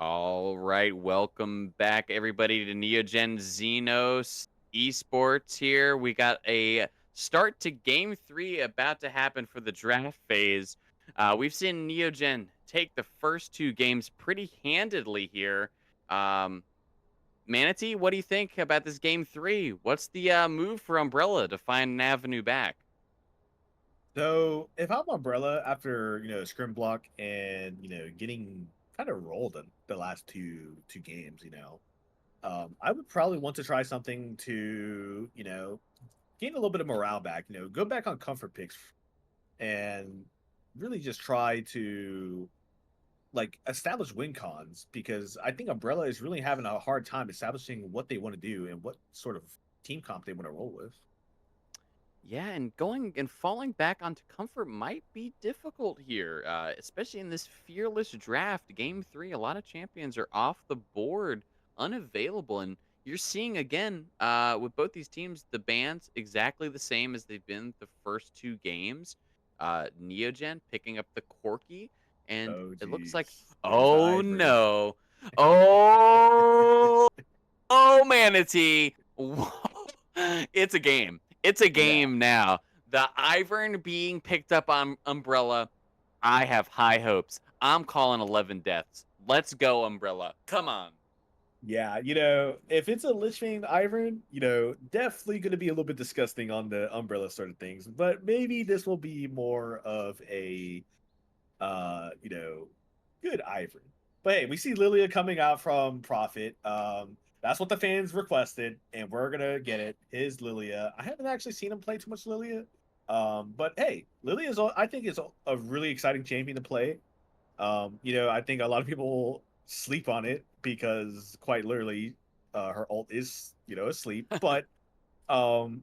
All right, welcome back everybody to Neogen Xenos Esports here. We got a start to game 3 about to happen for the draft phase. We've seen Neogen take the first 2 games pretty handedly here. Um, Manatee, what do you think about this game 3? What's the move for Umbrella to find an avenue back? So if I'm Umbrella after scrim block and getting kind of rolled in the last two games, I would probably want to try something to gain a little bit of morale back. Go back on comfort picks and really just try to like establish win cons because I think Umbrella is really having a hard time establishing what they want to do and what sort of team comp they want to roll with. Yeah, and going and falling back onto comfort might be difficult here, especially in this fearless draft. Game 3, a lot of champions are off the board, unavailable, and you're seeing again with both these teams the bans exactly the same as they've been the first 2 games. Neogen picking up the Corki, and Oh it looks like, geez, there's the oh Ivory. no, oh Oh, Manatee. It's a game. It's a Yeah. game now. The Ivern being picked up on Umbrella. I have high hopes. I'm calling 11 deaths. Let's go, Umbrella. Come on. Yeah, if it's a Lich Bane Ivern, definitely going to be a little bit disgusting on the Umbrella sort of things. But maybe this will be more of a, good Ivern. But hey, we see Lilia coming out from Profit. That's what the fans requested, and we're gonna get it. His Lilia. I haven't actually seen him play too much Lilia. But hey, Lilia I think is a really exciting champion to play. I think a lot of people sleep on it because quite literally, her ult is, asleep. But um,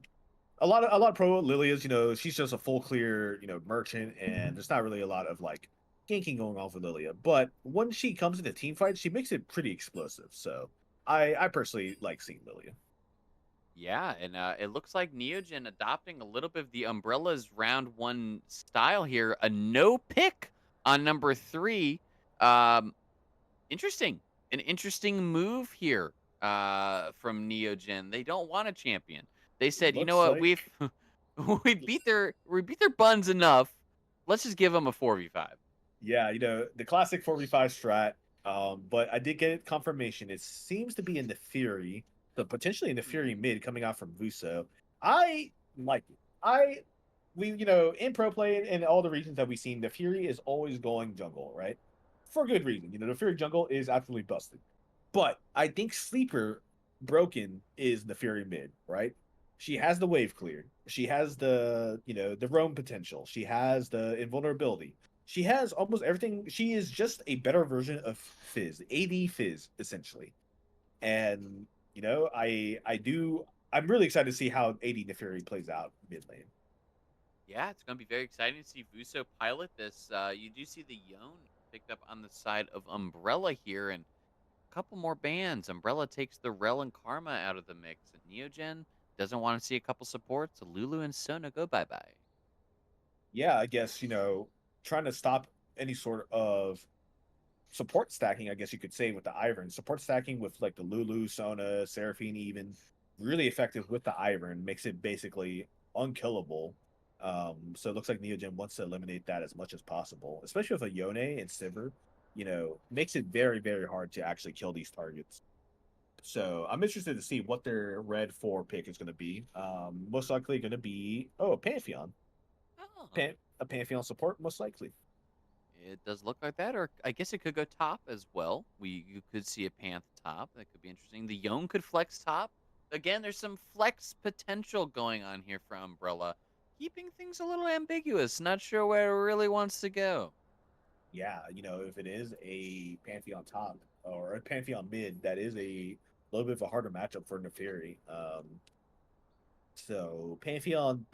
a lot of pro Lilias, she's just a full clear, merchant, and there's not really a lot of like ganking going on for Lilia. But when she comes into team fights, she makes it pretty explosive. So I personally like seeing Lilia. Yeah, and it looks like Neogen adopting a little bit of the Umbrella's round 1 style here. A no pick on number 3. Um, Interesting. An interesting move here from Neogen. They don't want a champion. They said, "You know Looks what? like We've we beat their buns enough. Let's just give them a 4v5." Yeah, the classic 4v5 strat. But I did get confirmation. It seems to be in the Fury, so potentially in the Fury Mhm. mid coming out from Vuso. I like it. We, in pro play and all the reasons that we've seen, the Fury is always going jungle, right? For good reason. The Fury jungle is absolutely busted. But I think sleeper broken is the Fury mid, right? She has the wave clear. She has the roam potential. She has the invulnerability. She has almost everything. She is just a better version of Fizz, AD Fizz, essentially. And I'm really excited to see how AD Neferi plays out mid lane. Yeah, it's going to be very exciting to see Vuso pilot this. You do see the Yone picked up on the side of Umbrella here, and a couple more bans. Umbrella takes the Rel and Karma out of the mix, and Neogen doesn't want to see a couple supports. Lulu and Sona go bye bye. Yeah, I guess, trying to stop any sort of support stacking, I guess you could say, with the Ivern. Support stacking with like the Lulu, Sona, Seraphine, even really effective with the Ivern makes it basically unkillable. So it looks like Neogen wants to eliminate that as much as possible, especially with a Yone and Sivir. Makes it very, very hard to actually kill these targets. So I'm interested to see what their red 4 pick is going to be. Most likely going to be a Pantheon, Oh. a Pantheon support, most likely. It does look like that, or I guess it could go top as well. You could see a Panth top. That could be interesting. The Yone could flex top. Again, there's some flex potential going on here for Umbrella, keeping things a little ambiguous. Not sure where it really wants to go. Yeah, if it is a Pantheon top or a Pantheon mid, that is a little bit of a harder matchup for Neferi. So Pantheon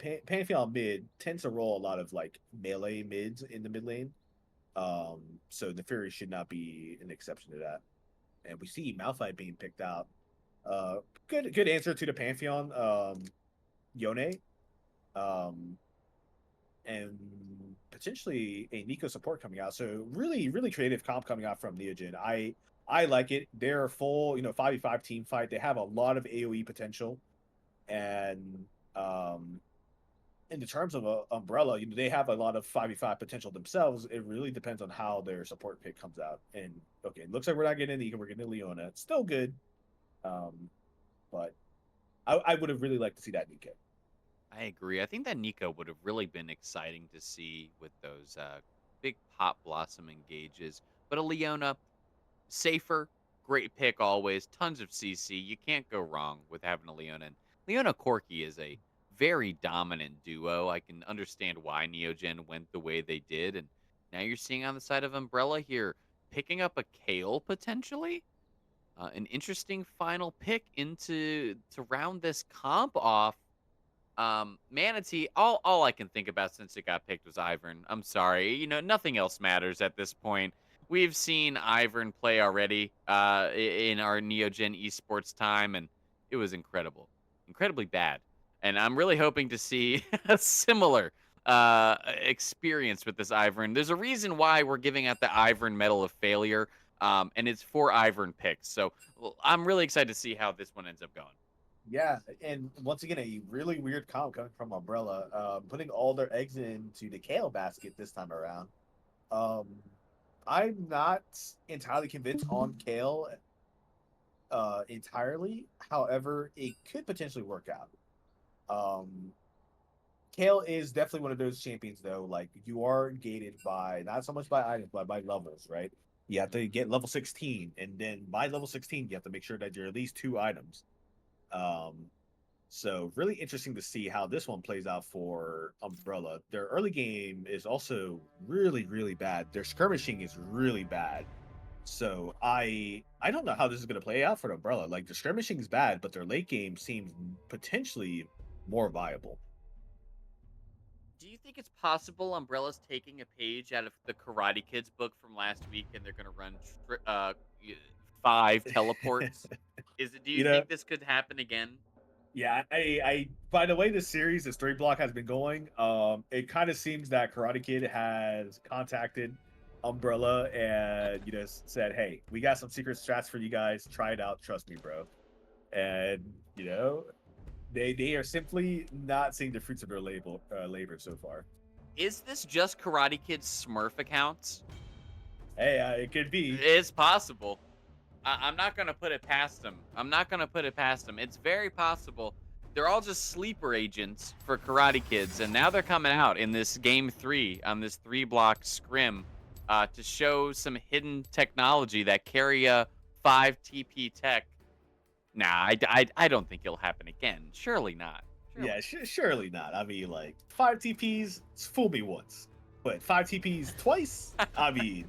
mid tends to roll a lot of like melee mids in the mid lane. So Neferi should not be an exception to that. And we see Malphite being picked out. Uh, good answer to the Pantheon. Yone. Um, and potentially a Nico support coming out. So really, really creative comp coming out from Neogen. I like it. They're a full, 5v5 team fight. They have a lot of AoE potential. And um in the terms of Umbrella, they have a lot of 5v5 potential themselves. It really depends on how their support pick comes out. And okay, it looks like we're not getting Negan, we're getting Leona. It's still good. Um, but I would have really liked to see that Nico. I agree. I think that Nico would have really been exciting to see with those big pop blossom engages. But a Leona, safer, great pick always. Tons of CC. You can't go wrong with having a Leona. And Leona Corki is a very dominant duo. I can understand why Neogen went the way they did. And now you're seeing on the side of Umbrella here, picking up a Kale potentially. An interesting final pick into to round this comp off. Manatee, all I can think about since it got picked was Ivern. I'm sorry. Nothing else matters at this point. We've seen Ivern play already in our Neogen Esports time, and it was incredible. Incredibly bad. And I'm really hoping to see a similar experience with this Ivern. There's a reason why we're giving out the Ivern Medal of Failure, and it's for Ivern picks. So I'm really excited to see how this one ends up going. Yeah, and once again, a really weird comp coming from Umbrella, putting all their eggs into the Kale basket this time around. Um, I'm not entirely convinced on Kale entirely. However, it could potentially work out. Um, Kale is definitely one of those champions, though. Like you are gated by not so much by items, but by levels, right? You have to get level 16, and then by level 16, you have to make sure that you're at least two items. Um, so really interesting to see how this one plays out for Umbrella. Their early game is also really, really bad. Their skirmishing is really bad. So I don't know how this is going to play out for Umbrella. Like the skirmishing is bad, but their late game seems potentially more viable. Do you think it's possible Umbrella's taking a page out of the Karate Kids book from last week and they're going to run 5 teleports? Do you you know, think this could happen again? Yeah, I by the way this series, this three block has been going, it kind of seems that Karate Kid has contacted Umbrella and said, "Hey, we got some secret strats for you guys. Try it out. Trust me, bro." And they are simply not seeing the fruits of their labor so far. Is this just Karate Kid's Smurf accounts? Hey, it could be. It's possible. I'm not going to put it past them. I'm not going to put it past them. It's very possible. They're all just sleeper agents for Karate Kids, and now they're coming out in this game 3 on this 3-block scrim to show some hidden technology that carry a 5 TP tech. Nah, I don't think it'll happen again. Surely not. Surely Yeah, not. surely not. I mean, like 5 TPs, fool me once, but 5 TPs twice. I mean,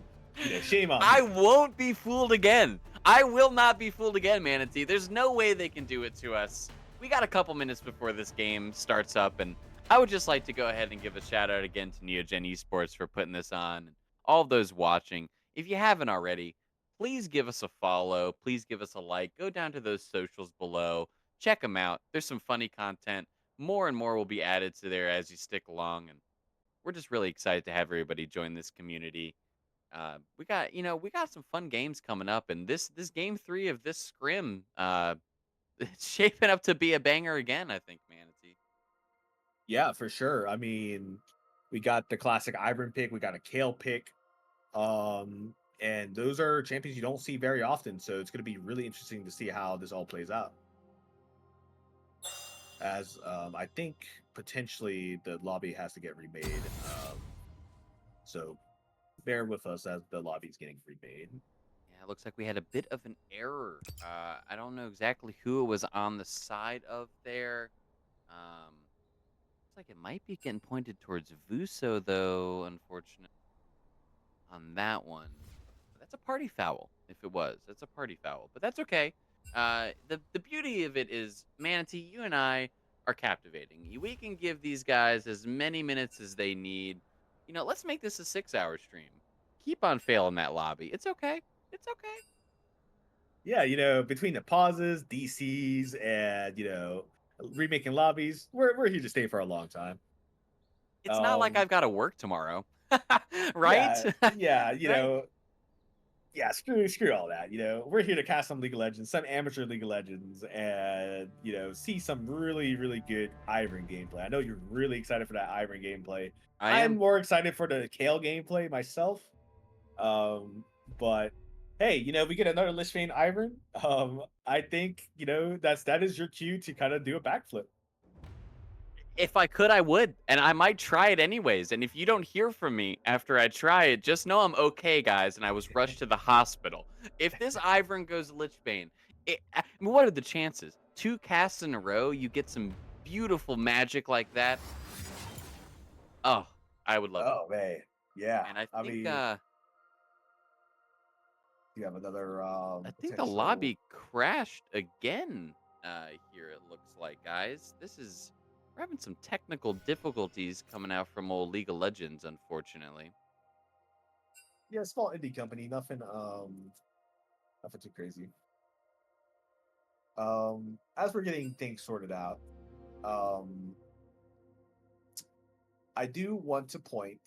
shame on I me. won't be fooled again. I will not be fooled again, Manatee. There's no way they can do it to us. We got a couple minutes before this game starts up, and I would just like to go ahead and give a shout out again to Neogen Esports for putting this on, and all of those watching. If you haven't already, please give us a follow. Please give us a like. Go down to those socials below. Check them out. There's some funny content. More and more will be added to there as you stick along, and we're just really excited to have everybody join this community. We got some fun games coming up, and this game 3 of this scrim, it's shaping up to be a banger again. I think, Manatee. Yeah, for sure. I mean, we got the classic Iron pick, we got a Kale pick. And those are champions you don't see very often. So it's going to be really interesting to see how this all plays out. As I think potentially the lobby has to get remade. So bear with us as the lobby is getting remade. Yeah, it looks like we had a bit of an error. I don't know exactly who it was on the side of there. Looks like it might be getting pointed towards Vuso, though. Unfortunately, on that one. That's a party foul. If it was, that's a party foul, but that's okay. The beauty of it is, Manatee, you and I are captivating. We can give these guys as many minutes as they need. Let's make this a 6-hour stream. Keep on failing that lobby. It's okay. It's okay. Yeah, between the pauses, DCs, and remaking lobbies, we're here to stay for a long time. It's not like Um, I've got to work tomorrow, right? yeah, yeah, Right? Yeah, screw all that. We're here to cast some League of Legends, some amateur League of Legends, and see some really, really good Ivern gameplay. I know you're really excited for that Ivern gameplay. I I'm am. more excited for the Kale gameplay myself. Um, but hey, we get another Lishbane Ivern. I think that is your cue to kind of do a backflip. If I could, I would, and I might try it anyways. And if you don't hear from me after I try it, just know I'm okay, guys. And I was rushed to the hospital. If this Ivern goes Lichbane, I mean, what are the chances? Two casts in a row, you get some beautiful magic like that. Oh, I would love it. Oh man, yeah. And I mean, you have another I think the potential. lobby crashed again. Here it looks like, guys. We're having some technical difficulties coming out from old League of Legends, unfortunately. Yeah, small indie company, nothing too crazy. As we're getting things sorted out, um, I do want to point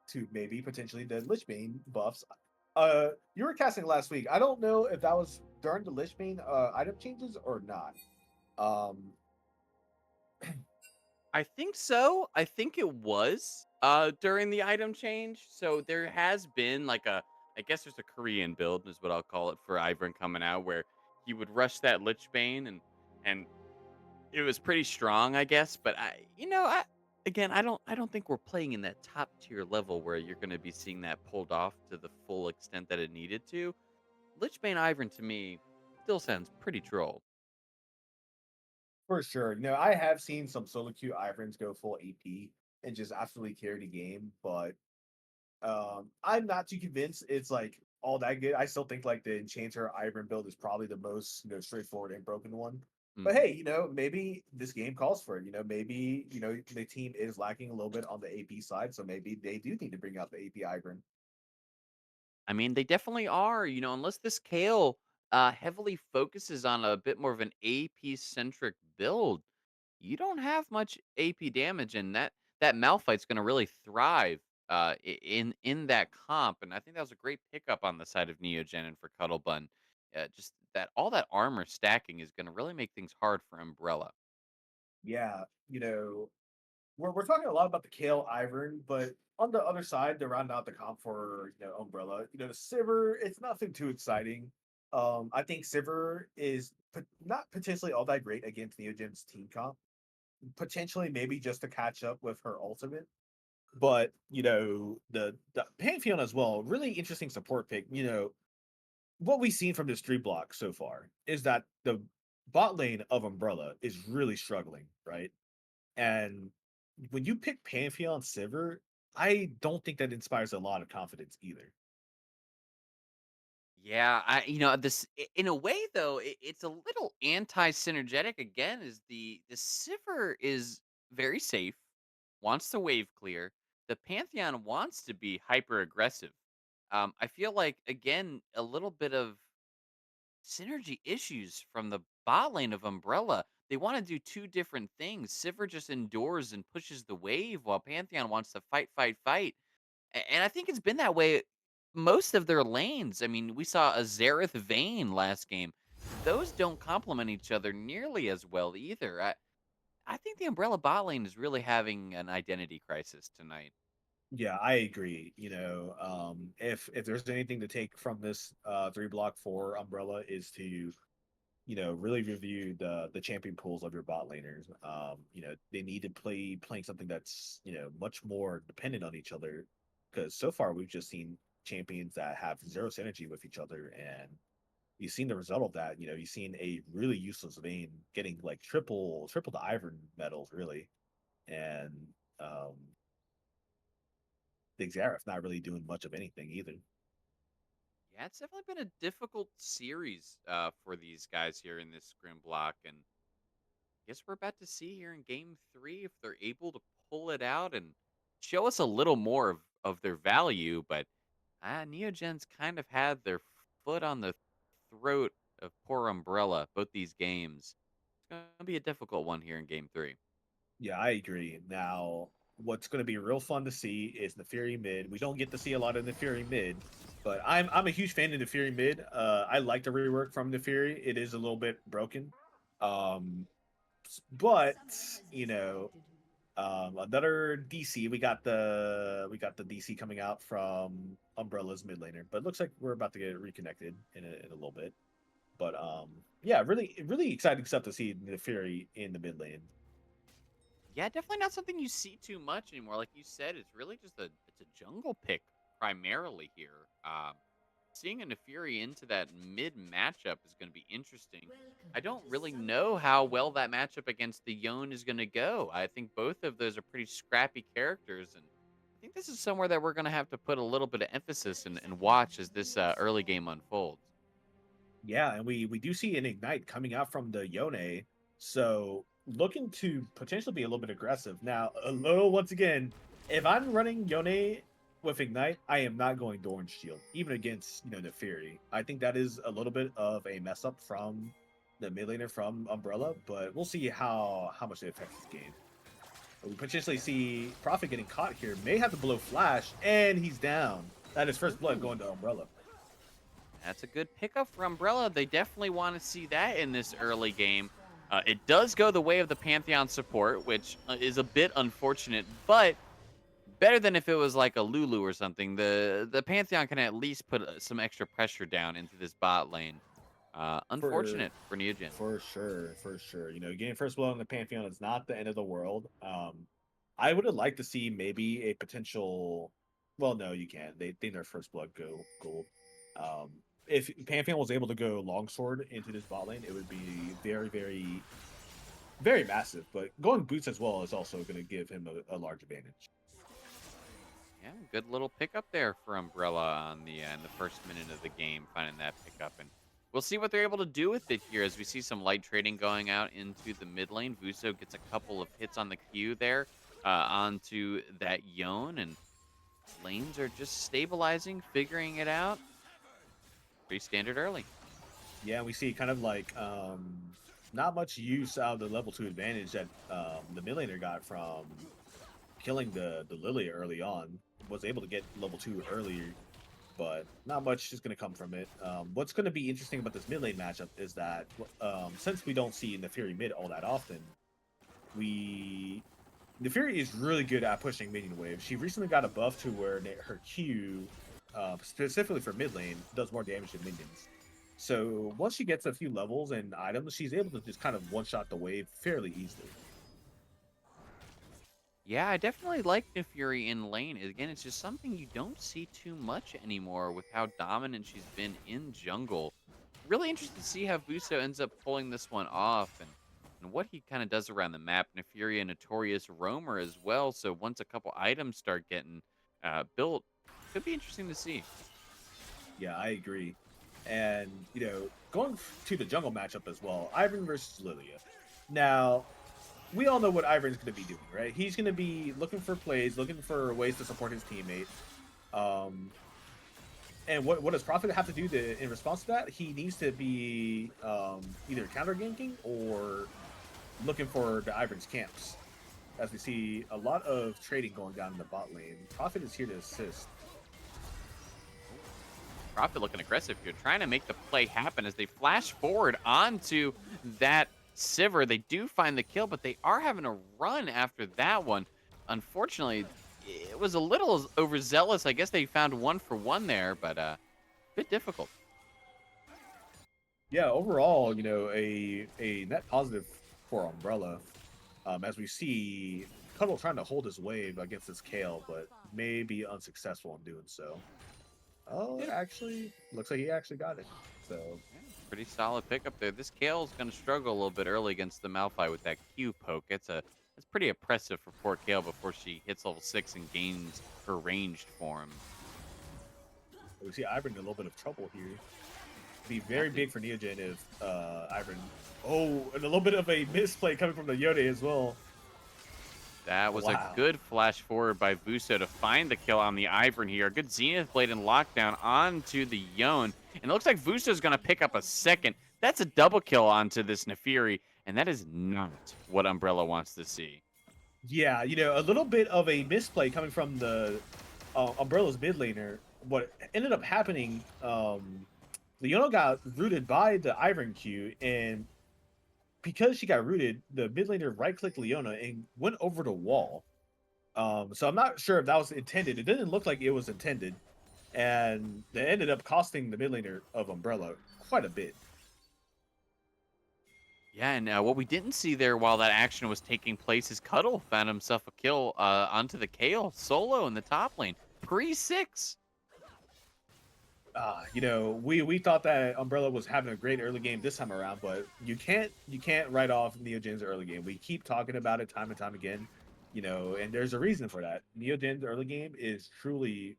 to maybe potentially the Lichbane buffs. You were casting last week. I don't know if that was during the Lichbane item changes or not. Um, I think so. I think it was during the item change. So there has been like I guess there's a Korean build is what I'll call it for Ivern coming out where he would rush that Lich Bane and it was pretty strong, I guess, but I again, I don't think we're playing in that top tier level where you're going to be seeing that pulled off to the full extent that it needed to. Lich Bane Ivern to me still sounds pretty troll. for sure. I have seen some solo queue Iverns go full AP and just absolutely carry the game, but I'm not too convinced it's like all that good. I still think like the Enchanter Ivern build is probably the most straightforward and broken one. But Mhm. hey, maybe this game calls for it. Maybe the team is lacking a little bit on the AP side, so maybe they do need to bring out the AP Ivern. I mean, they definitely are, unless this Kale heavily focuses on a bit more of an AP centric build, you don't have much AP damage, and that Malphite's going to really thrive in that comp. And I think that was a great pickup on the side of Neogen and for Cuddlebun. Just that all that armor stacking is going to really make things hard for Umbrella. Yeah, we're talking a lot about the Kale Ivern, but on the other side, to round out the comp for Umbrella, the Sivir, it's nothing too exciting. I think Sivir is not potentially all that great against Neogen's team comp. Potentially, maybe just to catch up with her ultimate. But the Pantheon as well, really interesting support pick. What we've seen from this three block so far is that the bot lane of Umbrella is really struggling, right? And when you pick Pantheon Sivir, I don't think that inspires a lot of confidence either. Yeah, in a way though, it's a little anti-synergetic again. Is the Sivir is very safe, wants to wave clear. The Pantheon wants to be hyper aggressive. I feel like again a little bit of synergy issues from the bot lane of Umbrella. They want to do two different things. Sivir just endures and pushes the wave, while Pantheon wants to fight, fight, fight. And I think it's been that way most of their lanes. I mean, we saw a Zareth Vayne last game. Those don't complement each other nearly as well either. I think the Umbrella bot lane is really having an identity crisis tonight. Yeah, I agree. If there's anything to take from this three block for Umbrella is to really review the champion pools of your bot laners. They need to playing something that's much more dependent on each other because so far we've just seen champions that have zero synergy with each other, and you've seen the result of that. You've seen a really useless Vayne getting like triple the Ivern medals really, and um, the Xerath not really doing much of anything either. Yeah, it's definitely been a difficult series for these guys here in this scrim block. And guess we're about to see here in game three if they're able to pull it out and show us a little more of their value. But Neogen's kind of had their foot on the throat of poor Umbrella both these games. It's going to be a difficult one here in game three. Yeah, I agree. Now, what's going to be real fun to see is the Fury mid. We don't get to see a lot of the Fury mid, but I'm a huge fan of the Fury mid. I like the rework from the Fury. It is a little bit broken, um, but you know, another DC. We got the DC coming out from Umbrella's mid laner, but it looks like we're about to get reconnected in a little bit. But yeah, really exciting stuff to see the Fury in the mid lane. Yeah, definitely not something you see too much anymore. Like you said, it's really just a jungle pick primarily here. Seeing a Nefiri into that mid matchup is going to be interesting. I don't really know how well that matchup against the Yone is going to go. I think both of those are pretty scrappy characters, and I think this is somewhere that we're going to have to put a little bit of emphasis and watch as this early game unfolds. Yeah, and we do see an ignite coming out from the Yone, so looking to potentially be a little bit aggressive. Now, a little once again, if I'm running Yone with ignite, I am not going Doran's Shield, even against the Fury. I think that is a little bit of a mess up from the mid laner from Umbrella, but we'll see how much it affects this game. We potentially see Prophet getting caught here, may have to blow Flash, and he's down. That is first blood Ooh. going to Umbrella. That's a good pickup for Umbrella. They definitely want to see that in this early game. It does go the way of the Pantheon support, which is a bit unfortunate, but better than if it was like a Lulu or something. The Pantheon can at least put some extra pressure down into this bot lane. For Unfortunate for Neogen. For sure, for sure. Getting first blood on the Pantheon is not the end of the world. I would have liked to see maybe a potential. Well, no, you can't. They their first blood go gold. Um, if Pantheon was able to go longsword into this bot lane, it would be very, very, very massive. But going boots as well is also going to give him a large advantage. Yeah, good little pickup there for Umbrella on the in the first minute of the game, finding that pickup, and we'll see what they're able to do with it here as we see some light trading going out into the mid lane. Vuso gets a couple of hits on the Q there onto that Yone, and lanes are just stabilizing, figuring it out. Pretty standard early. Yeah, we see kind of like not much use out of the level 2 advantage that the mid laner got from killing the Lily early on. Was able to get level 2 earlier, but not much is going to come from it. What's going to be interesting about this mid lane matchup is that since we don't see Nefiri mid all that often, we Nefiri is really good at pushing minion waves. She recently got a buff to where her Q, specifically for mid lane, does more damage than minions. So once she gets a few levels and items, she's able to just kind of one shot the wave fairly easily. Yeah, I definitely like Fury in lane. Again, it's just something you don't see too much anymore with how dominant she's been in jungle. Really interested to see how Vuso ends up pulling this one off and what he kind of does around the map. Nefuria, a notorious roamer as well, so once a couple items start getting built, could be interesting to see. Yeah, I agree. And going to the jungle matchup as well, Ivan versus Lilia. Now, we all know what Ivan's going to be doing, right? He's going to be looking for plays, looking for ways to support his teammate. Um, and what does Prophet have to do in response to that? He needs to be either counter ganking or looking for the Ivan's camps. As we see a lot of trading going down in the bot lane, Prophet is here to assist. Prophet looking aggressive here, trying to make the play happen as they flash forward onto that Sivir. They do find the kill, but they are having a run after that one. Unfortunately, it was a little overzealous. I guess they found 1-for-1 there, but bit difficult. Yeah, overall, a net positive for Umbrella. As we see Cuddle trying to hold his wave against this Kale, but may be unsuccessful in doing so. Oh, Yeah, actually, looks like he actually got it. So, pretty solid pickup there. This Kale's going to struggle a little bit early against the Malphite with that Q poke. It's pretty oppressive for poor Kale before she hits level 6 and gains her ranged form. we see Ivan in a little bit of trouble here. Be Yeah, very big for Neogen if Ivan. Oh, and a little bit of a misplay coming from the Yone as well. that was a Wow. good flash forward by Vuso to find the kill on the Ivern here. Good Zenith Blade and lockdown onto the Yone. And it looks like Vuso's going to pick up a second. That's a double kill onto this Nefiri, and that is not what Umbrella wants to see. Yeah, a little bit of a misplay coming from the Umbrella's mid laner. What ended up happening, Leona got rooted by the Iron Q, and because she got rooted, the mid laner right clicked Leona and went over the wall. So I'm not sure if that was intended. It didn't look like it was intended, and they ended up costing the mid laner of Umbrella quite a bit. Yeah, and what we didn't see there while that action was taking place is Cuddle found himself a kill onto the Kale solo in the top lane. Pre-6. We thought that Umbrella was having a great early game this time around, but you can't write off Neogen's early game. We keep talking about it time and time again, and there's a reason for that. Neogen's early game is truly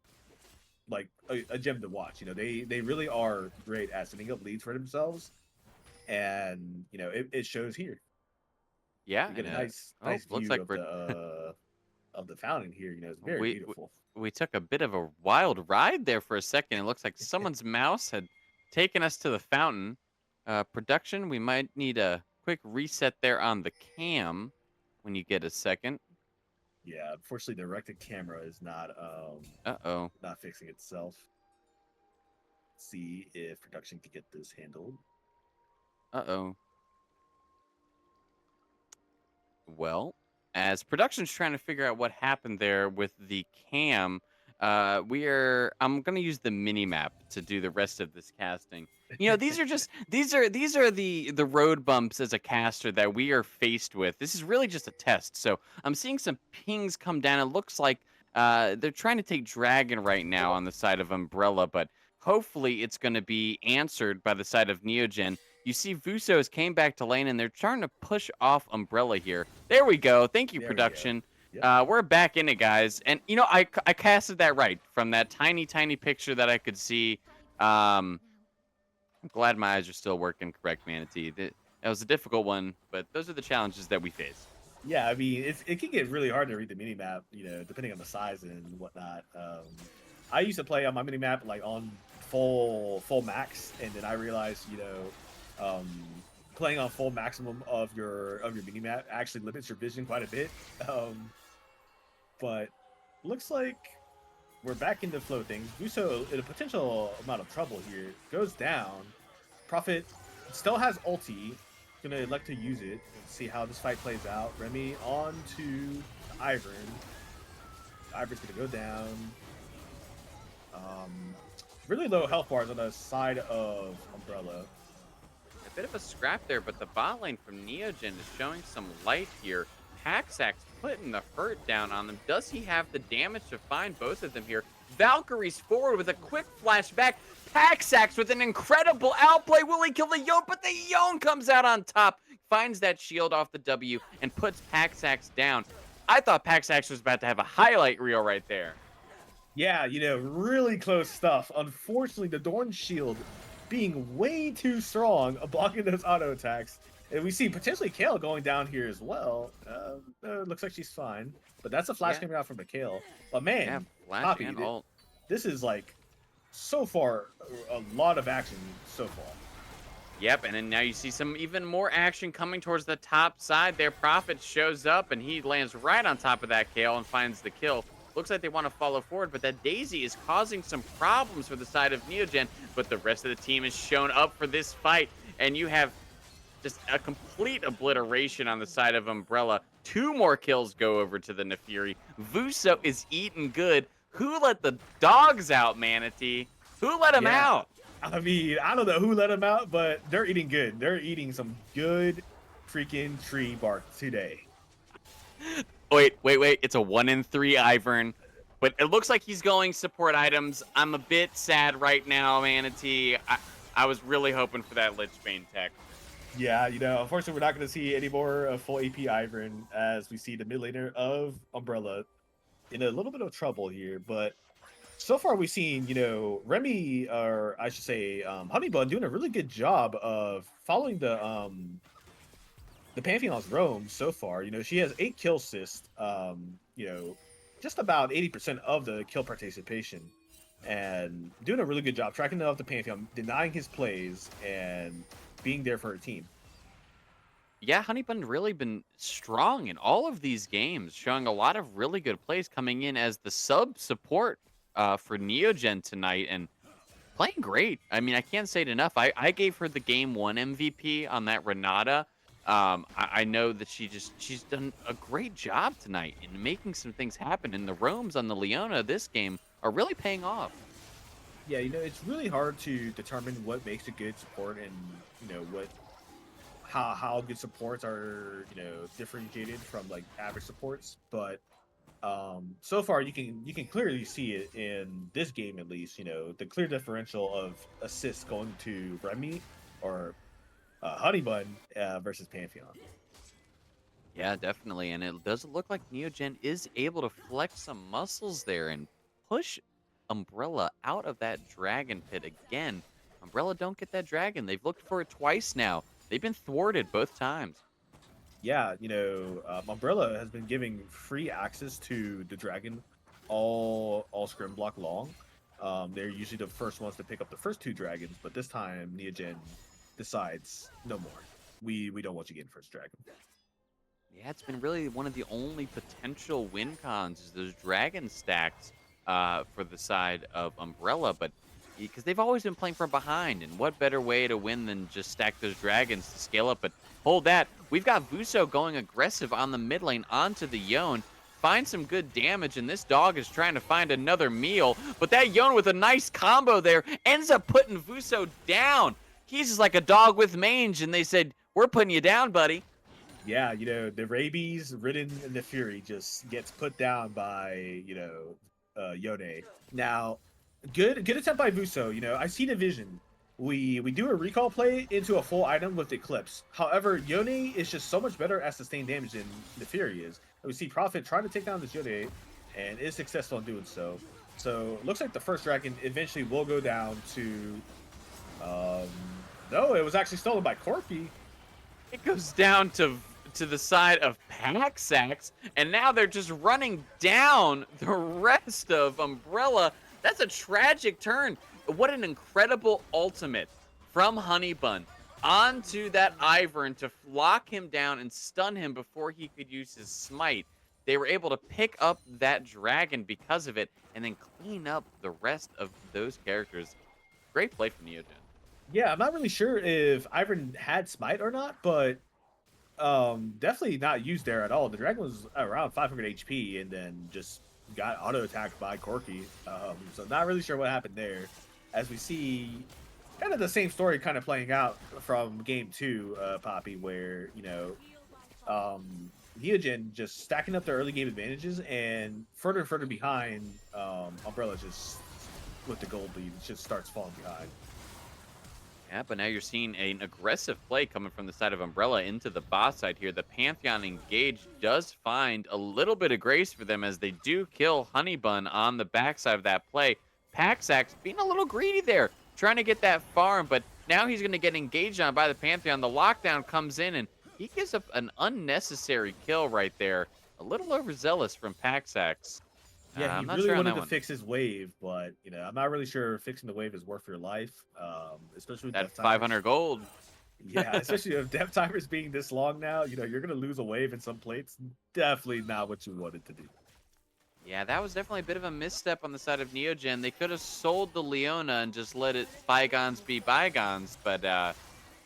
like a gem to watch. They really are great at setting up leads for themselves, and it shows here. Yeah, We get and a nice oh, nice looks view like we're of the fountain here. It's very we, we beautiful. we took a bit of a wild ride there for a second. It looks like someone's mouse had taken us to the fountain. Production, we might need a quick reset there on the cam when you get a second. Yeah, unfortunately, the directed camera is Uh-oh. not fixing itself. See if production can get this handled. Uh-oh. Well, as production's trying to figure out what happened there with the cam, I'm gonna use the mini map to do the rest of this casting. These are just these are the road bumps as a caster that we are faced with. This is really just a test. So I'm seeing some pings come down. It looks like they're trying to take Dragon right now on the side of Umbrella, but hopefully it's gonna be answered by the side of Neogen. You see Vusos came back to lane, and they're trying to push off Umbrella here. There we go. Thank you, There we go. production. Yep. We're back in it, guys. And, I casted that right from that tiny, tiny picture that I could see. I'm glad my eyes are still working correct, Manatee. That was a difficult one, but those are the challenges that we face. Yeah, I mean, it can get really hard to read the mini map, depending on the size and whatnot. I used to play on my mini map like on full max, and then I realized, um, playing on full maximum of your mini map actually limits your vision quite a bit. But looks like we're back into flow things. Buso in a potential amount of trouble here. Goes down. Prophet still has ulti. Gonna elect to use it and see how this fight plays out. Remy on to Ivern. Ivern's gonna go down. Um, really low health bars on the side of Umbrella. A bit of a scrap there, but the bot lane from Neogen is showing some light here. Haxax putting the hurt down on them. Does he have the damage to find both of them here? Valkyrie's forward with a quick flashback. Haxax with an incredible outplay. Will he kill the Yone? But the Yone comes out on top, finds that shield off the W, and puts Paxax down. I thought Paxax was about to have a highlight reel right there. Yeah, really close stuff. Unfortunately, the Dorn shield being way too strong, blocking those auto attacks. And we see potentially Kale going down here as well. Looks like she's fine. But that's a flash Yeah, coming out from Mikhail. But yeah, man, flash Poppy, and ult. this is like so far a lot of action so far. Yep, and then now you see some even more action coming towards the top side there. Prophet shows up, and he lands right on top of that Kale and finds the kill. Looks like they want to follow forward, but that Daisy is causing some problems for the side of Neogen, but the rest of the team is shown up for this fight, and you have just a complete obliteration on the side of Umbrella. 2 more kills go over to the Nefiri. Vuso is eating good. Who let the dogs out, Manatee? Who let him Yeah. out? I mean, I don't know who let them out, but they're eating good. They're eating some good freaking tree bark today. Wait. It's a 1 in 3 Ivern, but it looks like he's going support items. I'm a bit sad right now, Manatee. I was really hoping for that Lichbane tech. Yeah, unfortunately, we're not going to see any more of full AP Ivern as we see the mid laner of Umbrella in a little bit of trouble here. But so far, we've seen, Remy, or I should say, Honeybun, doing a really good job of following the Pantheon's roam so far. She has 8 kill assists, just about 80% of the kill participation, and doing a really good job tracking up the Pantheon, denying his plays, and being there for her team. Yeah, Honeybun really been strong in all of these games, showing a lot of really good plays coming in as the sub support for Neogen tonight and playing great. I mean, I can't say it enough. I gave her the game one MVP on that Renata. I know that she's done a great job tonight in making some things happen. And the roams on the Leona this game are really paying off. Yeah, it's really hard to determine what makes a good support and what how good supports are differentiated from like average supports. But so far you can clearly see it in this game at least. The clear differential of assists going to Remy or Honeybun versus Pantheon. Yeah, definitely. And it does look like Neogen is able to flex some muscles there and push Umbrella out of that dragon pit again. Umbrella don't get that dragon. They've looked for it twice now. They've been thwarted both times. Yeah, Umbrella has been giving free access to the dragon all scrim block long. They're usually the first ones to pick up the first two dragons, but this time Neogen decides no more. We don't want you getting first dragon. Yeah, it's been really one of the only potential win cons is those dragon stacks for the side of Umbrella, but because they've always been playing from behind, and what better way to win than just stack those dragons to scale up? But hold that, we've got Vuso going aggressive on the mid lane onto the Yone. Find some good damage, and this dog is trying to find another meal, but that Yone with a nice combo there ends up putting Vuso down. He's just like a dog with mange, and they said, "We're putting you down, buddy." Yeah, the rabies ridden in the Fury just gets put down by Yone. Now, good attempt by Vuso. I see the vision. We do a recall play into a full item with Eclipse. However, Yone is just so much better at sustained damage than the Fury is. And we see Prophet trying to take down this Yone and is successful in doing so. So looks like the first dragon eventually will go down to no, it was actually stolen by Corky. It goes down to the side of Paxax, and now they're just running down the rest of Umbrella. That's a tragic turn. What an incredible ultimate from Honeybun onto that Ivern to lock him down and stun him before he could use his smite. They were able to pick up that dragon because of it and then clean up the rest of those characters. Great play from Neogen. Yeah, I'm not really sure if Ivern had smite or not, but definitely not used there at all. The dragon was around 500 HP and then just got auto attacked by Corky. So not really sure what happened there. As we see kind of the same story kind of playing out from game two, Poppy, where Neogen just stacking up their early game advantages and further behind, Umbrella just with the gold lead just starts falling behind. Yeah, but now you're seeing an aggressive play coming from the side of Umbrella into the bot side here. The Pantheon engage does find a little bit of grace for them as they do kill Honeybun on the backside of that play. Paxax being a little greedy there, trying to get that farm, but now he's going to get engaged on by the Pantheon. The lockdown comes in, and he gives up an unnecessary kill right there. A little overzealous from Paxax. Yeah, he I'm not really sure on wanted that to one. fix his wave, but I'm not really sure fixing the wave is worth your life, especially with That death timers. 500 gold. Yeah, especially if death timers being this long now, you're gonna lose a wave in some plates. Definitely not what you wanted to do. Yeah, that was definitely a bit of a misstep on the side of Neogen. They could have sold the Leona and just let it bygones be bygones, but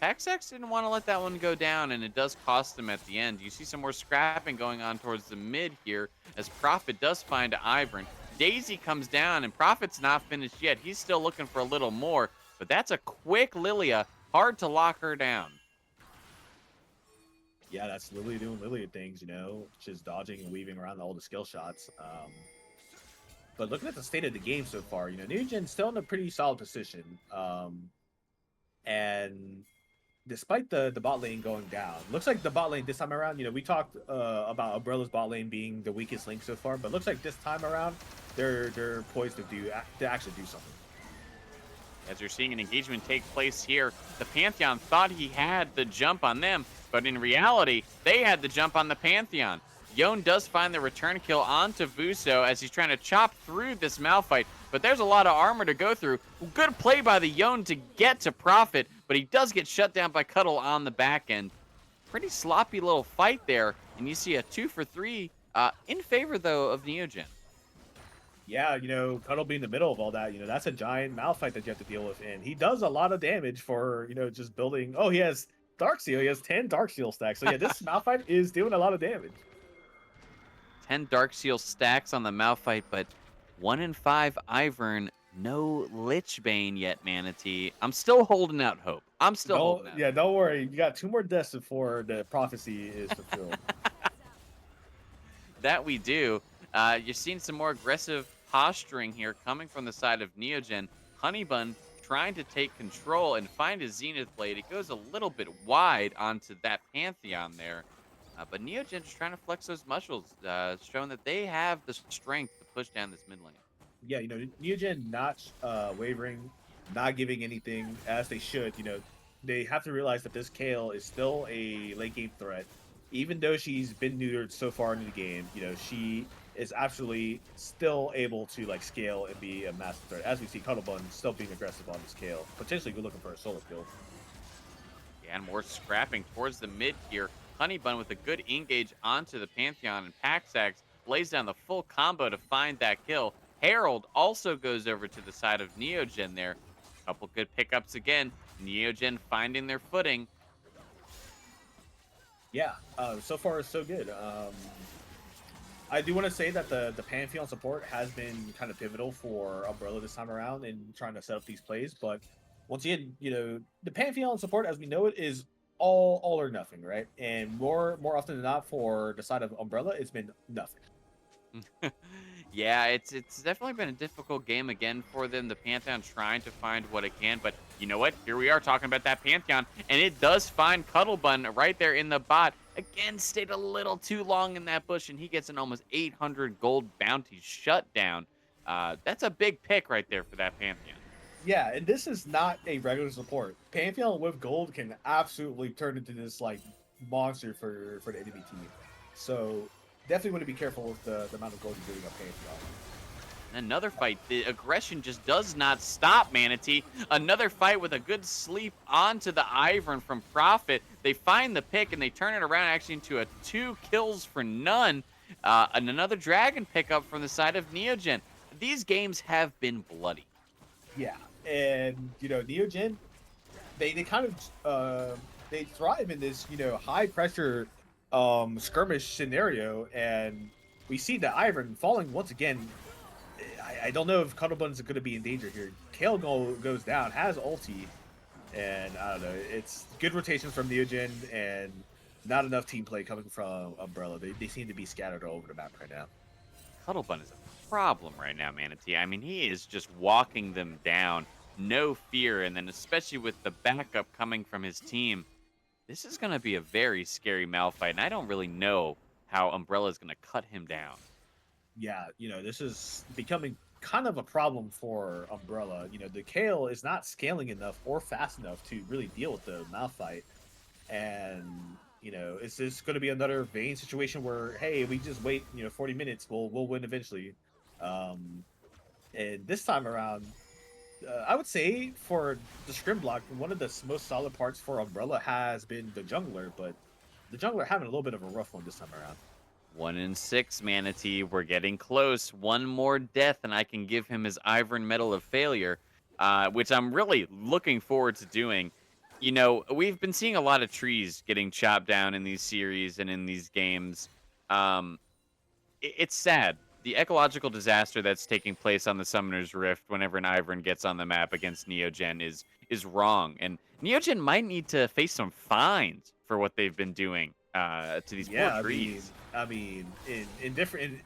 Paxax didn't want to let that one go down, and it does cost them at the end. You see some more scrapping going on towards the mid here as Prophet does find Ivern. Daisy comes down, and Prophet's not finished yet. He's still looking for a little more, but that's a quick Lilia. Hard to lock her down. Yeah, that's Lily doing Lily things, just dodging and weaving around all the skill shots. But looking at the state of the game so far, Neogen's still in a pretty solid position. And despite the bot lane going down, looks like the bot lane this time around, we talked about Umbrella's bot lane being the weakest link so far, but looks like this time around they're poised to actually do something. As you're seeing an engagement take place here, the Pantheon thought he had the jump on them, but in reality, they had the jump on the Pantheon. Yone does find the return kill onto Vuso as he's trying to chop through this Malphite, but there's a lot of armor to go through. Good play by the Yone to get to Prophet, but he does get shut down by Cuddle on the back end. Pretty sloppy little fight there, and you see a 2 for 3 in favor, though, of Neogen. Yeah, Cuddle being in the middle of all that, that's a giant Malphite that you have to deal with, and he does a lot of damage for, just building. Oh, he has Dark Seal. He has 10 Dark Seal stacks. So yeah, this Malphite is doing a lot of damage. 10 Dark Seal stacks on the Malphite, but 1 in 5 Ivern. No Lich Bane yet, Manatee. I'm still holding out hope. I'm still holding Don't out yeah, hope. don't worry. You got 2 more deaths before the prophecy is fulfilled. That we do. You're seeing some more aggressive posturing here coming from the side of Neogen. Honeybun trying to take control and find his Zenith Blade. It goes a little bit wide onto that Pantheon there. But Neogen just trying to flex those muscles, showing that they have the strength to push down this mid lane. Yeah, Neogen not wavering, not giving anything as they should. They have to realize that this Kale is still a late game threat, even though she's been neutered so far into the game. She is absolutely still able to like scale and be a massive threat. As we see, Cuttlebun still being aggressive on this Kale, potentially good looking for a solo kill. Yeah, and more scrapping towards the mid here. Honeybun with a good engage onto the Pantheon, and Paxax lays down the full combo to find that kill. Herald also goes over to the side of Neogen there. Couple good pickups again. Neogen finding their footing. Yeah, so far so good. I do want to say that the Pantheon support has been kind of pivotal for Umbrella this time around in trying to set up these plays. But once again, the Pantheon support as we know it is all or nothing, right? And more often than not for the side of Umbrella, it's been nothing. Yeah, it's definitely been a difficult game again for them. The Pantheon trying to find what it can, but you know what? Here we are talking about that Pantheon, and it does find Cuttlebun right there in the bot. Again, stayed a little too long in that bush, and he gets an almost 800 gold bounty shutdown. That's a big pick right there for that Pantheon. Yeah, and this is not a regular support. Pantheon with gold can absolutely turn into this like monster for the enemy team. So definitely want to be careful with the amount of gold you're giving up Pantheon. Another fight. The aggression just does not stop, Manatee. Another fight with a good sleep onto the Ivern from Prophet. They find the pick and they turn it around actually into a 2 kills for none. And another dragon pickup from the side of Neogen. These games have been bloody. Yeah, and Neogen, they kind of they thrive in this high pressure skirmish scenario, and we see the Ivern falling once again. I don't know if Cuttlebun's going to be in danger here. Kale goes down, has ulti, and I don't know. It's good rotations from Neogen and not enough team play coming from Umbrella. They seem to be scattered all over the map right now. Cuttlebun is a problem right now, Manatee. I mean, he is just walking them down. No fear. And then especially with the backup coming from his team, this is going to be a very scary Malphite, and I don't really know how Umbrella is going to cut him down. Yeah, this is becoming kind of a problem for Umbrella. The Kale is not scaling enough or fast enough to really deal with the Malphite. And, is this going to be another Vayne situation where, hey, we just wait, 40 minutes, we'll win eventually. And this time around, I would say for the scrim block, one of the most solid parts for Umbrella has been the jungler, but the jungler having a little bit of a rough one this time around. 1 in 6, Manatee. We're getting close. One more death, and I can give him his Ivern Medal of Failure, which I'm really looking forward to doing. We've been seeing a lot of trees getting chopped down in these series and in these games. Um, it's sad. The ecological disaster that's taking place on the Summoner's Rift whenever an Ivern gets on the map against Neogen is wrong. And Neogen might need to face some fines for what they've been doing to these poor Yeah, trees. I mean, in different,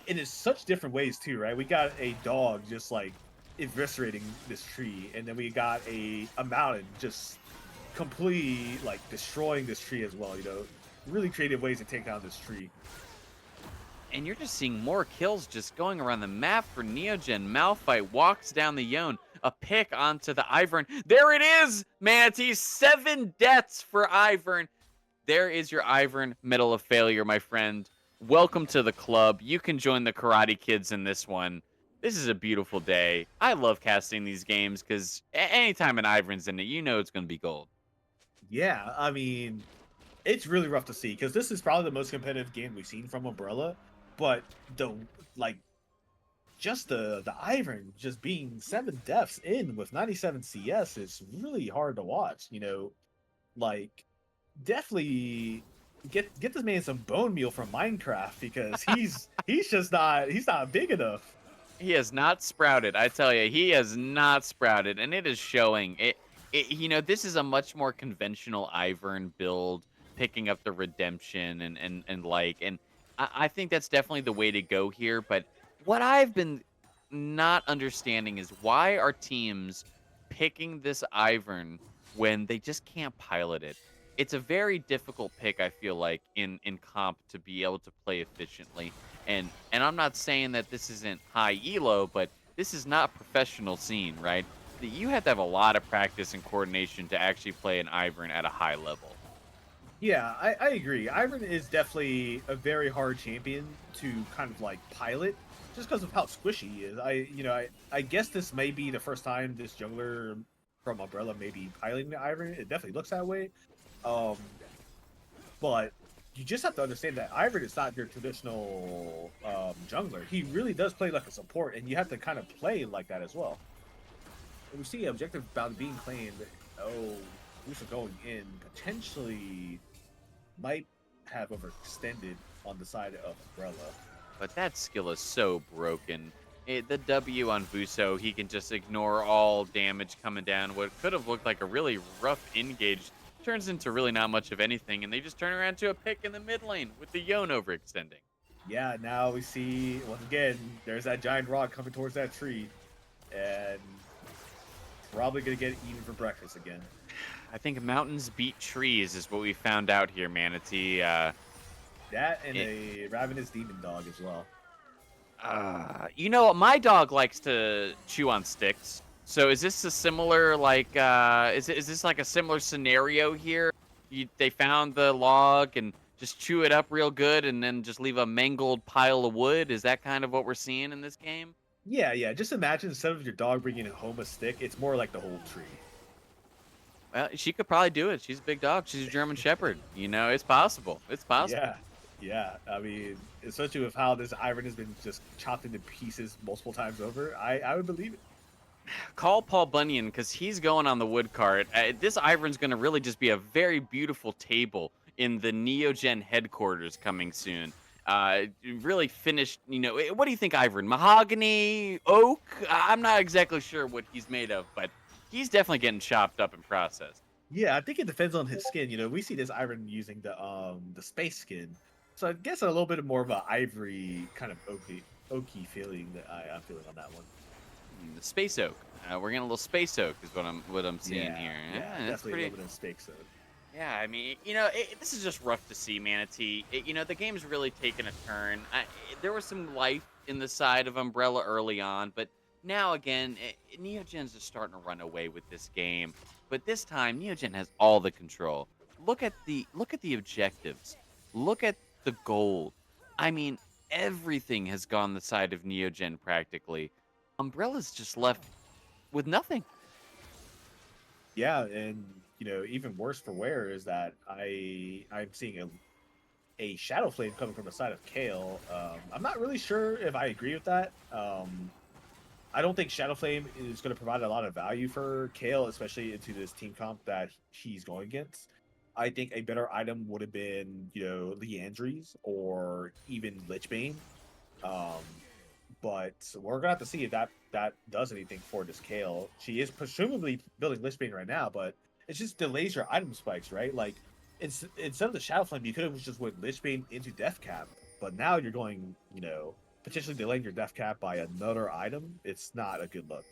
in such different ways too, right? We got a dog just like eviscerating this tree, and then we got a mountain just completely like destroying this tree as well. Really creative ways to take down this tree. And you're just seeing more kills just going around the map for Neogen. Malphite walks down the Yone. A pick onto the Ivern. There it is, Manatee. 7 deaths for Ivern. There is your Ivern Medal of Failure, my friend. Welcome to the club. You can join the Karate Kids in this one. This is a beautiful day. I love casting these games because anytime an Ivern's in it, you know it's going to be gold. Yeah, I mean, it's really rough to see because this is probably the most competitive game we've seen from Umbrella, but the like just the Iron just being 7 deaths in with 97 CS is really hard to watch. Like definitely get this man some bone meal from Minecraft because he's not big enough. He has not sprouted. I tell you, he has not sprouted, and it is showing. This is a much more conventional Ivern build, picking up the redemption and I think that's definitely the way to go here. But what I've been not understanding is why are teams picking this Ivern when they just can't pilot it? It's a very difficult pick, I feel like, in comp to be able to play efficiently. And I'm not saying that this isn't high elo, but this is not professional scene, right? You have to have a lot of practice and coordination to actually play an Ivern at a high level. Yeah, I agree. Iron is definitely a very hard champion to kind of like pilot, just because of how squishy he is. I guess this may be the first time this jungler from Umbrella may be piloting the Iron. It definitely looks that way. Um, but you just have to understand that Iron is not your traditional jungler. He really does play like a support, and you have to kind of play like that as well. And we see objective bound being claimed. Oh, Russo going in potentially might have overextended on the side of Umbrella. But that skill is so broken. The W on Vuso, he can just ignore all damage coming down. What could have looked like a really rough engage turns into really not much of anything, and they just turn around to a pick in the mid lane with the Yone overextending. Yeah, now we see once again there's that giant rock coming towards that tree, and probably gonna get eaten for breakfast again. I think mountains beat trees is what we found out here, Manatee. That and It, a ravenous demon dog as well. my dog likes to chew on sticks. So is this a similar is this like a similar scenario here? They found the log and just chew it up real good and then just leave a mangled pile of wood. Is that kind of what we're seeing in this game? Yeah, yeah. Just imagine instead of your dog bringing home a stick, it's more like the whole tree. Well, she could probably do it. She's a big dog. She's a German Shepherd. It's possible. It's possible. Yeah, yeah. I mean, especially with how this iron has been just chopped into pieces multiple times over, I would believe it. Call Paul Bunyan because he's going on the wood cart. This Ivern's going to really just be a very beautiful table in the Neogen headquarters coming soon. Really finished, what do you think, Ivern? Mahogany, oak? I'm not exactly sure what he's made of, but he's definitely getting chopped up and processed. Yeah, I think it depends on his skin. We see this iron using the space skin, so I guess a little bit more of a ivory kind of oaky feeling that I'm feeling on that one. The space oak. We're getting a little space oak is what I'm seeing Yeah, here. yeah, That's definitely pretty. a little bit of space oak. Yeah, I mean, this is just rough to see, Manatee. The game's really taken a turn. There was some life in the side of Umbrella early on, but now again, Neogen's just starting to run away with this game. But this time, Neogen has all the control. Look at the objectives. Look at the gold. I mean, everything has gone the side of Neogen practically. Umbrella's just left with nothing. Yeah, and even worse for wear is that I'm seeing a shadow flame coming from the side of Kale. I'm not really sure if I agree with that. I don't think Shadow Flame is going to provide a lot of value for Kale, especially into this team comp that he's going against. I think a better item would have been, Leandries or even Lichbane. Um, but we're gonna have to see if that does anything for this Kale. She is presumably building Lichbane right now, but it just delays your item spikes, right? Like instead of the Shadow Flame, you could have just went Lichbane into Death Cap, but now you're going, potentially delaying your Death Cap by another item. It's not a good look.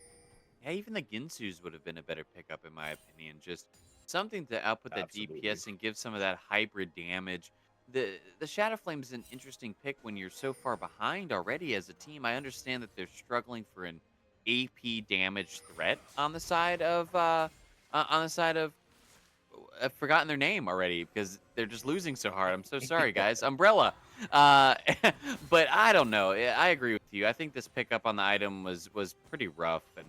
Yeah, even the Ginsus would have been a better pickup in my opinion. Just something to output that Absolutely. DPS and give some of that hybrid damage. The Shadow Flame is an interesting pick when you're so far behind already as a team. I understand that they're struggling for an AP damage threat on the side of I've forgotten their name already because they're just losing so hard. I'm so sorry, guys. Umbrella. Uh, but I don't know. I agree with you. I think this pickup on the item was pretty rough, and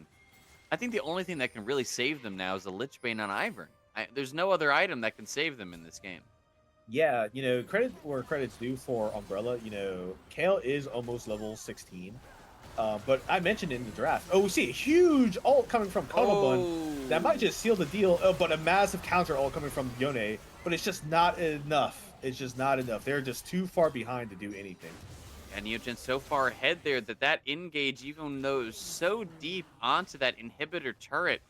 I think the only thing that can really save them now is a Lichbane on Ivern. There's no other item that can save them in this game. Yeah, credit where credit's due for Umbrella. Kale is almost level 16. But I mentioned in the draft. Oh, we see a huge ult coming from Cuddlebun. That might Oh, just seal the deal. But a massive counter ult coming from Yone. But it's just not enough. It's just not enough. They're just too far behind to do anything. yeah, Neogen so far ahead there that that engage even though so deep onto that inhibitor turret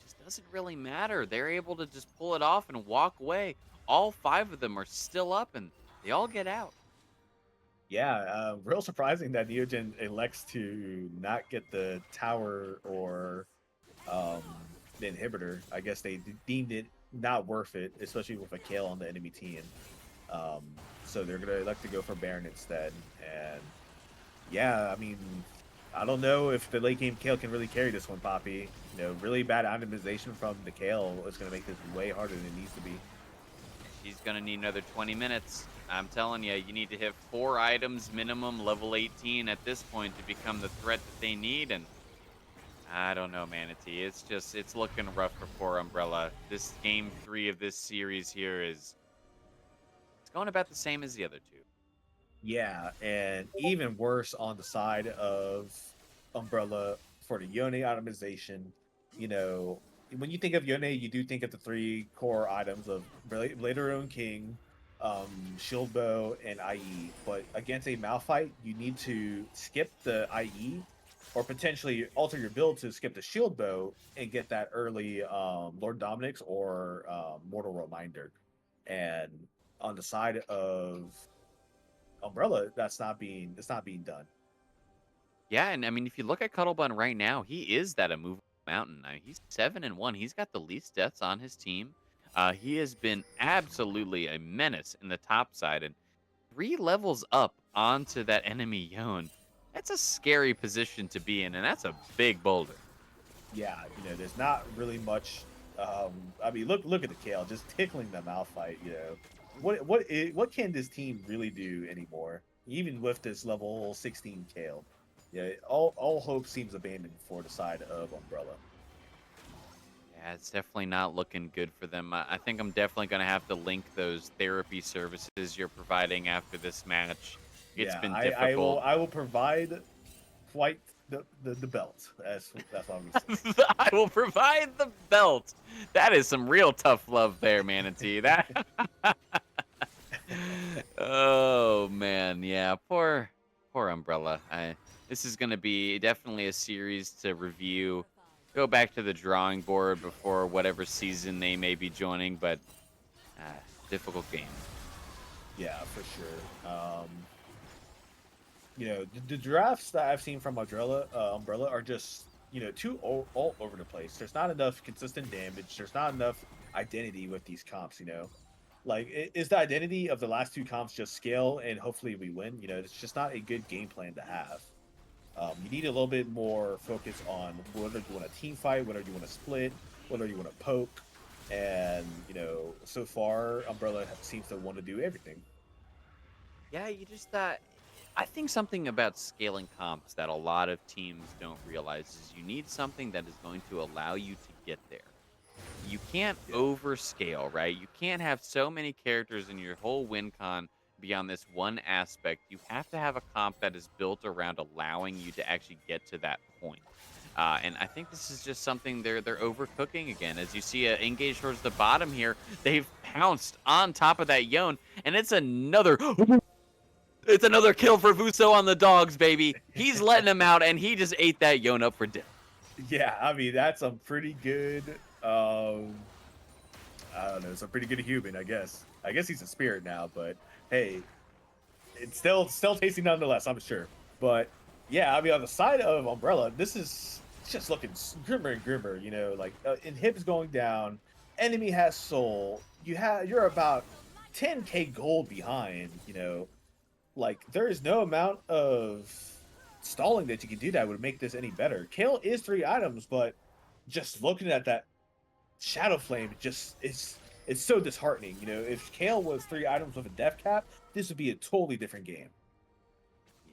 just doesn't really matter. They're able to just pull it off and walk away. All five of them are still up and they all get out. Yeah, real surprising that Neogen elects to not get the tower or the inhibitor. I guess they deemed it not worth it, especially with a Kale on the enemy team. So they're gonna elect to go for Baron instead. And yeah, I mean, I don't know if the late game Kale can really carry this one, Poppy. Really bad optimization from the Kale is gonna make this way harder than it needs to be. She's going to need another 20 minutes. I'm telling you, you need to hit 4 items minimum, level 18 at this point to become the threat that they need. And I don't know, Manatee. It's looking rough for poor Umbrella. This game 3 of this series here it's going about the same as the other two. Yeah, and even worse on the side of Umbrella for the Yone itemization. You know, when you think of Yone, you do think of the three core items of Blader Own King, Shield Bow, and IE. But against a Malphite, you need to skip the IE or potentially alter your build to skip the Shield Bow and get that early Lord Dominic's or Mortal Reminder. And on the side of Umbrella, it's not being done. Yeah, and I mean, if you look at Cuddlebun right now, he is that immovable mountain. He's 7-1. He's got the least deaths on his team. He has been absolutely a menace in the top side, and 3 levels up onto that enemy Yone. That's a scary position to be in, and that's a big boulder. Yeah, there's not really much. I mean, look at the Kale just tickling the Malphite. What can this team really do anymore? Even with this level 16 Kale, yeah, all hope seems abandoned for the side of Umbrella. Yeah, it's definitely not looking good for them. I think I'm definitely going to have to link those therapy services you're providing after this match. It's Yeah, been I will difficult. I will provide quite the belt. That's all I'm gonna say. I will provide the belt. That is some real tough love there, Manatee. That. Oh man, yeah. Poor Umbrella. This is going to be definitely a series to review. Go back to the drawing board before whatever season they may be joining, but difficult game. Yeah, for sure. The drafts that I've seen from Umbrella are just too all over the place. There's not enough consistent damage. There's not enough identity with these comps. Like is the identity of the last two comps just scale and hopefully we win? It's just not a good game plan to have. You need a little bit more focus on whether you want a team fight, whether you want to split, whether you want to poke, and so far Umbrella seems to want to do everything. Yeah, you just I think something about scaling comps that a lot of teams don't realize is you need something that is going to allow you to get there. You can't Yeah. overscale, right? You can't have so many characters in your whole win con be on this one aspect. You have to have a comp that is built around allowing you to actually get to that point. And I think this is just something they're overcooking again. As you see, engage towards the bottom here, they've pounced on top of that Yone, and it's another kill for Vuso on the dogs, baby. He's letting him out, and he just ate that Yone up for dinner. Yeah, I mean that's a pretty good I don't know, some pretty good human, I guess. I guess he's a spirit now, but hey, it's still tasty nonetheless, I'm sure. But yeah, I mean on the side of Umbrella, this is it's just looking grimmer and grimmer, like inhib's going down, enemy has soul, you're about 10k gold behind, like there is no amount of stalling that you can do that would make this any better. Kale is 3 items, but just looking at that Shadow Flame just it's so disheartening. If Kale was 3 items with a death cap, this would be a totally different game.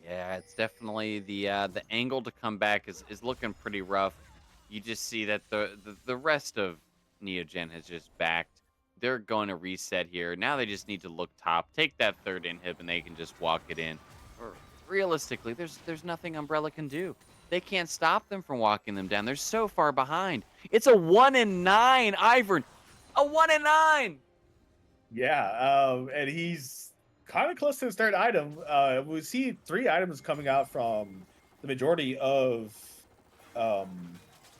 Yeah, it's definitely the angle to come back is looking pretty rough. You just see that the rest of Neogen has just backed they're going to reset here. Now they just need to look top, take that third inhib, and they can just walk it in. Or realistically, there's nothing Umbrella can do. They can't stop them from walking them down. They're so far behind. It's a 1-9, Ivern. A 1-9. Yeah, and he's kind of close to his third item. We see 3 items coming out from the majority of. Um,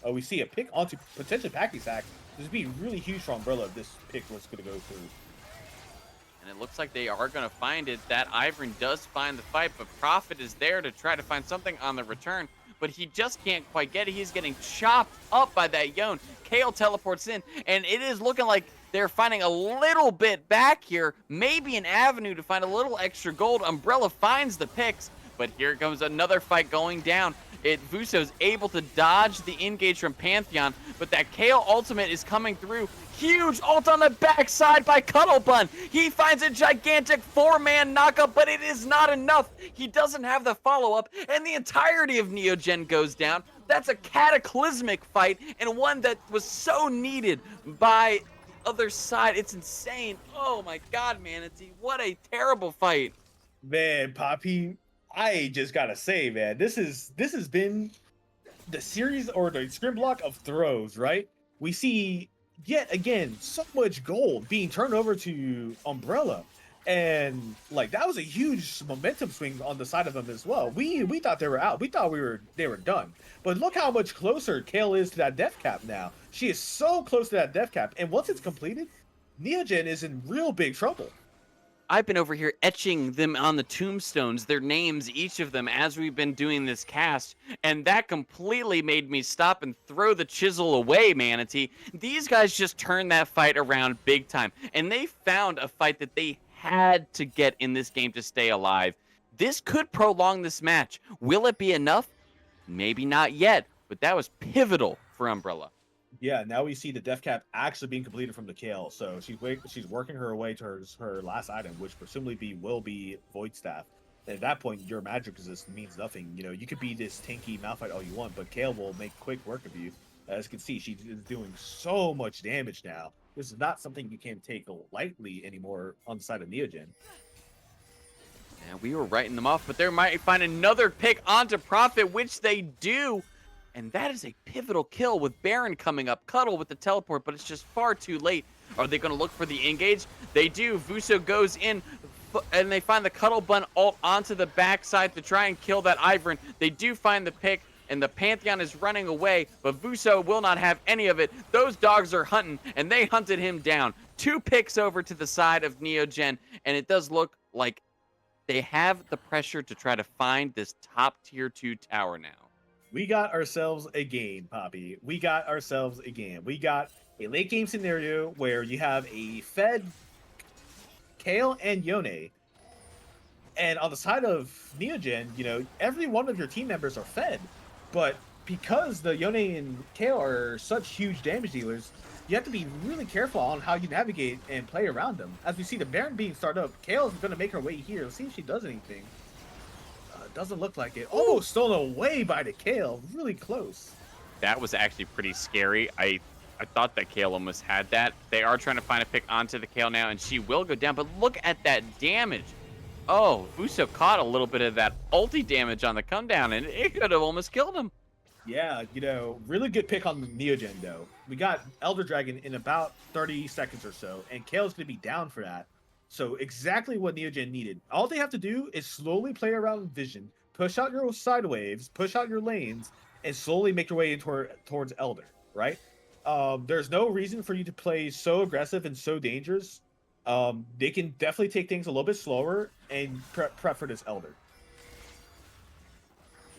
we see a pick onto potentially Packy Sack. This would be really huge for Umbrella if this pick was going to go through. And it looks like they are going to find it. That Ivern does find the fight, but Prophet is there to try to find something on the return. But he just can't quite get it. He's getting chopped up by that Yone. Kale teleports in, and it is looking like they're finding a little bit back here. Maybe an avenue to find a little extra gold. Umbrella finds the picks, but here comes another fight going down. Vuso's able to dodge the engage from Pantheon, but that Kale ultimate is coming through. Huge ult on the backside by Cuttlebun. He finds a gigantic 4-man knockup, but it is not enough. He doesn't have the follow-up, and the entirety of Neogen goes down. That's a cataclysmic fight, and one that was so needed by the other side. It's insane. Oh my god, Manatee. What a terrible fight. Man, Poppy, I just gotta say, man, this has been the series or the scrim block of throws, right? We see yet again so much gold being turned over to Umbrella, and like that was a huge momentum swing on the side of them as well. We thought they were out. We thought they were done. But look how much closer Kale is to that death cap now. She is so close to that death cap, and once it's completed, Neogen is in real big trouble. I've been over here etching them on the tombstones, their names, each of them, as we've been doing this cast, and that completely made me stop and throw the chisel away, Manatee. These guys just turned that fight around big time, and they found a fight that they had to get in this game to stay alive. This could prolong this match. Will it be enough? Maybe not yet, but that was pivotal for Umbrella. Yeah, now we see the death cap actually being completed from the Kale. So she's working her way towards her last item, which presumably will be Void Staff. At that point, your magic resist means nothing. You know, you could be this tanky Malphite all you want, but Kale will make quick work of you. As you can see, she is doing so much damage now. This is not something you can take lightly anymore on the side of Neogen. And we were writing them off, but they might find another pick onto Prophet, which they do. And that is a pivotal kill with Baron coming up. Cuddle with the teleport, but it's just far too late. Are they going to look for the engage? They do. Vuso goes in, and they find the Cuttlebun ult onto the backside to try and kill that Ivern. They do find the pick, and the Pantheon is running away, but Vuso will not have any of it. Those dogs are hunting, and they hunted him down. 2 picks over to the side of Neogen, and it does look like they have the pressure to try to find this top tier 2 tower now. We got ourselves a game, Poppy. We got ourselves a game. We got a late game scenario where you have a fed Kale and Yone. And on the side of Neogen, you know, every one of your team members are fed. But because the Yone and Kale are such huge damage dealers, you have to be really careful on how you navigate and play around them. As we see the Baron being started up, Kale is going to make her way here. Let's see if she does anything. Doesn't look like it. Almost stolen away by the Kale. Really close. That was actually pretty scary. I thought that Kale almost had that. They are trying to find a pick onto the Kale now, and she will go down. But look at that damage. Oh, Vuso caught a little bit of that ulti damage on the come down, and it could have almost killed him. Yeah, you know, really good pick on the Neogen, though. We got Elder Dragon in about 30 seconds or so, and Kale's going to be down for that. So exactly what Neogen needed. All they have to do is slowly play around with vision, push out your side waves, push out your lanes, and slowly make your way towards Elder, right? There's no reason for you to play so aggressive and so dangerous. They can definitely take things a little bit slower and prep for this Elder.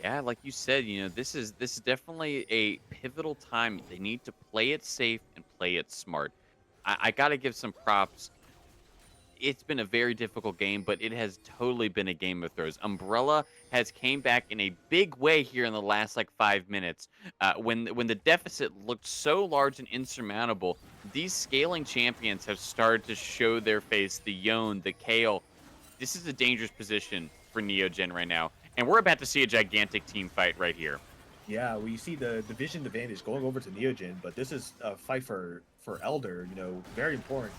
Yeah, like you said, you know, this is definitely a pivotal time. They need to play it safe and play it smart. I got to give some props. It's been a very difficult game, but it has totally been a game of throws. Umbrella has came back in a big way here in the last 5 minutes. When the deficit looked so large and insurmountable, these scaling champions have started to show their face. The Yone, the Kale. This is a dangerous position for Neogen right now, and we're about to see a gigantic team fight right here. Yeah, we see the division advantage going over to Neogen, but this is a fight for Elder. You know, very important.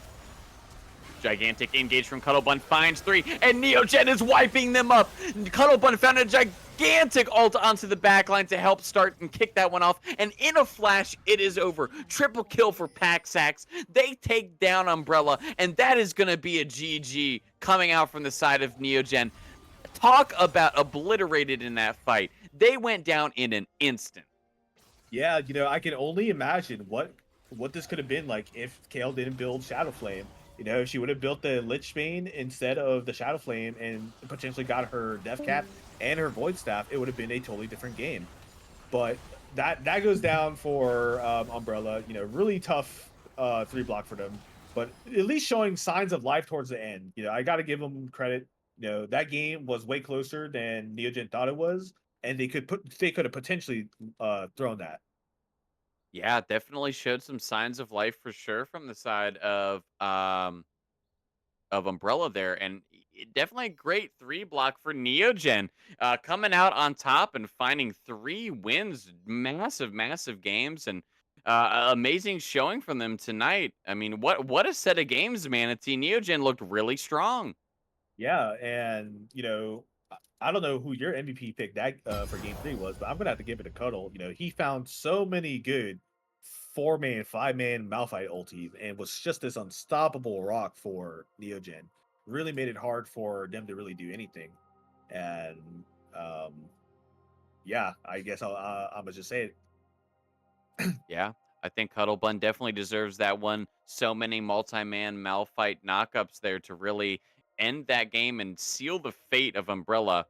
Gigantic engage from Cuddlebun finds three, and Neogen is wiping them up. Cuddlebun found a gigantic ult onto the backline to help start and kick that one off, and in a flash, it is over. Triple kill for Paxax. They take down Umbrella, and that is going to be a GG coming out from the side of Neogen. Talk about obliterated in that fight. They went down in an instant. Yeah, I can only imagine what this could have been like if Kale didn't build Shadow Flame. If she would have built the Lich Bane instead of the Shadow Flame and potentially got her Death Cap and her Void Staff, it would have been a totally different game. But that goes down for Umbrella. Really tough 3 block for them, but at least showing signs of life towards the end. I got to give them credit. That game was way closer than Neogen thought it was, and they could have potentially thrown that. Yeah, definitely showed some signs of life for sure from the side of Umbrella there, and definitely a great 3 block for Neogen, coming out on top and finding 3 wins, massive, massive games, and amazing showing from them tonight. I mean, what a set of games, Manatee. Neogen looked really strong. Yeah, and I don't know who your MVP pick that for game 3 was, but I'm gonna have to give it a Cuddle. He found so many good 4-man, 5-man Malphite ultis and was just this unstoppable rock for Neogen. Really made it hard for them to really do anything. And yeah, I guess I'm gonna just say it. Yeah, I think Cuddlebun definitely deserves that one. So many multi-man Malphite knockups there to really end that game and seal the fate of Umbrella.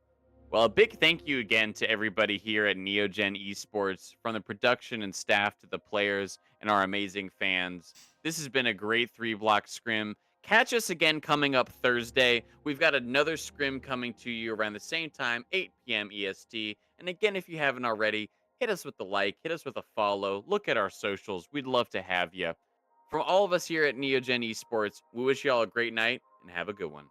Well, a big thank you again to everybody here at Neogen Esports, from the production and staff to the players and our amazing fans. This has been a great 3 block scrim. Catch us again coming up Thursday. We've got another scrim coming to you around the same time, 8 p.m. EST. And again, if you haven't already, hit us with the like, hit us with a follow, look at our socials. We'd love to have you. From all of us here at Neogen Esports, we wish you all a great night and have a good one.